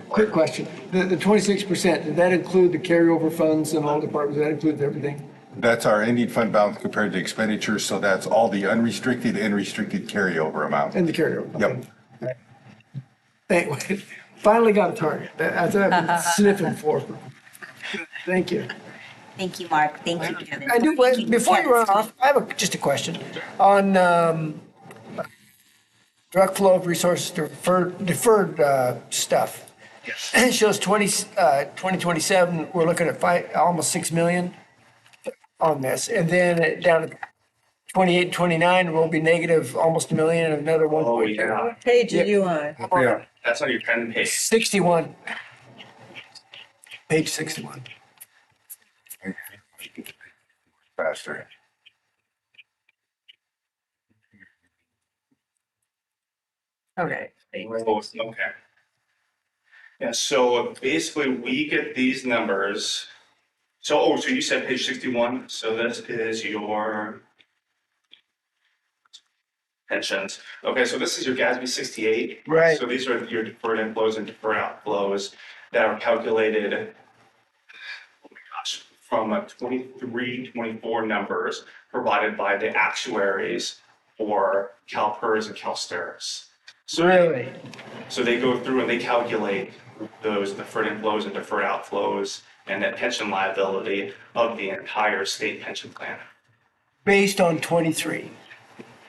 Quick question. The 26%, did that include the carryover funds and all departments? That includes everything? That's our ending fund balance compared to expenditures, so that's all the unrestricted and restricted carryover amount. And the carryover? Yep. Anyway, finally got a target. That's what I've been sniffing for. Thank you. Thank you, Mark. Thank you, Kevin. I do, before you run off, I have just a question on direct flow of resources, deferred stuff. Yes. It shows 2027, we're looking at almost 6 million on this. And then down at 28, 29, we'll be negative almost a million and another 1. Oh, yeah. What page are you on? Yeah. That's on your 10 page. 61. Page 61. Faster. Okay. Okay. Yeah, so basically we get these numbers. So you said page 61. So this is your pensions. Okay, so this is your GASB 68. Right. So these are your deferred inflows and deferred outflows that are calculated, oh my gosh, from 23, 24 numbers provided by the actuaries for CalPERS and CalSTRS. So Really? So they go through and they calculate those deferred inflows and deferred outflows and net pension liability of the entire state pension plan. Based on 23.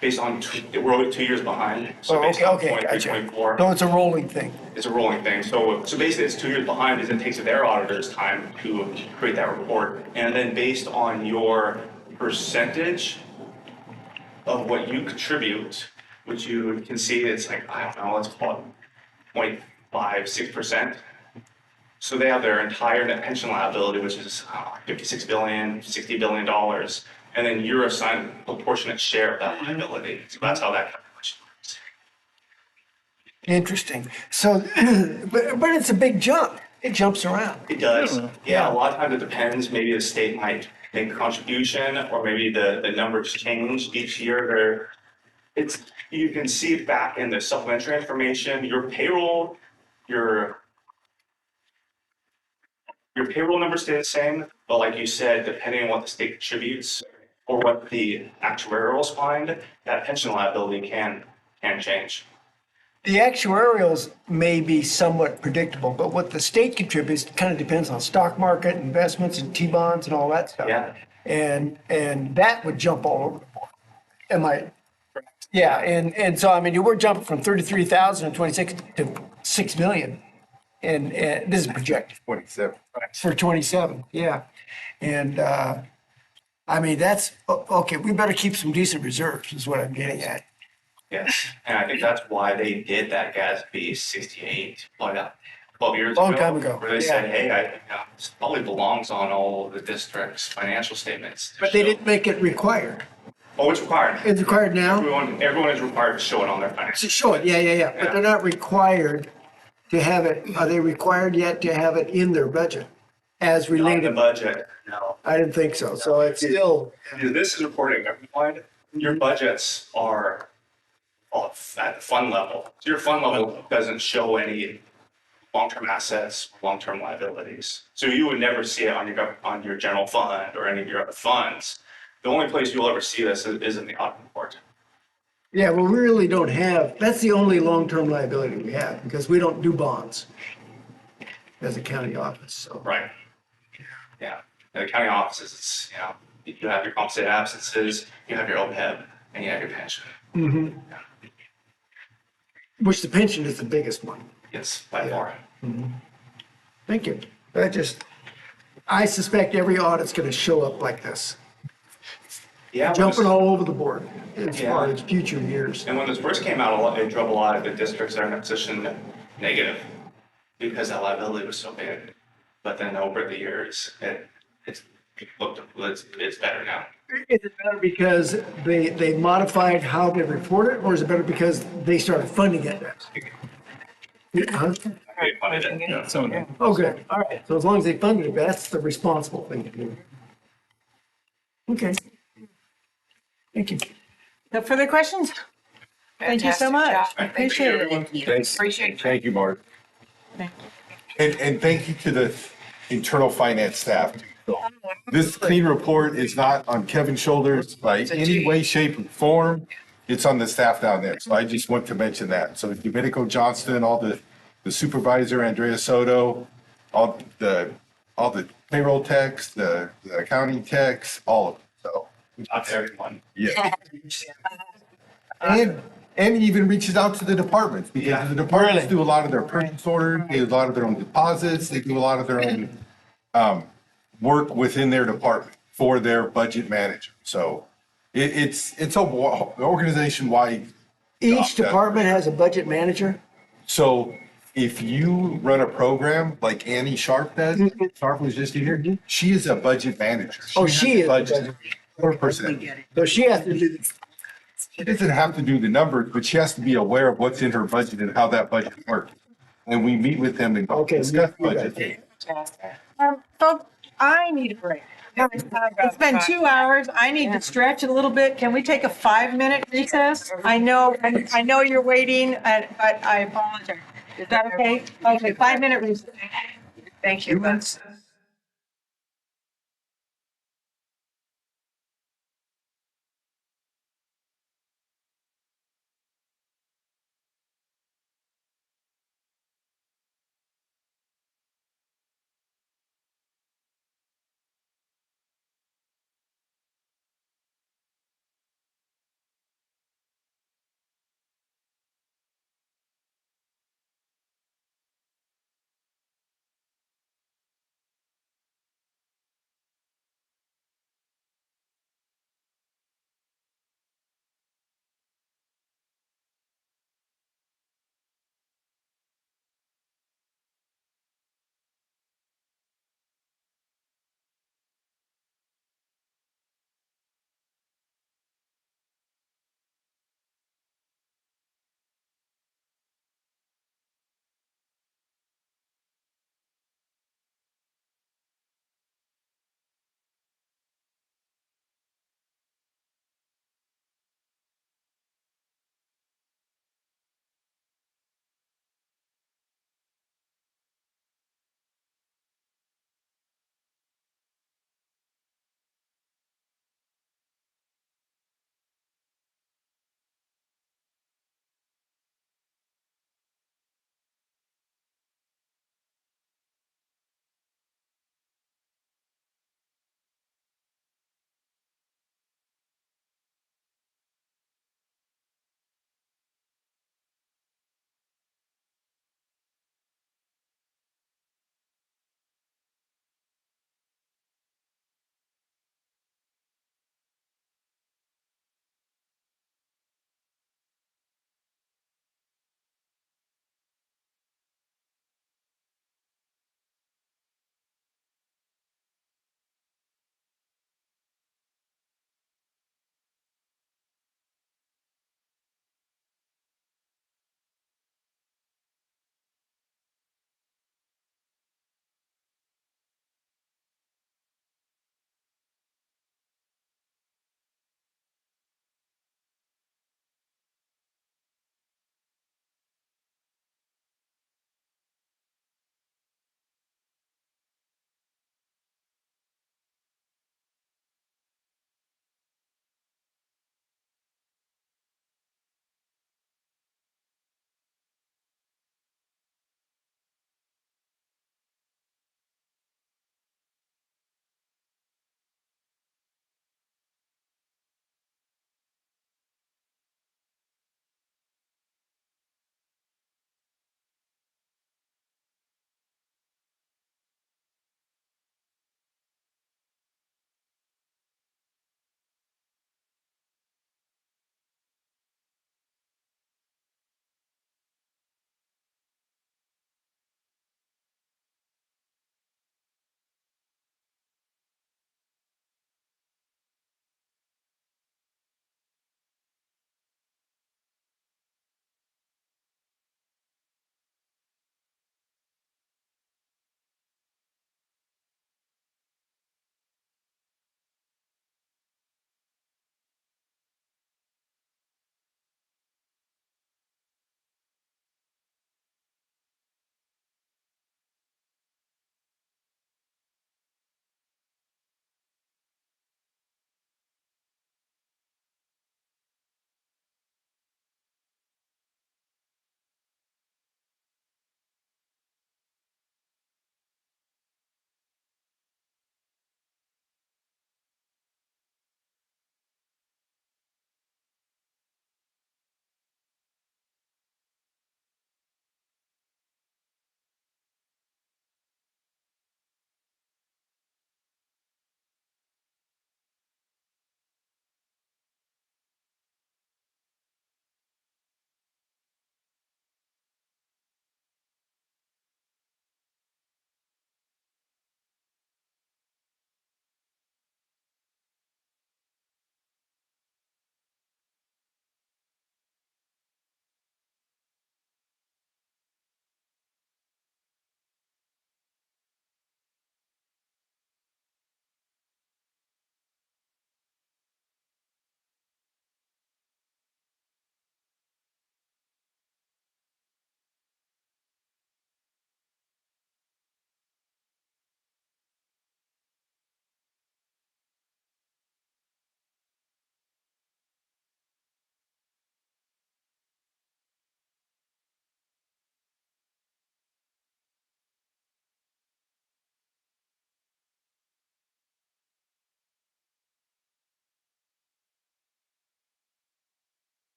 Based on, we're only 2 years behind. So based on 23, 24. So it's a rolling thing. It's a rolling thing. So basically it's 2 years behind because it takes their auditors time to create that report. And then based on your percentage of what you contribute, which you can see it's like, I don't know, let's call it 0.5, 6%. So they have their entire net pension liability, which is 56 billion, $60 billion. And then you're assigned a proportionate share of that liability. So that's how that calculation works. Interesting. So, but it's a big jump. It jumps around. It does. Yeah, a lot of times it depends. Maybe the state might make a contribution or maybe the numbers change each year. You can see it back in the supplementary information, your payroll numbers stay the same, but like you said, depending on what the state contributes, or what the actuarials find, that pension liability can change. The actuarials may be somewhat predictable, but what the state contributes kind of depends on stock market, investments and T-bonds and all that stuff. Yeah. And that would jump all over the board. Am I? Yeah, and so, I mean, you were jumping from 33,000 in 26 to 6 million. And this is projected. 27. For 27, yeah. And, I mean, that's, okay, we better keep some decent reserves is what I'm getting at. Yes, and I think that's why they did that GASB 68, 12 years ago. Long time ago, Where they yeah. said, hey, this probably belongs on all of the district's financial statements. But they didn't make it required. Oh, it's required. It's required now? Everyone is required to show it on their financial. Show it, yeah. But they're not required to have it, are they required yet to have it in their budget as Not in the related? budget, no. I didn't think so, so it's still, This is reporting everyone. Your budgets are all at the fund level. So your fund level doesn't show any long-term assets, long-term liabilities. So you would never see it on your general fund or any of your other funds. The only place you'll ever see this is in the audit report. yeah, well, we really don't have, that's the only long-term liability we have because we don't do bonds as a county office, so. Right. Yeah. And the county offices, it's, you have your compensated absences, you have your OPEB, and you have your pension. Mhm. Which the pension is the biggest one. Yes, by far. Thank you. I suspect every audit's gonna show up like this. Yeah. Jumping all over the board as Yeah. far as future years. And when this first came out, it drove a lot of the districts that are in a position negative because that liability was so big. But then over the years, it's better now. Is it better because they modified how they report it, or is it better because they started funding it? Huh? Oh, good, all right, so as long as they funded it, that's the responsible thing to do. Okay. Thank you. No further questions? Thank you so much. Appreciate it. Thanks. Appreciate it. Thank you, Mark. And thank you to the internal finance staff. This clean report is not on Kevin's shoulders by any way, shape, or form. It's on the staff down there. So I just want to mention that. So Domenico Johnston, all the supervisor, Andrea Soto, all the payroll techs, the accounting techs, all of them. So. Not to everyone. Yeah. And even reaches out to the departments because the departments do a lot of their purchase orders, they do a lot of their own deposits, they do a lot of their own work within their department for their budget manager. So it's a organization-wide. Each department has a budget manager? So if you run a program like Annie Sharp does, Sharp was just here, she is a budget manager. Oh, she is a budget. Her person. So she has to do this. She doesn't have to do the numbers, but she has to be aware of what's in her budget and how that budget works. And we meet with them and discuss budget. Folks, I need a break. It's been 2 hours. I need to stretch a little bit. Can we take a 5-minute recess? I know you're waiting, but I apologize. Is that okay? Okay, 5-minute recess. Thank you.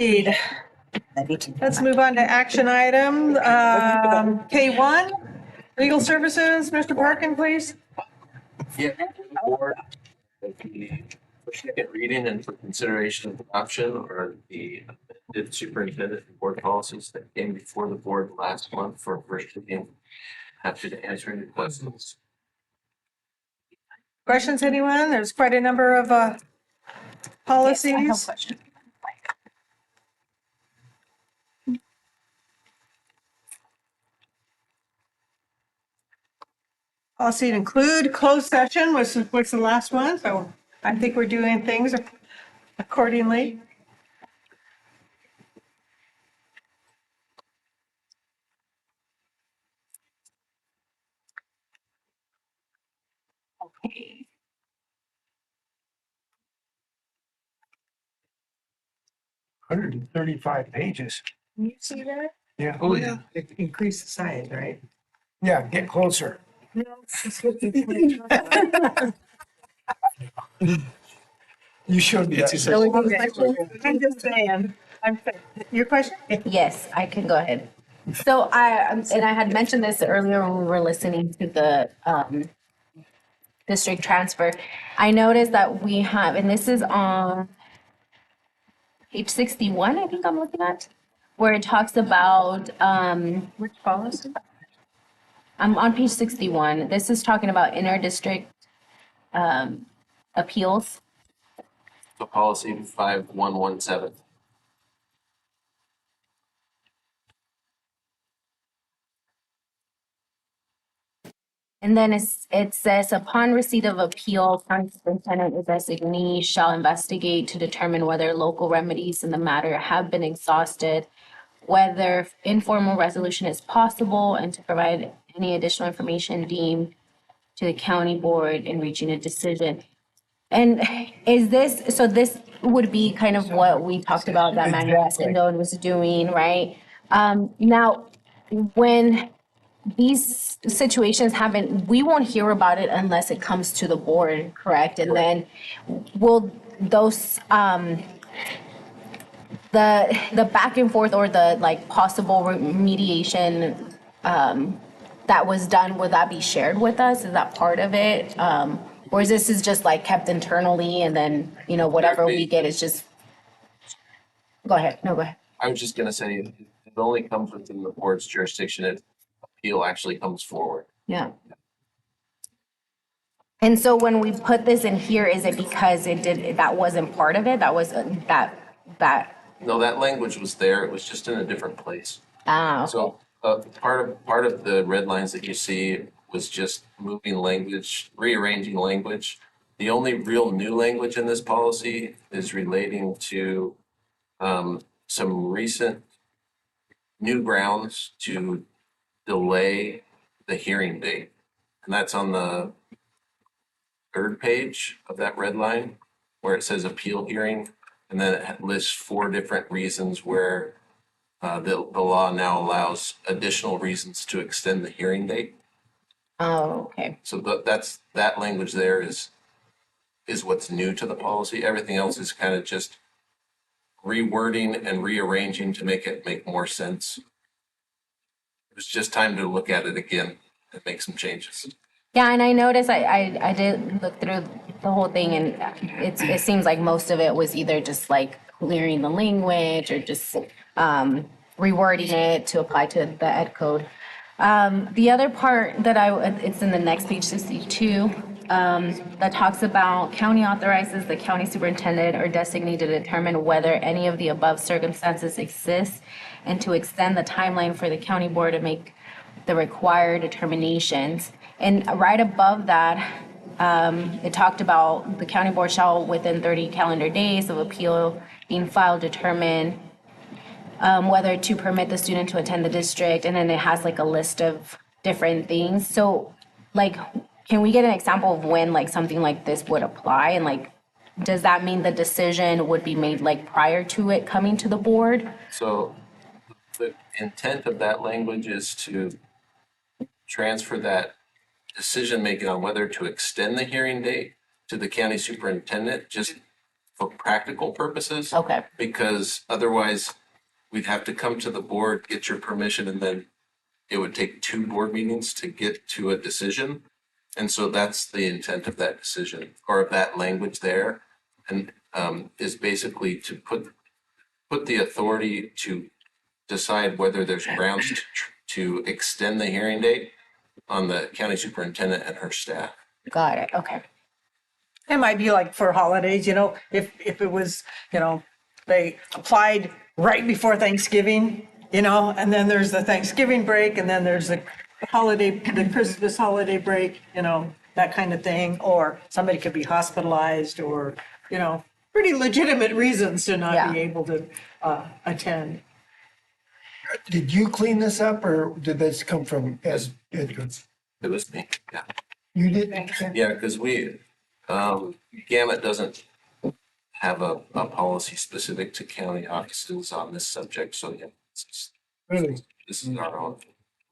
Indeed. Let's move on to action item, K1, legal services. Mr. Parkin, please. Yeah, board, the for second reading and for consideration of adoption are the amended superintendent and board policies that came before the board last month for first reading. Happy to answer any questions. Questions, anyone? There's quite a number of policies. Yes, I have a question. Policy to include closed session was the last one, so I think we're doing things accordingly. Okay. 135 pages. Can you see that? Yeah. Oh, yeah. Increase the size, right? Yeah, get closer. No, it's 50. You showed me that. I'm just saying. Your question? Yes, I can go ahead. So I had mentioned this earlier when we were listening to the district transfer. I noticed that we have, and this is on page 61, I think I'm looking at, where it talks about, Which policy? I'm on page 61. This is talking about inter-district appeals. So policy 5117. And then it says, upon receipt of appeal, county superintendent or designee shall investigate to determine whether local remedies in the matter have been exhausted, whether informal resolution is possible, and to provide any additional information deemed to the county board in reaching a decision. And is this, so this would be kind of what we talked about that Manuel Escondido was doing, right? Now, when these situations happen, we won't hear about it unless it comes to the board, correct? And then will those, the back and forth or the like possible remediation that was done, would that be shared with us? Is that part of it? Or is this is just like kept internally and then, you know, whatever we get is just, go ahead, no, go ahead. I was just gonna say, it only comes within the board's jurisdiction if appeal actually comes forward. Yeah. And so when we put this in here, is it because it did, that wasn't part of it? That was, that, No, that language was there, it was just in a different place. okay. So, part of the red lines that you see was just moving language, rearranging language. The only real new language in this policy is relating to, some recent new grounds to delay the hearing date. And that's on the third page of that red line where it says appeal hearing. And then it lists 4 different reasons where the law now allows additional reasons to extend the hearing date. Oh, okay. So that language there is what's new to the policy. Everything else is kind of just rewording and rearranging to make it make more sense. It was just time to look at it again and make some changes. Yeah, and I noticed I did look through the whole thing and it seems like most of it was either just like clearing the language or just rewording it to apply to the ed code. The other part that it's in the next page 62, that talks about county authorizes the county superintendent or designee to determine whether any of the above circumstances exist and to extend the timeline for the county board to make the required determinations. And right above that, it talked about the county board shall within 30 calendar days of appeal being filed determine whether to permit the student to attend the district, and then it has like a list of different things. So like, can we get an example of when like something like this would apply? And like, does that mean the decision would be made like prior to it coming to the board? So the intent of that language is to transfer that decision making on whether to extend the hearing date to the county superintendent, just for practical purposes. Okay. Because otherwise, we'd have to come to the board, get your permission, and then it would take 2 board meetings to get to a decision. And so that's the intent of that decision, or of that language there, and is basically to put the authority to decide whether there's grounds to extend the hearing date on the county superintendent and her staff. Got it. Okay. It might be like for holidays, if it was, they applied right before Thanksgiving, and then there's the Thanksgiving break, and then there's the Christmas holiday break, that kind of thing. Or somebody could be hospitalized or, pretty legitimate reasons to not be able to attend. Did you clean this up or did this come from as Edgar's? It was me, yeah. You did? Yeah, because Gamut doesn't have a policy specific to county offices on this subject, so yeah, Really? this is our own.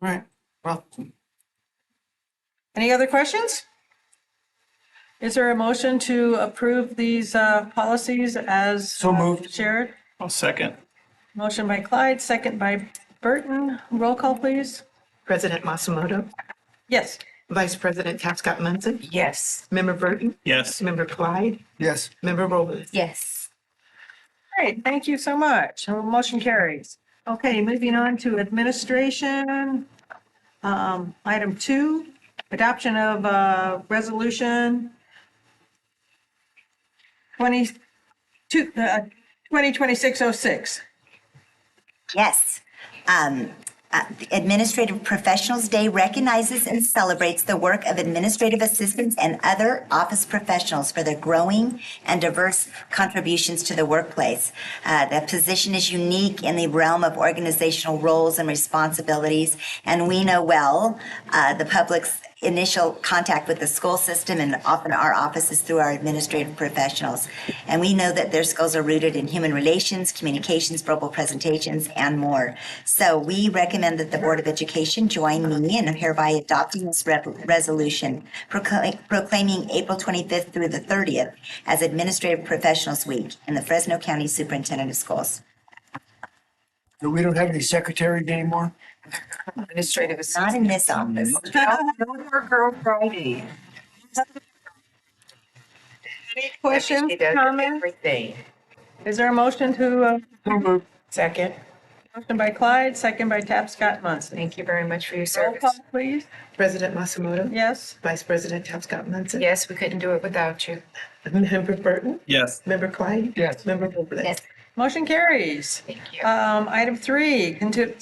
Right. Well. Any other questions? Is there a motion to approve these policies as So moved. shared? I'll second. Motion by Clyde, second by Burton. Roll call, please. President Masumoto, Yes. Vice President Tapscott Munson, Yes. Member Burton, Yes. Member Clyde, Yes. Member Robles. Yes. Great, thank you so much. Motion carries. Okay, moving on to administration. Item 2, adoption of resolution 2026-06. Yes. Administrative Professionals Day recognizes and celebrates the work of administrative assistants and other office professionals for their growing and diverse contributions to the workplace. The position is unique in the realm of organizational roles and responsibilities, and we know well the public's initial contact with the school system and often our offices through our administrative professionals. And we know that their skills are rooted in human relations, communications, verbal presentations, and more. So we recommend that the Board of Education join me in hereby adopting this resolution, proclaiming April 25th through the 30th as Administrative Professionals Week in the Fresno County Superintendent of Schools. So we don't have any secretary anymore? Administrative assistant. Not in this office. No more Girl Friday. Any questions, She does comments? everything. Is there a motion to, Second. motion by Clyde, second by Tapscott Munson? Thank you very much for your Roll service. call, please. President Masumoto, Yes. Vice President Tapscott Munson, Yes, we couldn't do it without you. Member Burton, Yes. Member Clyde. Yes. Member Robles. Yes. Motion carries. Thank you. Item 3,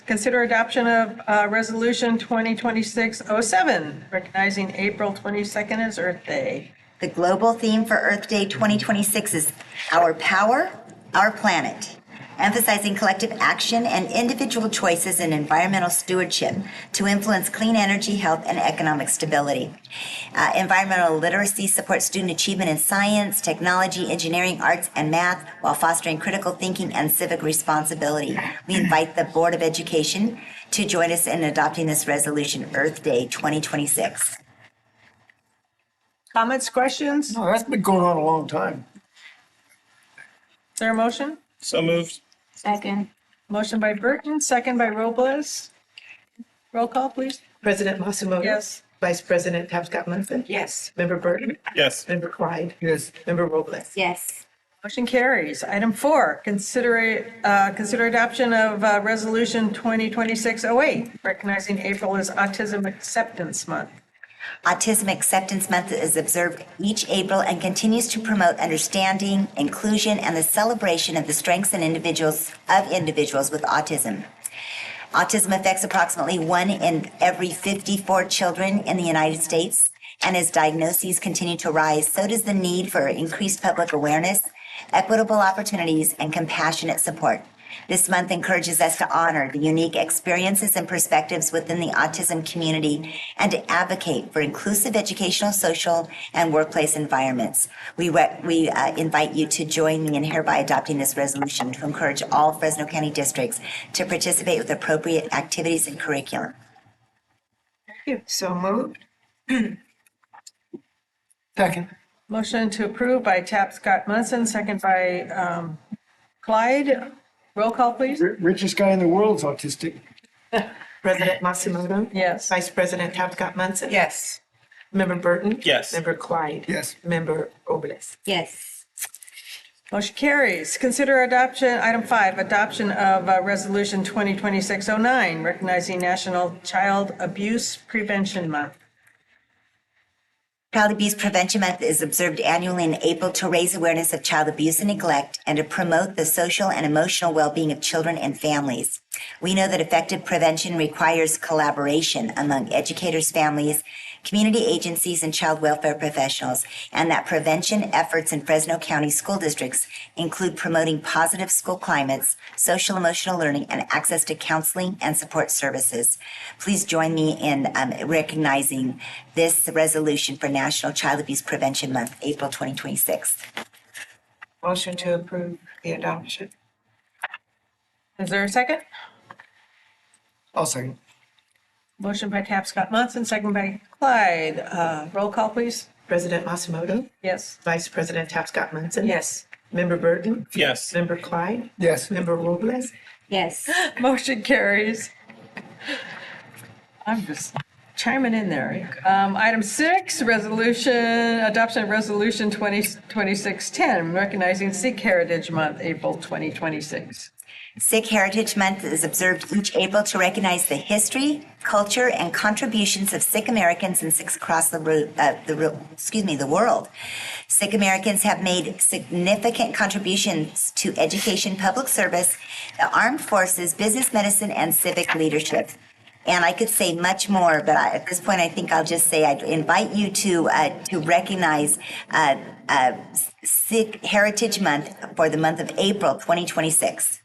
consider adoption of Resolution 2026-07, recognizing April 22nd as Earth Day. The global theme for Earth Day 2026 is Our Power, Our Planet, emphasizing collective action and individual choices in environmental stewardship to influence clean energy, health, and economic stability. Environmental literacy supports student achievement in science, technology, engineering, arts, and math while fostering critical thinking and civic responsibility. We invite the Board of Education to join us in adopting this resolution, Earth Day 2026. Comments, questions? No, that's been going on a long time. Is there a motion? So moved. Second. Motion by Burton, second by Robles. Roll call, please. President Masumoto. Yes. Vice President Tapscott Munson, Yes. Member Burton, Yes. Member Clyde, Yes. Member Robles. Yes. Motion carries. Item 4, consider adoption of Resolution 2026-08, recognizing April as Autism Acceptance Month. Autism Acceptance Month is observed each April and continues to promote understanding, inclusion, and the celebration of the strengths and individuals with autism. Autism affects approximately 1 in every 54 children in the United States, and as diagnoses continue to rise, so does the need for increased public awareness, equitable opportunities, and compassionate support. This month encourages us to honor the unique experiences and perspectives within the autism community and to advocate for inclusive educational, social, and workplace environments. We invite you to join me in hereby adopting this resolution to encourage all Fresno County districts to participate with appropriate activities and curriculum. So moved. Second. Motion to approve by Tapscott Munson, second by Clyde. Roll call, please. Richest guy in the world is autistic. President Masimoto? Yes. Vice President Tapscott Munson? Yes. Member Burton? Yes. Member Clyde? Yes. Member Robles? Yes. Motion carries. Consider adoption, item 5, adoption of Resolution 2026-09, recognizing National Child Abuse Prevention Month. Child Abuse Prevention Month is observed annually in April to raise awareness of child abuse and neglect and to promote the social and emotional well-being of children and families. We know that effective prevention requires collaboration among educators, families, community agencies, and child welfare professionals, and that prevention efforts in Fresno County school districts include promoting positive school climates, social emotional learning, and access to counseling and support services. Please join me in recognizing this resolution for National Child Abuse Prevention Month, April 2026. Motion to approve the adoption. Is there a second? I'll second. Motion by Tapscott Munson, second by Clyde. Roll call, please. President Masimoto? Yes. Vice President Tapscott Munson? Yes. Member Burton? Yes. Member Clyde? Yes. Member Robles? Yes. Motion carries. I'm just chiming in there. Item 6, adoption of resolution 2026-10, recognizing Sikh Heritage Month, April 2026. Sikh Heritage Month is observed each April to recognize the history, culture, and contributions of Sikh Americans and Sikhs across the world. Sikh Americans have made significant contributions to education, public service, the armed forces, business, medicine, and civic leadership. And I could say much more, but at this point, I think I'll just say I invite you to recognize Sikh Heritage Month for the month of April 2026.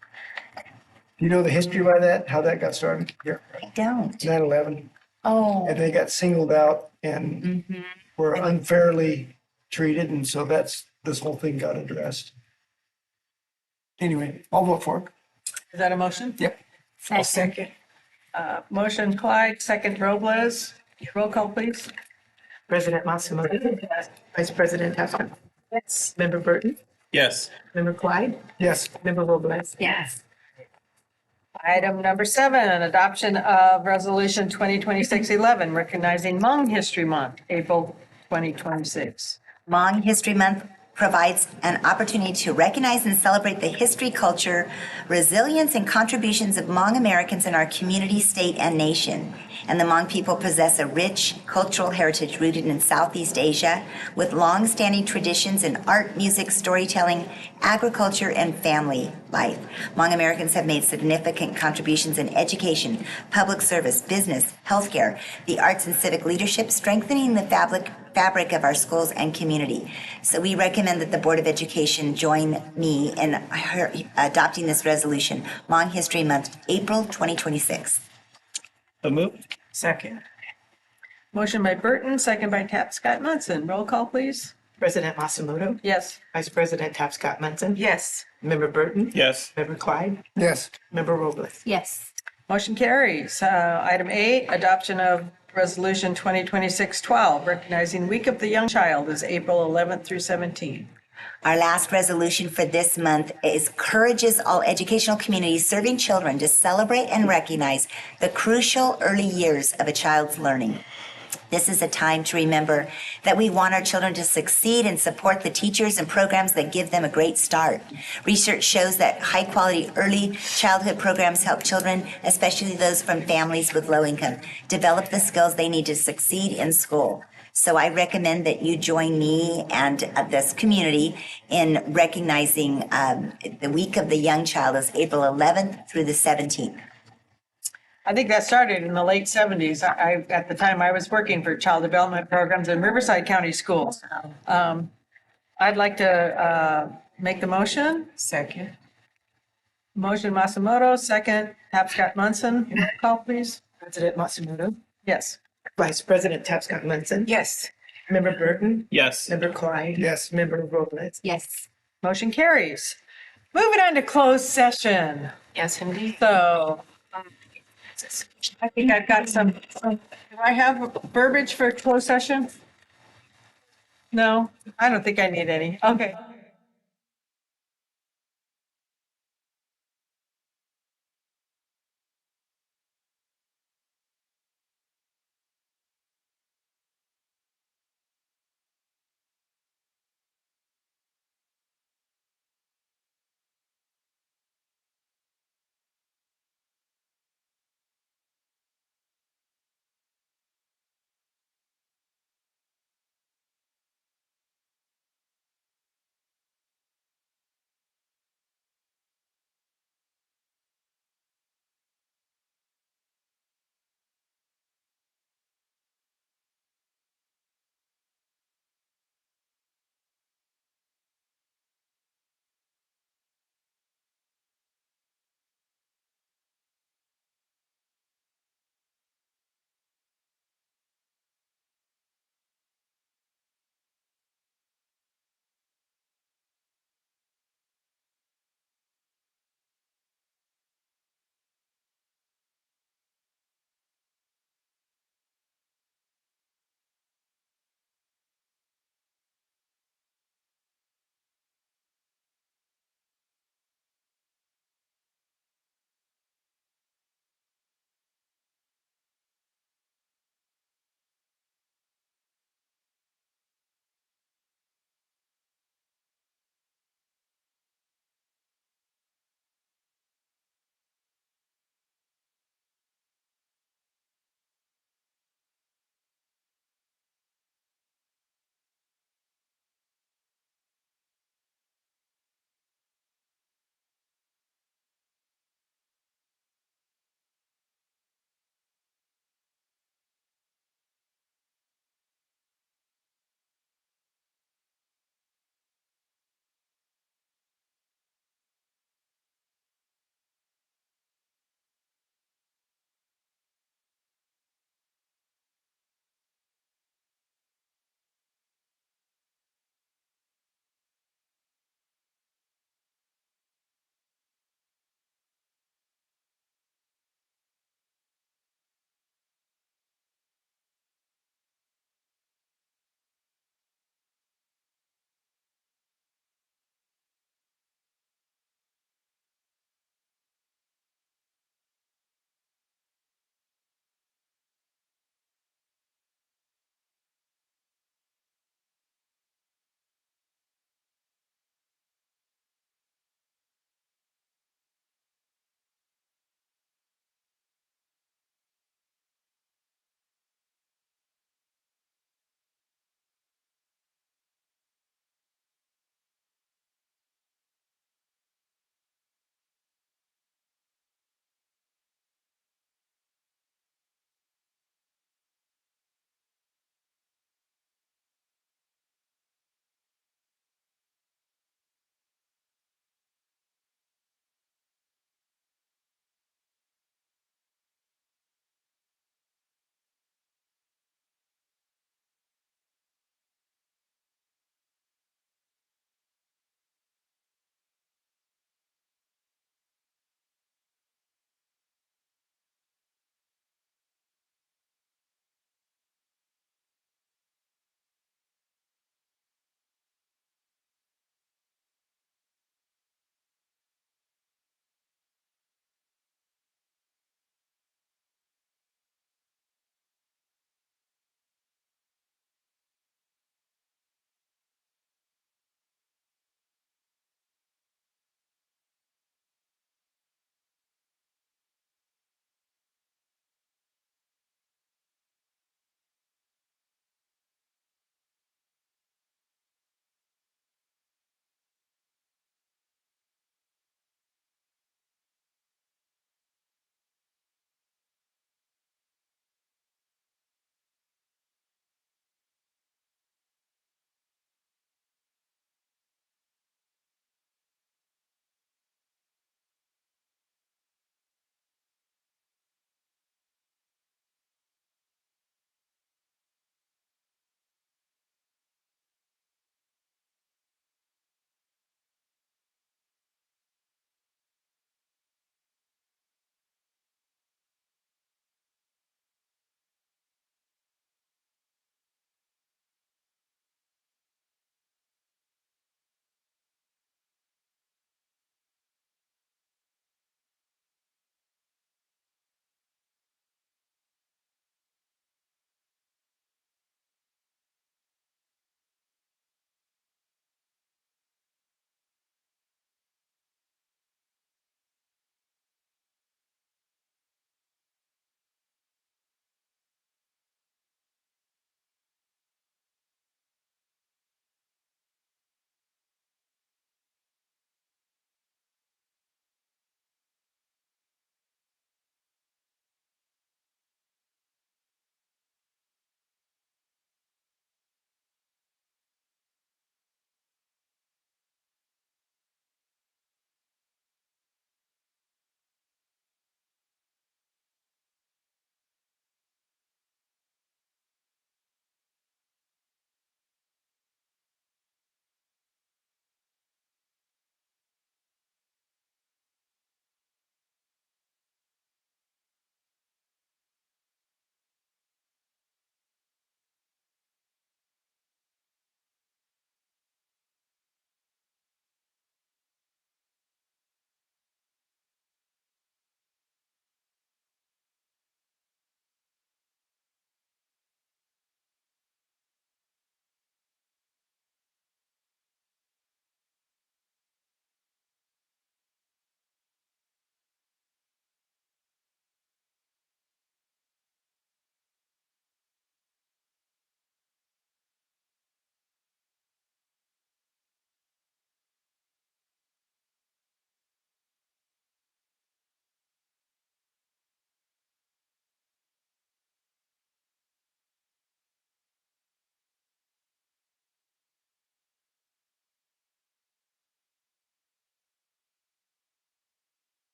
Do you know the history by that, how that got started? Yeah. I don't. 9/11. Oh. And they got singled out and were unfairly treated, and so this whole thing got addressed. Anyway, I'll vote for it. Is that a motion? Yep. I'll second. Motion Clyde, second Robles. Roll call, please. President Masimoto? Vice President Tapscott? Yes. Member Burton? Yes. Member Clyde? Yes. Member Robles? Yes. Item number 7, adoption of resolution 2026-11, recognizing Hmong History Month, April 2026. Hmong History Month provides an opportunity to recognize and celebrate the history, culture, resilience, and contributions of Hmong Americans in our community, state, and nation. And the Hmong people possess a rich cultural heritage rooted in Southeast Asia with long-standing traditions in art, music, storytelling, agriculture, and family life. Hmong Americans have made significant contributions in education, public service, business, healthcare, the arts, and civic leadership, strengthening the fabric of our schools and community. So we recommend that the Board of Education join me in adopting this resolution, Hmong History Month, April 2026. So move. Second. Motion by Burton, second by Tapscott Munson. Roll call, please. President Masimoto? Yes. Vice President Tapscott Munson? Yes. Member Burton? Yes. Member Clyde? Yes. Member Robles? Yes. Motion carries. Item 8, adoption of resolution 2026-12, recognizing Week of the Young Child is April 11th through 17th. Our last resolution for this month encourages all educational communities serving children to celebrate and recognize the crucial early years of a child's learning. This is a time to remember that we want our children to succeed and support the teachers and programs that give them a great start. Research shows that high-quality early childhood programs help children, especially those from families with low income, develop the skills they need to succeed in school. So I recommend that you join me and this community in recognizing the Week of the Young Child is April 11th through the 17th. I think that started in the late 70s. At the time, I was working for child development programs in Riverside County Schools. I'd like to make the motion. Second. Motion Masimoto, second Tapscott Munson. Roll call, please. President Masimoto? Yes. Vice President Tapscott Munson? Yes. Member Burton? Yes. Member Clyde? Yes. Member Robles? Yes. Motion carries. Moving on to closed session. Yes, indeed. So I think I've got some, do I have verbiage for closed session? No, I don't think I need any. Okay.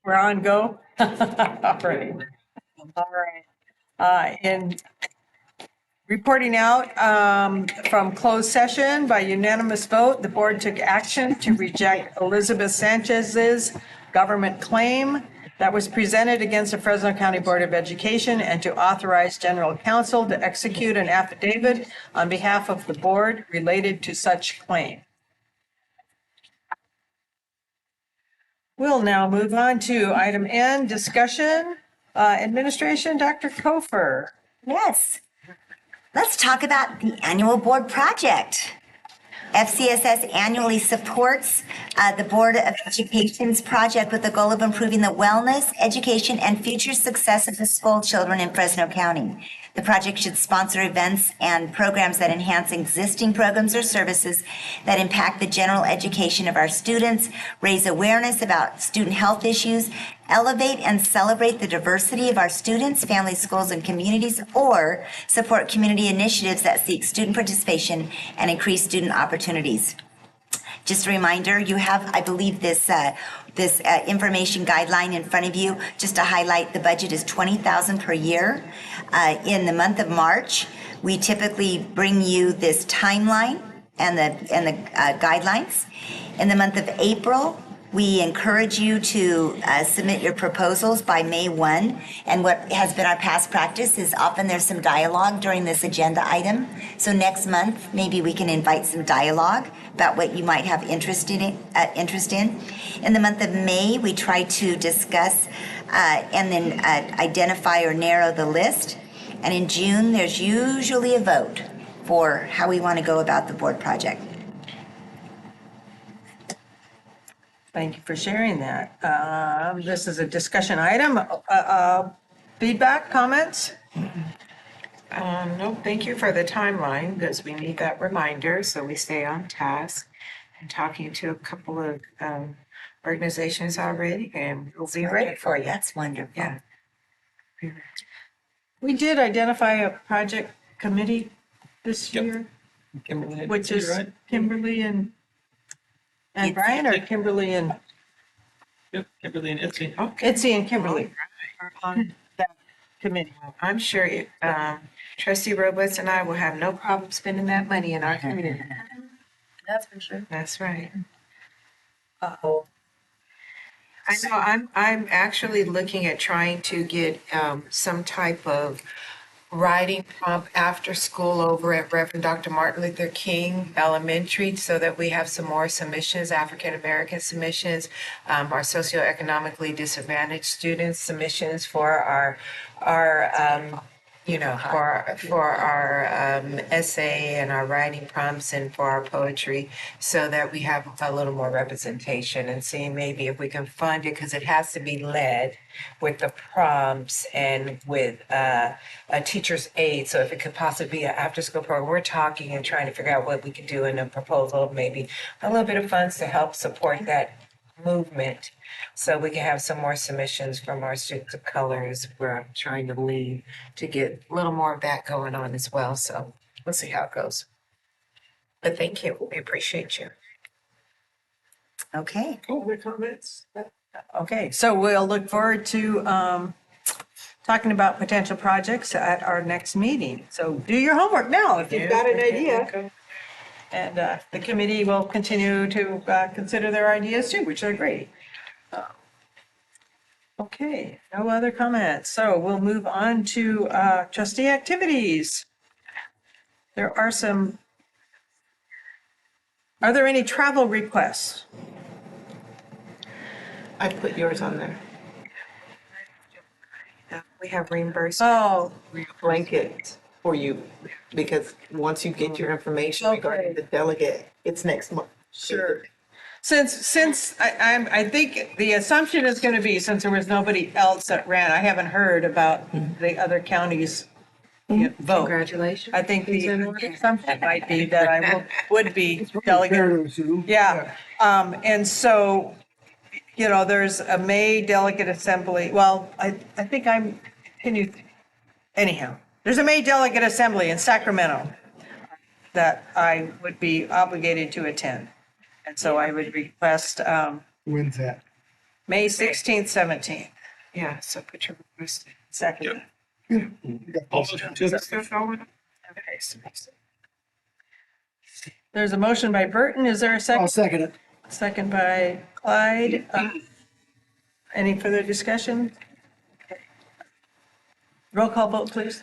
We're on go? All right. All right. In reporting out from closed session by unanimous vote, the board took action to reject Elizabeth Sanchez's government claim that was presented against the Fresno County Board of Education and to authorize general counsel to execute an affidavit on behalf of the board related to such claim. We'll now move on to item N, discussion. Administration, Dr. Kofer. Yes. Let's talk about the annual board project. FCSS annually supports the Board of Education's project with the goal of improving the wellness, education, and future success of the school children in Fresno County. The project should sponsor events and programs that enhance existing programs or services that impact the general education of our students, raise awareness about student health issues, elevate and celebrate the diversity of our students, families, schools, and communities, or support community initiatives that seek student participation and increase student opportunities. Just a reminder, you have, I believe, this information guideline in front of you. Just to highlight, the budget is $20,000 per year. In the month of March, we typically bring you this timeline and the guidelines. In the month of April, we encourage you to submit your proposals by May 1. And what has been our past practice is often there's some dialogue during this agenda item. So next month, maybe we can invite some dialogue about what you might have interest in. In the month of May, we try to discuss and then identify or narrow the list. And in June, there's usually a vote for how we want to go about the board project. Thank you for sharing that. This is a discussion item. Feedback, comments? No, thank you for the timeline because we need that reminder so we stay on task. And talking to a couple of organizations already, and we'll be ready for you. That's wonderful. Yeah. We did identify a project committee this year, Kimberly. which is right? Kimberly and Brian, or Kimberly and Yep, Kimberly and Itzy. Itzy and Kimberly are on that committee. I'm sure Trustee Robles and I will have no problem spending that money in our community. That's for sure. That's right. Uh-oh. I know I'm actually looking at trying to get some type of writing prompt after school over at Reverend Dr. Martin Luther King Elementary so that we have some more submissions, African American submissions, our socioeconomically disadvantaged students submissions for our for our essay and our writing prompts and for our poetry so that we have a little more representation and seeing maybe if we can fund it because it has to be led with the prompts and with a teacher's aid. So if it could possibly be an after-school program, we're talking and trying to figure out what we can do in a proposal, maybe a little bit of funds to help support that movement so we can have some more submissions from our students of colors. We're trying to lead to get a little more of that going on as well. So we'll see how it goes. But thank you. We appreciate you. Okay. Other comments? Okay, so we'll look forward to talking about potential projects at our next meeting. So do your homework now if you've got an idea. And the committee will continue to consider their ideas too, which are great. Okay, no other comments. So we'll move on to trustee activities. Are there any travel requests? I put yours on there. We have reimbursement Blanket for you, because once you get your information regarding the delegate, it's next month. Sure. Since I think the assumption is going to be, since there was nobody else that ran, I haven't heard about the other counties' vote. Congratulations. I think the assumption might be that I would be delegate. Yeah. And so, there's a May delegate assembly. Well, I think anyhow, there's a May delegate assembly in Sacramento that I would be obligated to attend. And so I would request, When's that? May 16th, 17th. Yeah, so put your request in. Second. Okay, so there's a motion by Burton. Is there a second? I'll second it. Second by Clyde. Any further discussion? Roll call vote, please.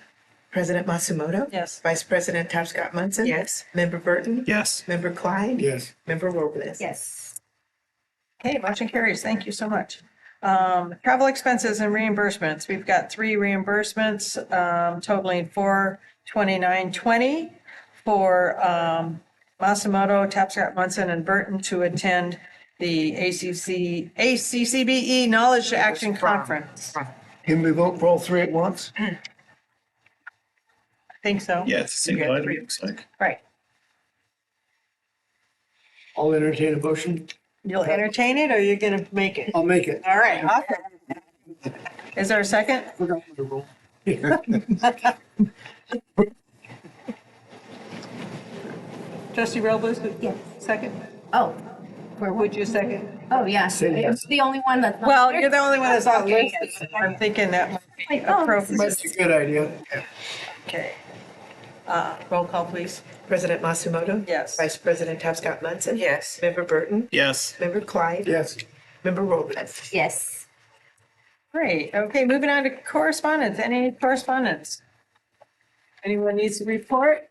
President Masumoto? Yes. Vice President Tapscott-Munson? Yes. Member Burton? Yes. Member Clyde? Yes. Member Robles? Yes. Okay, motion carries. Thank you so much. Travel expenses and reimbursements. We've got 3 reimbursements totaling $429.20 for Masamoto, Tapscott-Munson, and Burton to attend the ACCBE Knowledge Action Conference. Can we vote for all 3 at once? I think so. Yeah, it's a single item, it looks like. Right. I'll entertain a motion. You'll entertain it or you're going to make it? I'll make it. All right. Awesome. Is there a second? Forgot my rule. Trustee Robles? Yes. Second? Oh, Would you second? oh, yeah. Say yes. It's the only one that's. not Well, there. you're the only one that's on Okay, listed. I'm thinking that might be Like, oh, appropriate. That's a good idea. Okay. Roll call, please. President Masumoto? Yes. Vice President Tapscott-Munson? Yes. Member Burton? Yes. Member Clyde? Yes. Member Robles? Yes. Great. Okay, moving on to correspondence. Any correspondence? Anyone needs to report?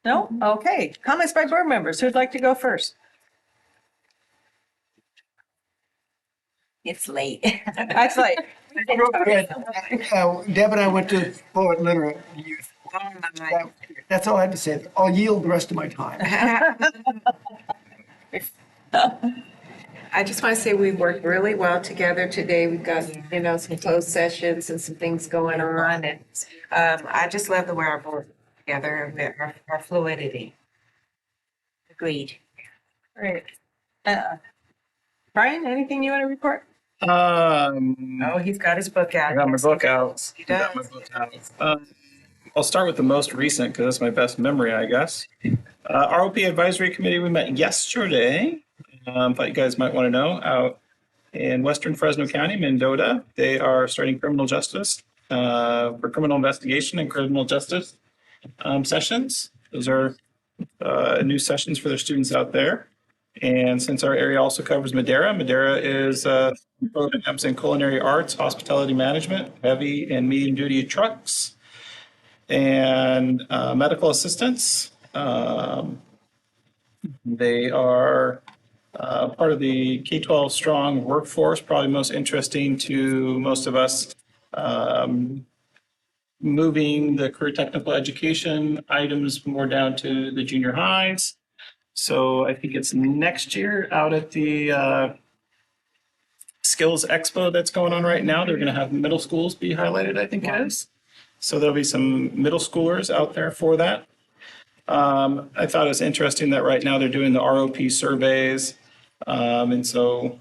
No? Okay. Comments by board members. Who'd like to go first? It's late. That's late. Deb and I went to Florida Literate Youth. That's all I had to say. I'll yield the rest of my time. I just want to say we worked really well together today. We've got, some closed sessions and some things going on. And I just love the way our board together and our fluidity. Agreed. Great. Brian, anything you want to report? Oh, he's got his book out. I got my book out. He Got my book out. I'll start with the most recent because that's my best memory, I guess. ROP Advisory Committee, we met yesterday. Thought you guys might want to know, out in Western Fresno County, Mendota. They are starting criminal justice for criminal investigation and criminal justice sessions. Those are new sessions for their students out there. And since our area also covers Madera, Madera is programs in culinary arts, hospitality management, heavy and medium duty trucks, and medical assistance. They are part of the K-12 strong workforce, probably most interesting to most of us. Moving the career technical education items more down to the junior highs. So I think it's next year out at the Skills Expo that's going on right now. They're going to have middle schools be highlighted, I think it is. So there'll be some middle schoolers out there for that. I thought it was interesting that right now they're doing the ROP surveys. And so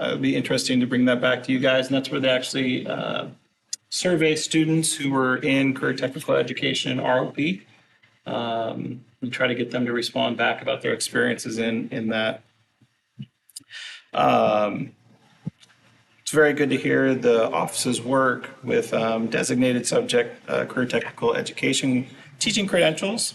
it'd be interesting to bring that back to you guys. And that's where they actually survey students who were in career technical education and ROP. And try to get them to respond back about their experiences in that. It's very good to hear the office's work with designated subject career technical education teaching credentials,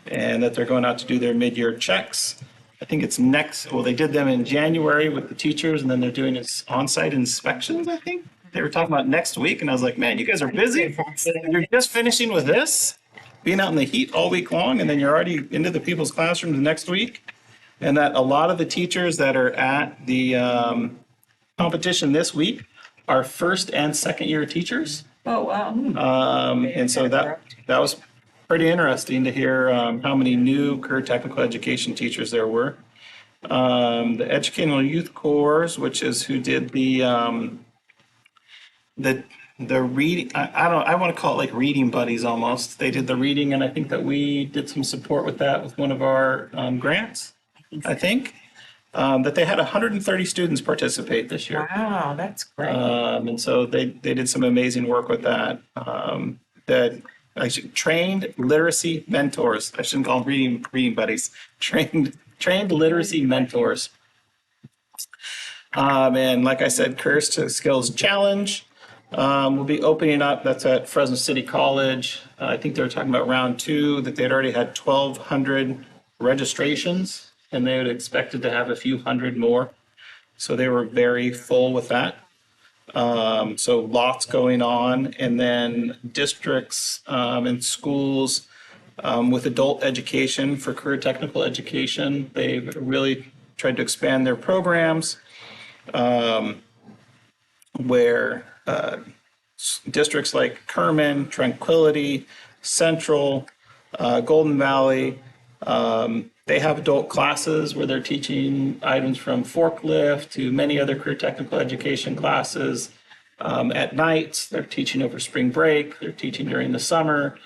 and that they're going out to do their mid-year checks. I think it's they did them in January with the teachers, and then they're doing this on-site inspections, I think. They were talking about next week, and I was like, man, you guys are busy. You're just finishing with this, being out in the heat all week long, and then you're already into the people's classrooms next week. And that a lot of the teachers that are at the competition this week are first and second year teachers. Oh, wow. And so that was pretty interesting to hear how many new career technical education teachers there were. The Educational Youth Corps, which is who did the reading, I want to call it like reading buddies almost. They did the reading, and I think that we did some support with that with one of our grants, I think. That they had 130 students participate this year. Wow, that's great. And so they did some amazing work with that. That actually trained literacy mentors. I shouldn't call them reading buddies. Trained literacy mentors. And like I said, Career Skills Challenge will be opening up. That's at Fresno City College. I think they were talking about round two, that they'd already had 1,200 registrations, and they had expected to have a few hundred more. So they were very full with that. So lots going on. And then districts and schools with adult education for career technical education, they've really tried to expand their programs where districts like Kerman, Tranquility, Central, Golden Valley, they have adult classes where they're teaching items from forklift to many other career technical education classes. At night, they're teaching over spring break, they're teaching during the summer.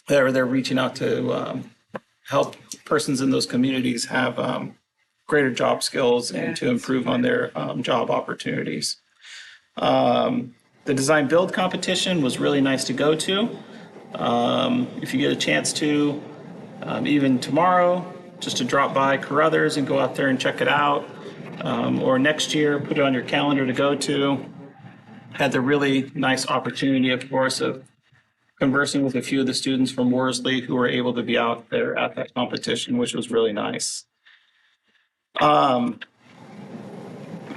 They're reaching out to help persons in those communities have greater job skills and to improve on their job opportunities. The design build competition was really nice to go to. If you get a chance to, even tomorrow, just to drop by Carruthers and go out there and check it out. Or next year, put it on your calendar to go to. Had the really nice opportunity, of course, of conversing with a few of the students from Worsley who were able to be out there at that competition, which was really nice.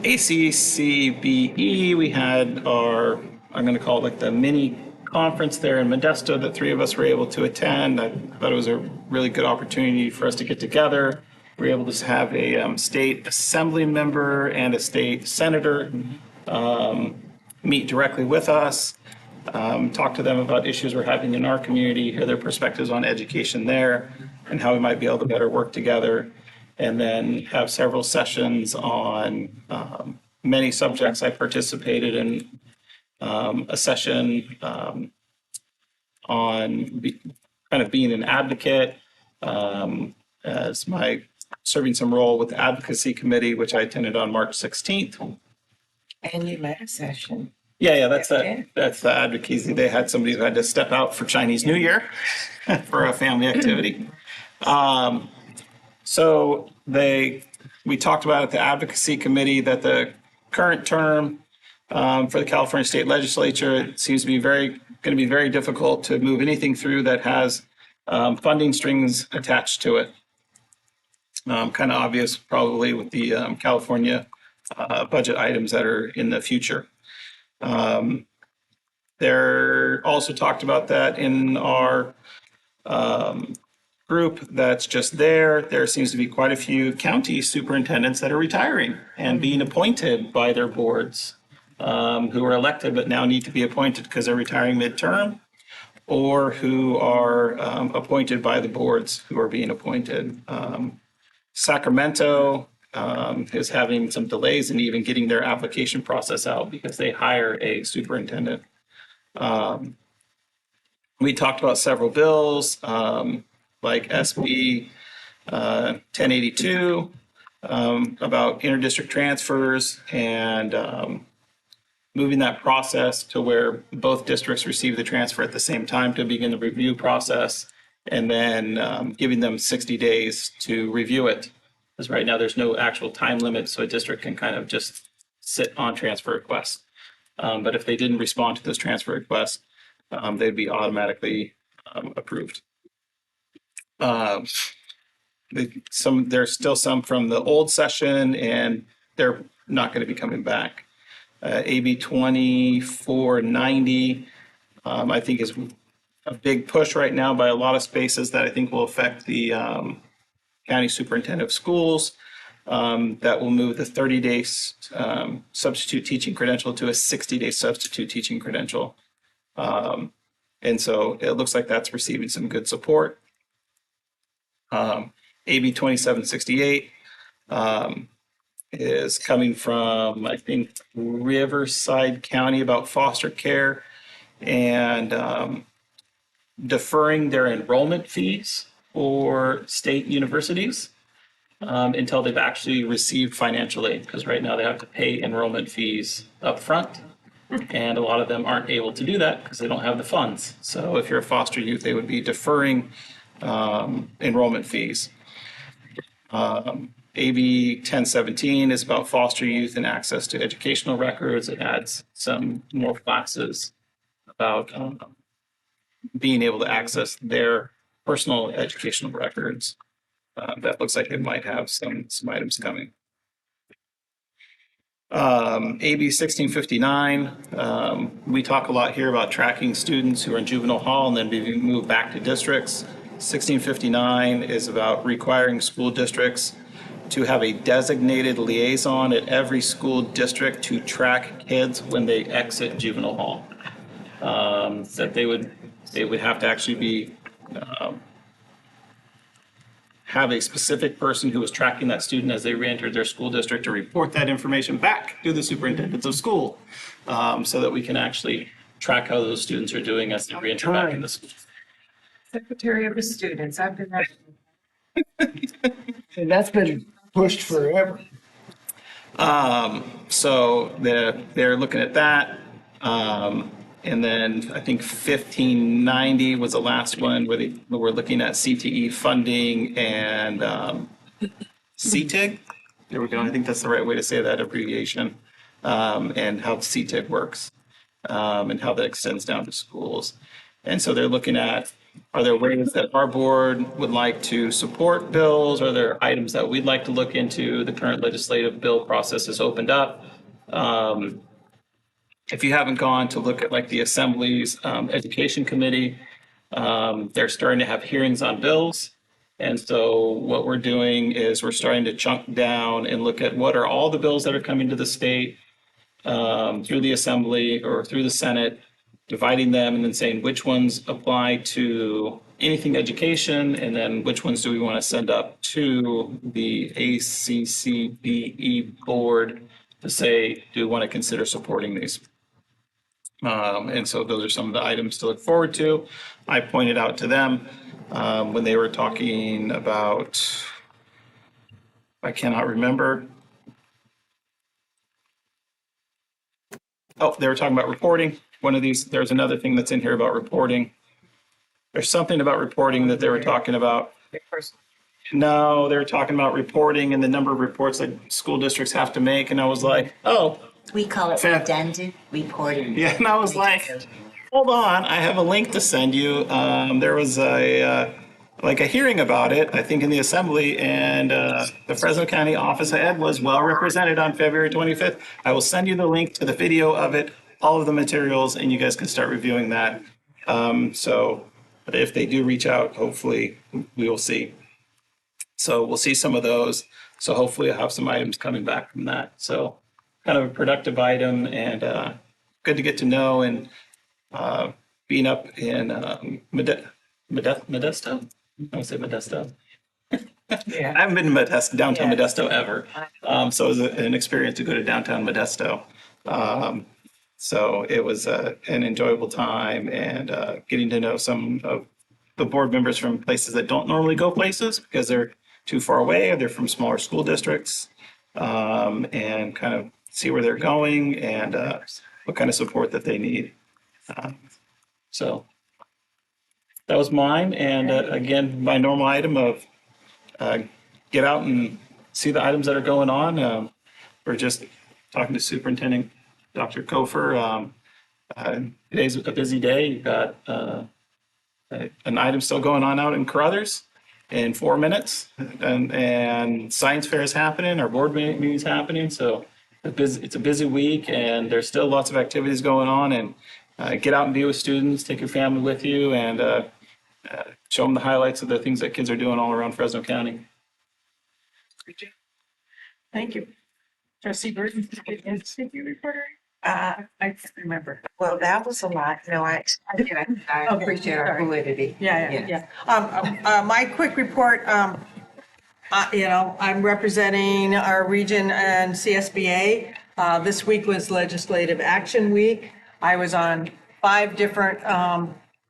ACCBE, we had our, I'm going to call it like the mini conference there in Modesto that three of us were able to attend. I thought it was a really good opportunity for us to get together. We were able to have a state assembly member and a state senator meet directly with us, talk to them about issues we're having in our community, hear their perspectives on education there, and how we might be able to better work together. And then have several sessions on many subjects. I participated in a session on kind of being an advocate as my serving some role with the advocacy committee, which I attended on March 16th. And you led a session. Yeah, that's the advocacy. They had somebody who had to step out for Chinese New Year for a family activity. So we talked about at the advocacy committee that the current term for the California State Legislature, it seems to be going to be very difficult to move anything through that has funding strings attached to it. Kind of obvious probably with the California budget items that are in the future. They're also talked about that in our group that's just there. There seems to be quite a few county superintendents that are retiring and being appointed by their boards who are elected but now need to be appointed because they're retiring midterm, or who are appointed by the boards who are being appointed. Sacramento is having some delays in even getting their application process out because they hire a superintendent. We talked about several bills, like SB 1082, about interdistrict transfers and moving that process to where both districts receive the transfer at the same time to begin the review process, and then giving them 60 days to review it. Because right now there's no actual time limit, so a district can kind of just sit on transfer requests. But if they didn't respond to those transfer requests, they'd be automatically approved. There's still some from the old session, and they're not going to be coming back. AB 2490, I think is a big push right now by a lot of spaces that I think will affect the county superintendent of schools. That will move the 30-day substitute teaching credential to a 60-day substitute teaching credential. And so it looks like that's receiving some good support. AB 2768 is coming from, I think, Riverside County about foster care and deferring their enrollment fees for state universities until they've actually received financial aid, because right now they have to pay enrollment fees up front. And a lot of them aren't able to do that because they don't have the funds. So if you're a foster youth, they would be deferring enrollment fees. AB 1017 is about foster youth and access to educational records. It adds some more classes about being able to access their personal educational records. That looks like it might have some items coming. AB 1659, we talk a lot here about tracking students who are in juvenile hall and then being moved back to districts. 1659 is about requiring school districts to have a designated liaison at every school district to track kids when they exit juvenile hall. That they would have to actually be have a specific person who is tracking that student as they re-entered their school district to report that information back to the superintendents of school, so that we can actually track how those students are doing as they re-enter back in the school. Secretary of the students, I've been there. And that's been pushed forever. So they're looking at that. And then I think 1590 was the last one where they were looking at CTE funding and CTIG. There we go. I think that's the right way to say that abbreviation, and how CTIG works, and how that extends down to schools. And so they're looking at, are there ways that our board would like to support bills? Are there items that we'd like to look into? The current legislative bill process has opened up. If you haven't gone to look at like the Assembly's Education Committee, they're starting to have hearings on bills. And so what we're doing is we're starting to chunk down and look at what are all the bills that are coming to the state through the Assembly or through the Senate, dividing them and then saying which ones apply to anything education, and then which ones do we want to send up to the ACCBE board to say, do we want to consider supporting these? And so those are some of the items to look forward to. I pointed out to them when they were talking about, I cannot remember. Oh, they were talking about reporting. One of these, there's another thing that's in here about reporting. There's something about reporting that they were talking about. No, they were talking about reporting and the number of reports that school districts have to make. And I was like, oh. We call it redundant reporting. Yeah, and I was like, hold on, I have a link to send you. There was a hearing about it, I think in the Assembly, and the Fresno County Office of Ed was well represented on February 25th. I will send you the link to the video of it, all of the materials, and you guys can start reviewing that. So if they do reach out, hopefully we will see. So we'll see some of those. So hopefully I'll have some items coming back from that. So kind of a productive item, and good to get to know, and being up in Modesto. I would say Modesto. Yeah. I haven't been to downtown Modesto ever. So it was an experience to go to downtown Modesto. So it was an enjoyable time, and getting to know some of the board members from places that don't normally go places because they're too far away or they're from smaller school districts, and kind of see where they're going and what kind of support that they need. So that was mine. And again, my normal item of get out and see the items that are going on. We're just talking to Superintendent Dr. Kofer. Today's a busy day. You've got an item still going on out in Carruthers in 4 minutes, and science fair is happening. Our board meeting is happening. So it's a busy week, and there's still lots of activities going on. And get out and be with students, take your family with you, and show them the highlights of the things that kids are doing all around Fresno County. Thank you. Trustee Burton, thank you, reporter. I can't remember. Well, that was a lot. No, I appreciate our fluidity. Yeah. My quick report, I'm representing our region and CSBA. This week was Legislative Action Week. I was on 5 different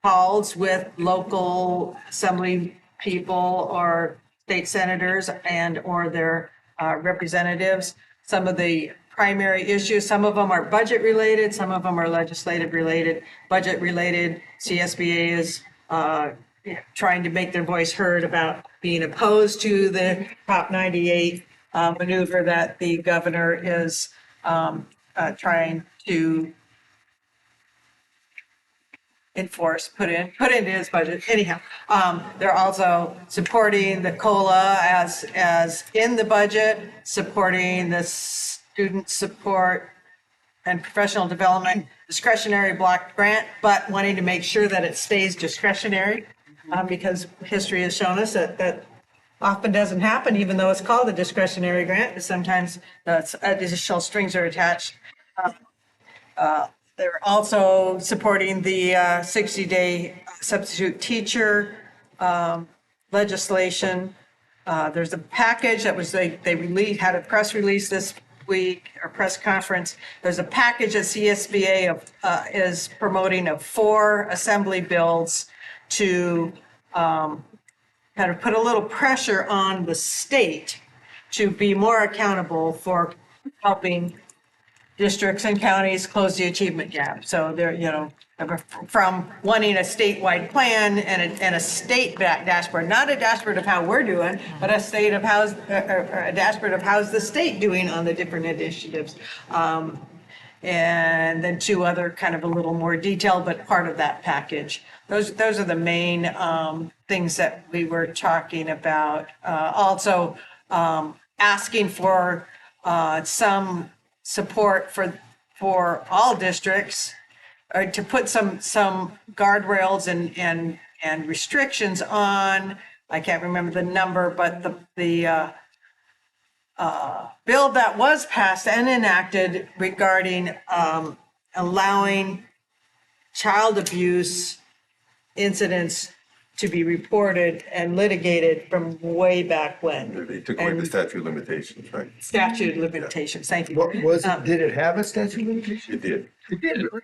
calls with local assembly people or state senators and or their representatives. Some of the primary issues, some of them are budget related, some of them are legislative related. Budget related, CSBA is trying to make their voice heard about being opposed to the Prop 98 maneuver that the governor is trying to enforce, put into his budget. Anyhow, they're also supporting the COLA as in the budget, supporting the student support and professional development discretionary block grant, but wanting to make sure that it stays discretionary, because history has shown us that often doesn't happen, even though it's called a discretionary grant. Sometimes additional strings are attached. They're also supporting the 60-day substitute teacher legislation. There's a package that was, they had a press release this week, or press conference. There's a package that CSBA is promoting of 4 assembly bills to kind of put a little pressure on the state to be more accountable for helping districts and counties close the achievement gap. So they're, from wanting a statewide plan and a state dashboard, not a dashboard of how we're doing, but a state of how's a dashboard of how's the state doing on the different initiatives. And then 2 other kind of a little more detailed, but part of that package. Those are the main things that we were talking about. Also, asking for some support for all districts, or to put some guardrails and restrictions on, I can't remember the number, but the bill that was passed and enacted regarding allowing child abuse incidents to be reported and litigated from way back when. They took away the statute of limitations, right? Statute of limitations, thank you. What was it? Did it have a statute of limitations? It did. It did, really?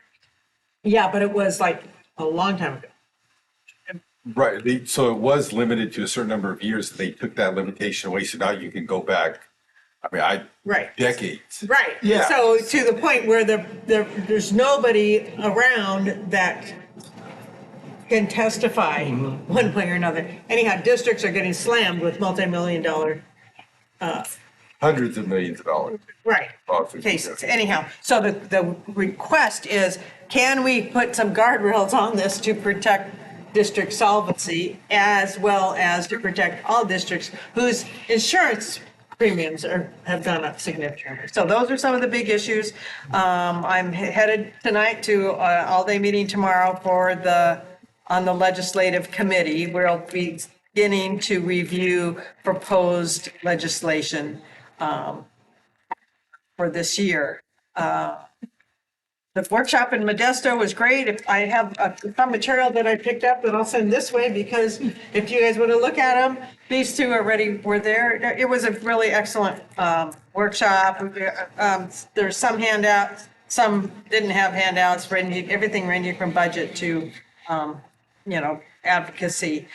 Yeah, but it was like a long time ago. Right, so it was limited to a certain number of years. They took that limitation away, so now you can go back, Right. decades. Right. Yeah. So to the point where there's nobody around that can testify one way or another. Anyhow, districts are getting slammed with multi-million-dollar, Hundreds of millions of dollars. right, lawsuits. cases. Anyhow, so the request is, can we put some guardrails on this to protect district solvency as well as to protect all districts whose insurance premiums have gone up significantly. So those are some of the big issues. I'm headed tonight to all-day meeting tomorrow on the legislative committee. We'll be beginning to review proposed legislation for this year. The workshop in Modesto was great. If I have some material that I picked up that I'll send this way, because if you guys want to look at them, these 2 were there. It was a really excellent workshop. There's some handouts, some didn't have handouts, everything ranging from budget to, advocacy.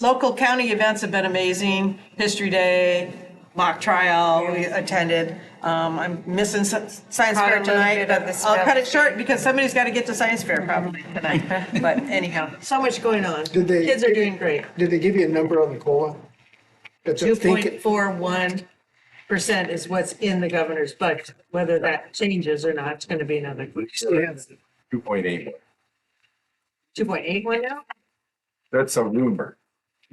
Local county events have been amazing. History Day, mock trial, we attended. I'm missing science fair tonight, but I'll cut it short because somebody's got to get to science fair probably tonight. But anyhow, so much going on. Kids are doing great. Did they give you a number on the COLA? 2.41% is what's in the governor's budget. Whether that changes or not, it's going to be another question. 2.8. 2.81 now? That's a rumor.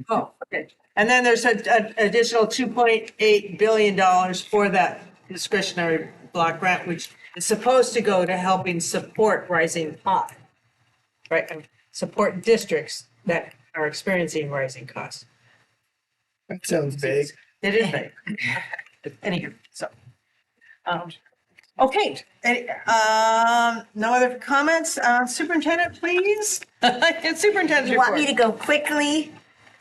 Oh, okay. And then there's an additional $2.8 billion for that discretionary block grant, which is supposed to go to helping support rising costs, right? And support districts that are experiencing rising costs. That sounds vague. It is vague. Anywho, so. Okay, no other comments? Superintendent, please? Superintendent's You report. want me to go quickly?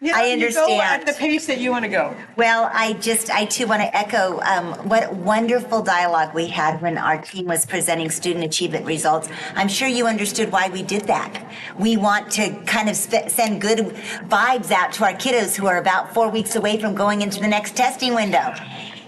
Yeah, I you go at understand. the pace that you want to go. Well, I too want to echo what wonderful dialogue we had when our team was presenting student achievement results. I'm sure you understood why we did that. We want to kind of send good vibes out to our kiddos who are about 4 weeks away from going into the next testing window.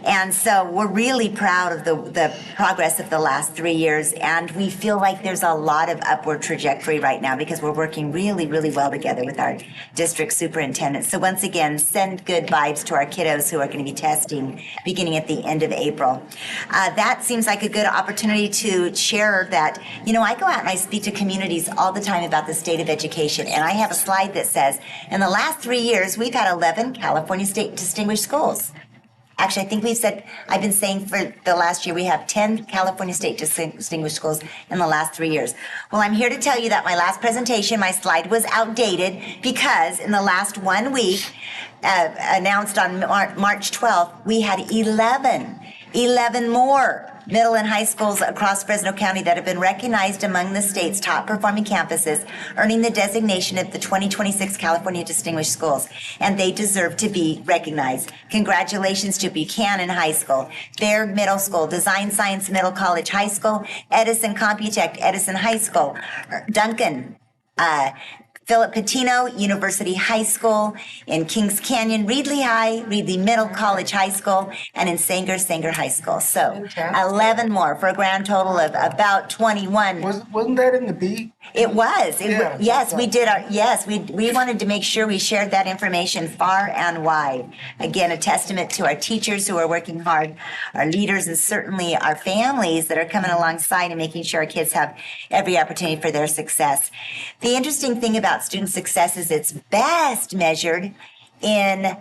And so we're really proud of the progress of the last 3 years, and we feel like there's a lot of upward trajectory right now because we're working really, really well together with our district superintendent. So once again, send good vibes to our kiddos who are going to be testing beginning at the end of April. That seems like a good opportunity to share that, I go out and I speak to communities all the time about the state of education, and I have a slide that says, in the last 3 years, we've had 11 California State Distinguished Schools. Actually, I think I've been saying for the last year, we have 10 California State Distinguished Schools in the last 3 years. Well, I'm here to tell you that my last presentation, my slide was outdated because in the last 1 week, announced on March 12th, we had 11 more middle and high schools across Fresno County that have been recognized among the state's top performing campuses, earning the designation of the 2026 California Distinguished Schools, and they deserve to be recognized. Congratulations to Buchanan High School, Baird Middle School, Design Science Middle College High School, Edison Computech Edison High School, Duncan, Philip Patino University High School, in Kings Canyon, Reedley High, Reedley Middle College High School, and in Sanger High School. So 11 more for a grand total of about 21. Wasn't that in the B? It was. Yeah. Yes, we did we wanted to make sure we shared that information far and wide. Again, a testament to our teachers who are working hard, our leaders, and certainly our families that are coming alongside and making sure our kids have every opportunity for their success. The interesting thing about student success is it's best measured in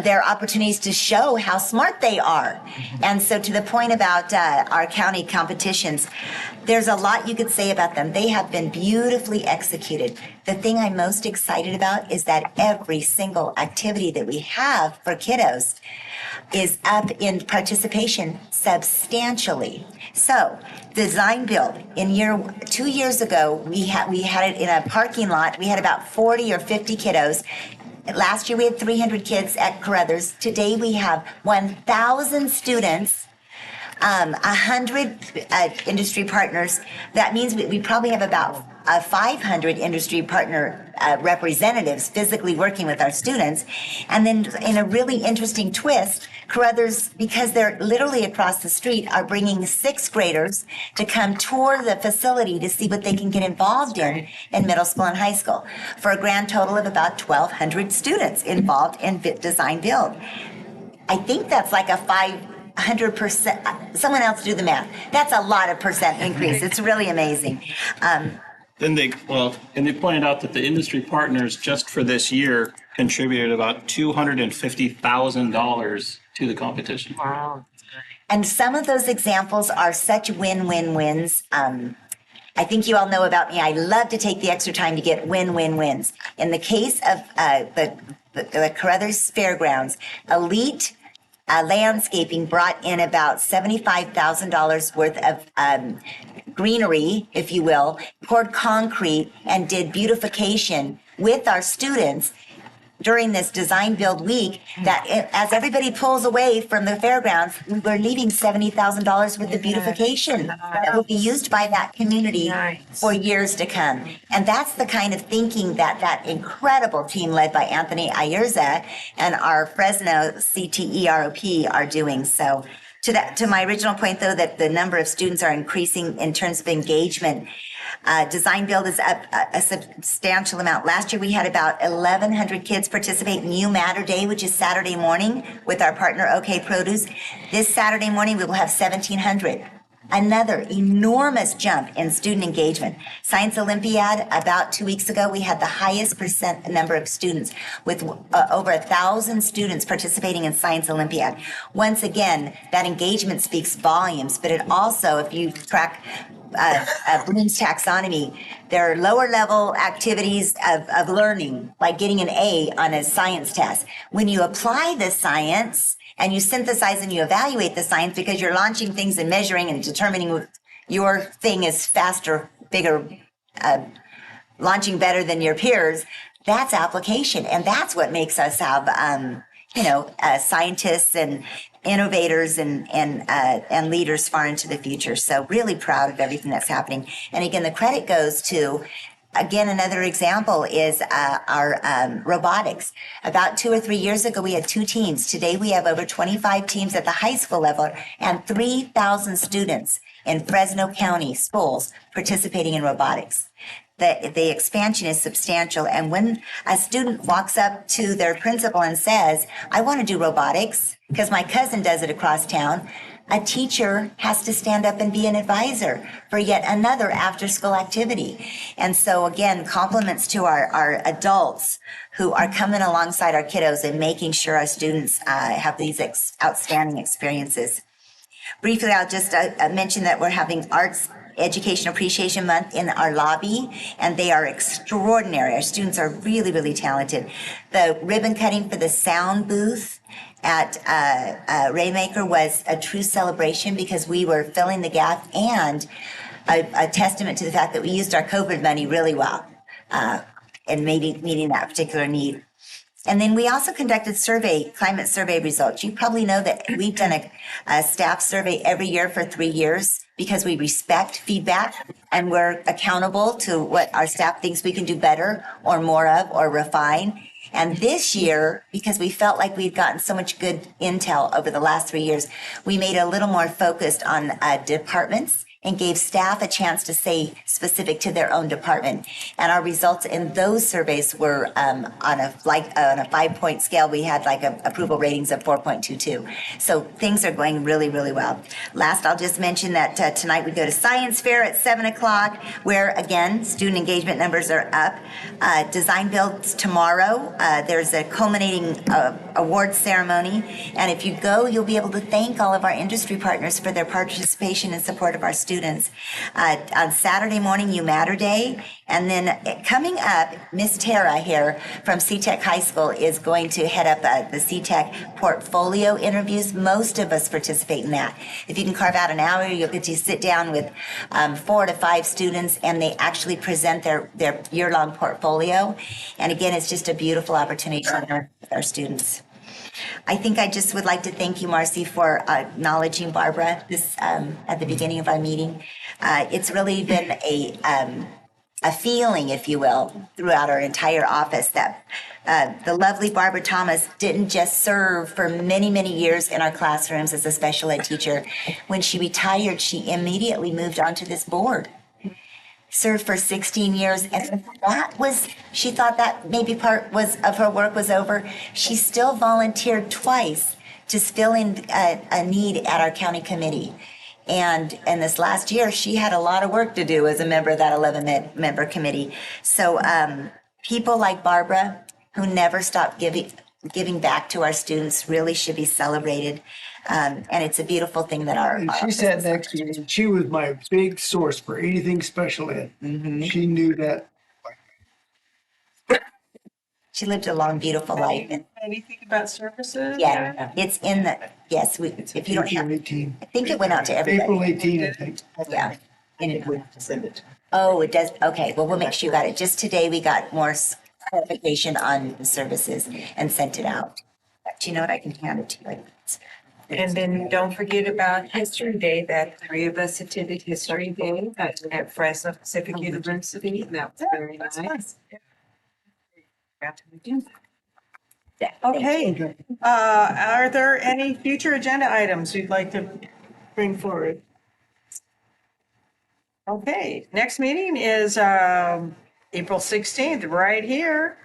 their opportunities to show how smart they are. And so to the point about our county competitions, there's a lot you could say about them. They have been beautifully executed. The thing I'm most excited about is that every single activity that we have for kiddos is up in participation substantially. So design build in 2 years ago, we had it in a parking lot. We had about 40 or 50 kiddos. Last year we had 300 kids at Carruthers. Today we have 1,000 students, 100 industry partners. That means we probably have about 500 industry partner representatives physically working with our students. And then in a really interesting twist, Carruthers, because they're literally across the street, are bringing sixth graders to come tour the facility to see what they can get involved in middle school and high school, for a grand total of about 1,200 students involved in design build. I think that's like a 500%. Someone else do the math. That's a lot of percent increase. It's really amazing. Then they pointed out that the industry partners just for this year contributed about $250,000 to the competition. Wow. And some of those examples are such win-win-wins. I think you all know about me. I love to take the extra time to get win-win-wins. In the case of the Carruthers Fairgrounds, Elite Landscaping brought in about $75,000 worth of greenery, if you will, poured concrete and did beautification with our students during this design build week, that as everybody pulls away from the fairgrounds, we're leaving $70,000 worth of beautification that will be used by that community for years to come. And that's the kind of thinking that incredible team led by Anthony Ayerza and our Fresno CTEROP are doing. So to my original point, though, that the number of students are increasing in terms of engagement, design build is up a substantial amount. Last year, we had about 1,100 kids participate in You Matter Day, which is Saturday morning with our partner OK Produce. This Saturday morning, we will have 1,700. Another enormous jump in student engagement. Science Olympiad, about 2 weeks ago, we had the highest percent number of students, with over 1,000 students participating in Science Olympiad. Once again, that engagement speaks volumes, but it also, if you track Bloom's taxonomy, there are lower level activities of learning, like getting an A on a science test. When you apply the science and you synthesize and you evaluate the science, because you're launching things and measuring and determining your thing is faster, bigger, launching better than your peers, that's application. And that's what makes us have, scientists and innovators and leaders far into the future. So really proud of everything that's happening. And again, the credit goes to Again, another example is our robotics. About 2 or 3 years ago, we had 2 teams. Today, we have over 25 teams at the high school level and 3,000 students in Fresno County schools participating in robotics. The expansion is substantial. And when a student walks up to their principal and says, I want to do robotics because my cousin does it across town, a teacher has to stand up and be an advisor for yet another after-school activity. And so again, compliments to our adults who are coming alongside our kiddos and making sure our students have these outstanding experiences. Briefly, I'll just mention that we're having Arts Education Appreciation Month in our lobby, and they are extraordinary. Our students are really, really talented. The ribbon cutting for the sound booth at Raymaker was a true celebration because we were filling the gap and a testament to the fact that we used our COVID money really well in meeting that particular need. And then we also conducted climate survey results. You probably know that we've done a staff survey every year for 3 years because we respect feedback and we're accountable to what our staff thinks we can do better or more of or refine. And this year, because we felt like we'd gotten so much good intel over the last 3 years, we made it a little more focused on departments and gave staff a chance to say specific to their own department. And our results in those surveys were on a 5-point scale. We had approval ratings of 4.22. So things are going really, really well. Last, I'll just mention that tonight we go to Science Fair at 7 o'clock, where again, student engagement numbers are up. Design Builds tomorrow. There's a culminating award ceremony. And if you go, you'll be able to thank all of our industry partners for their participation and support of our students. On Saturday morning, You Matter Day. And then coming up, Miss Tara here from C-Tech High School is going to head up the C-Tech portfolio interviews. Most of us participate in that. If you can carve out an hour, you'll get to sit down with 4 to 5 students and they actually present their year-long portfolio. And again, it's just a beautiful opportunity to learn with our students. I think I just would like to thank you, Marcy, for acknowledging Barbara this at the beginning of our meeting. It's really been a feeling, if you will, throughout our entire office that the lovely Barbara Thomas didn't just serve for many, many years in our classrooms as a special ed teacher. When she retired, she immediately moved onto this board. Served for 16 years, and she thought that maybe part of her work was over. She still volunteered twice to fill in a need at our county committee. And this last year, she had a lot of work to do as a member of that 11-member committee. So people like Barbara, who never stopped giving back to our students, really should be celebrated. And it's a beautiful thing that our she sat next to me, and she was my big source for anything special ed. Mm-hmm. She knew that. She lived a long, beautiful life. Anything about services? Yeah, it's in the, yes, if you don't have, 18. I think it went out to everybody. April 18, I think. Yeah. And it would send it. Oh, it does, okay, well, we'll make sure you got it. Just today, we got more clarification on the services and sent it out. But you know what, I can hand it to you. And then don't forget about History Day, that 3 of us attended History Day at Fresno Pacific University. That was very nice. Got to do that. Okay. Are there any future agenda items you'd like to bring forward? Okay, next meeting is April 16th, right here.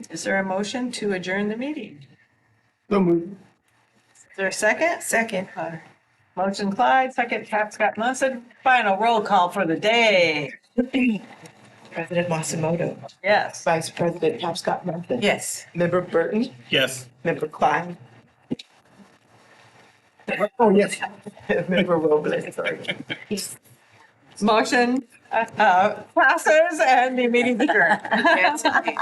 Is there a motion to adjourn the meeting? So moved. Is there a second? Second. Motion Clyde, second Scott Munson. Final roll call for the day. President Masimoto. Yes. Vice President Scott Murphy. Yes. Member Burton. Yes. Member Klein. Oh, yes. Member Robles, sorry. Motion passes and the meeting adjourned. Sorry.